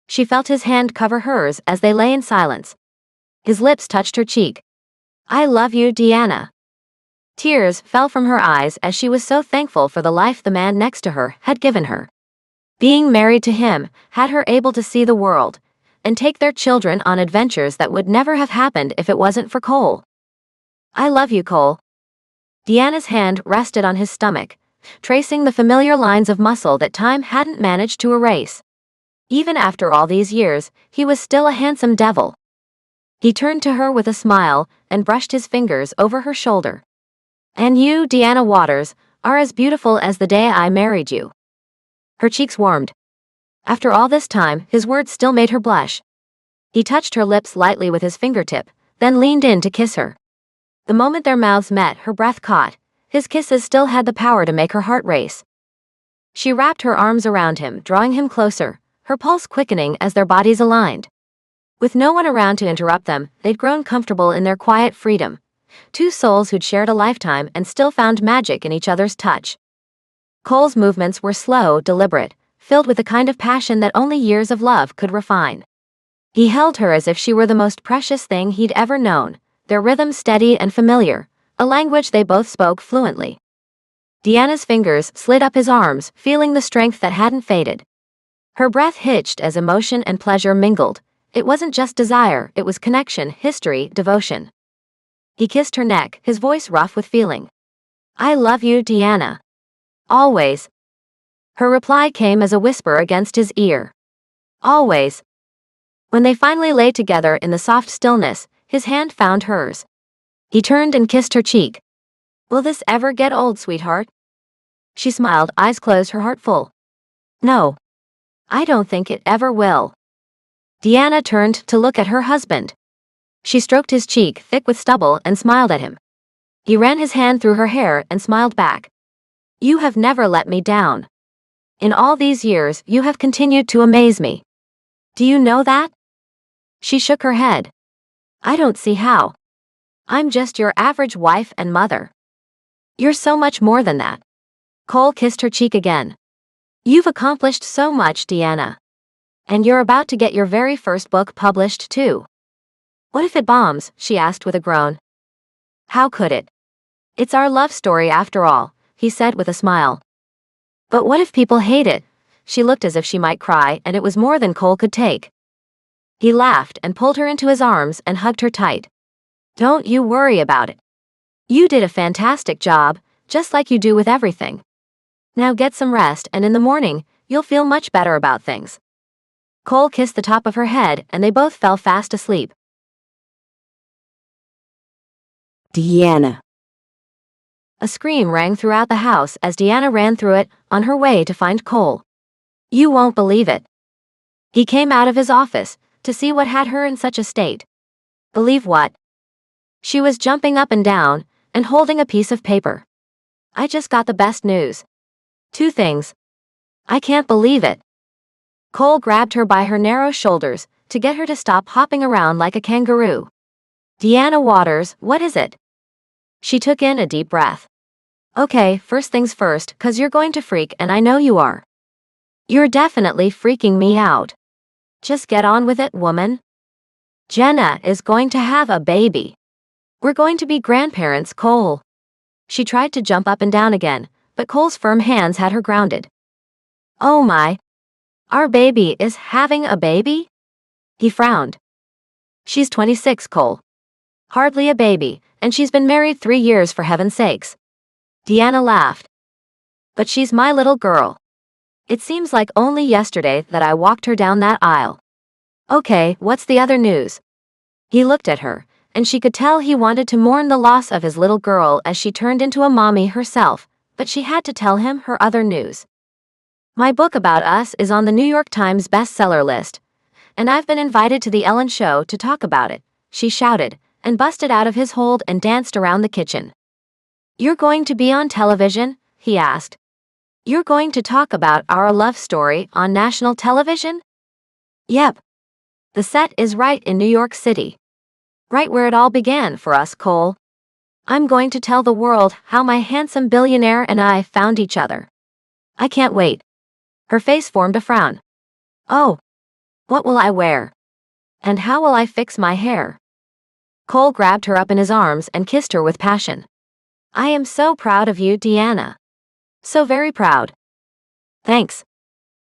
She felt his hand cover hers as they lay in silence. His lips touched her cheek. "I love you, Deanna." Tears fell from her eyes as she was so thankful for the life the man next to her had given her. Being married to him had her able to see the world and take their children on adventures that would never have happened if it wasn't for Cole. "I love you, Cole." Deanna's hand rested on his stomach, tracing the familiar lines of muscle that time hadn't managed to erase. Even after all these years, he was still a handsome devil. He turned to her with a smile and brushed his fingers over her shoulder. "And you, Deanna Waters, are as beautiful as the day I married you." Her cheeks warmed. After all this time, his words still made her blush. He touched her lips lightly with his fingertip, then leaned in to kiss her. The moment their mouths met, her breath caught. His kisses still had the power to make her heart race. She wrapped her arms around him, drawing him closer, her pulse quickening as their bodies aligned. With no one around to interrupt them, they'd grown comfortable in their quiet freedom. Two souls who'd shared a lifetime and still found magic in each other's touch. Cole's movements were slow, deliberate, filled with the kind of passion that only years of love could refine. He held her as if she were the most precious thing he'd ever known, their rhythm steady and familiar, a language they both spoke fluently. Deanna's fingers slid up his arms, feeling the strength that hadn't faded. Her breath hitched as emotion and pleasure mingled. It wasn't just desire, it was connection, history, devotion. He kissed her neck, his voice rough with feeling. "I love you, Deanna. Always." Her reply came as a whisper against his ear. "Always." When they finally lay together in the soft stillness, his hand found hers. He turned and kissed her cheek. "Will this ever get old, sweetheart?" She smiled, eyes closed, her heart full. "No. I don't think it ever will." Deanna turned to look at her husband. She stroked his cheek, thick with stubble, and smiled at him. He ran his hand through her hair and smiled back. "You have never let me down. In all these years, you have continued to amaze me. Do you know that?" She shook her head. "I don't see how. I'm just your average wife and mother." "You're so much more than that." Cole kissed her cheek again. "You've accomplished so much, Deanna. And you're about to get your very first book published, too." "What if it bombs?" she asked with a groan. "How could it? It's our love story after all," he said with a smile. "But what if people hate it?" She looked as if she might cry, and it was more than Cole could take. He laughed and pulled her into his arms and hugged her tight. "Don't you worry about it. You did a fantastic job, just like you do with everything. Now get some rest, and in the morning, you'll feel much better about things." Cole kissed the top of her head, and they both fell fast asleep. Deanna. A scream rang throughout the house as Deanna ran through it, on her way to find Cole. "You won't believe it." He came out of his office to see what had her in such a state. "Believe what?" She was jumping up and down and holding a piece of paper. "I just got the best news. 2 things. I can't believe it." Cole grabbed her by her narrow shoulders to get her to stop hopping around like a kangaroo. "Deanna Waters, what is it?" She took in a deep breath. "Okay, first things first, 'cause you're going to freak, and I know you are. You're definitely freaking me out. Just get on with it, woman. Jenna is going to have a baby. We're going to be grandparents, Cole." She tried to jump up and down again, but Cole's firm hands had her grounded. "Oh my. Our baby is having a baby?" He frowned. "She's 26, Cole. Hardly a baby, and she's been married 3 years, for heaven's sakes." Deanna laughed. "But she's my little girl. It seems like only yesterday that I walked her down that aisle. Okay, what's the other news?" He looked at her, and she could tell he wanted to mourn the loss of his little girl as she turned into a mommy herself, but she had to tell him her other news. "My book about us is on the New York Times bestseller list, and I've been invited to the Ellen Show to talk about it," she shouted, and busted out of his hold and danced around the kitchen. "You're going to be on television?" he asked. "You're going to talk about our love story on national television?" Yep. The set is right in New York City. Right where it all began for us, Cole. I'm going to tell the world how my handsome billionaire and I found each other. I can't wait. Her face formed a frown. Oh. What will I wear? And how will I fix my hair? Cole grabbed her up in his arms and kissed her with passion. I am so proud of you, Deanna. So very proud. Thanks.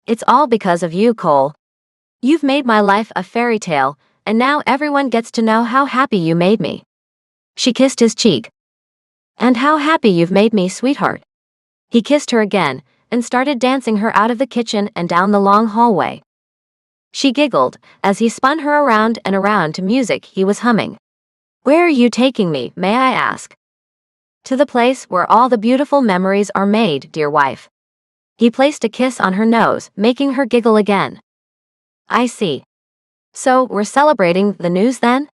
It's all because of you, Cole. You've made my life a fairy tale, and now everyone gets to know how happy you made me. She kissed his cheek. And how happy you've made me, sweetheart. He kissed her again, and started dancing her out of the kitchen and down the long hallway. She giggled as he spun her around and around to music he was humming. Where are you taking me, may I ask? To the place where all the beautiful memories are made, dear wife. He placed a kiss on her nose, making her giggle again. I see. So, we're celebrating the news then?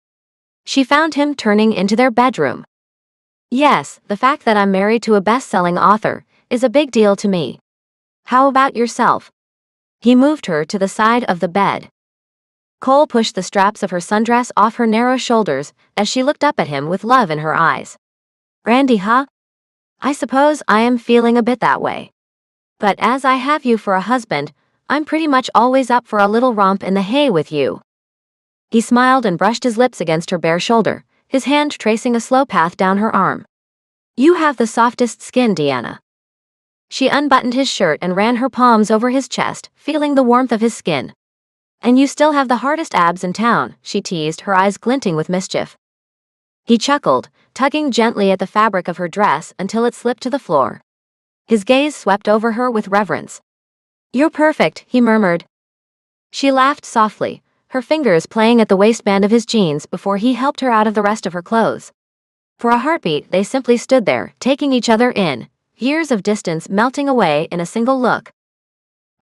She found him turning into their bedroom. Yes, the fact that I'm married to a best-selling author is a big deal to me. How about yourself? He moved her to the side of the bed. Cole pushed the straps of her sundress off her narrow shoulders as she looked up at him with love in her eyes. Randy, huh? I suppose I am feeling a bit that way. But as I have you for a husband, I'm pretty much always up for a little romp in the hay with you. He smiled and brushed his lips against her bare shoulder, his hand tracing a slow path down her arm. You have the softest skin, Deanna. She unbuttoned his shirt and ran her palms over his chest, feeling the warmth of his skin. And you still have the hardest abs in town, she teased, her eyes glinting with mischief. He chuckled, tugging gently at the fabric of her dress until it slipped to the floor. His gaze swept over her with reverence. You're perfect, he murmured. She laughed softly, her fingers playing at the waistband of his jeans before he helped her out of the rest of her clothes. For a heartbeat, they simply stood there, taking each other in, years of distance melting away in a single look.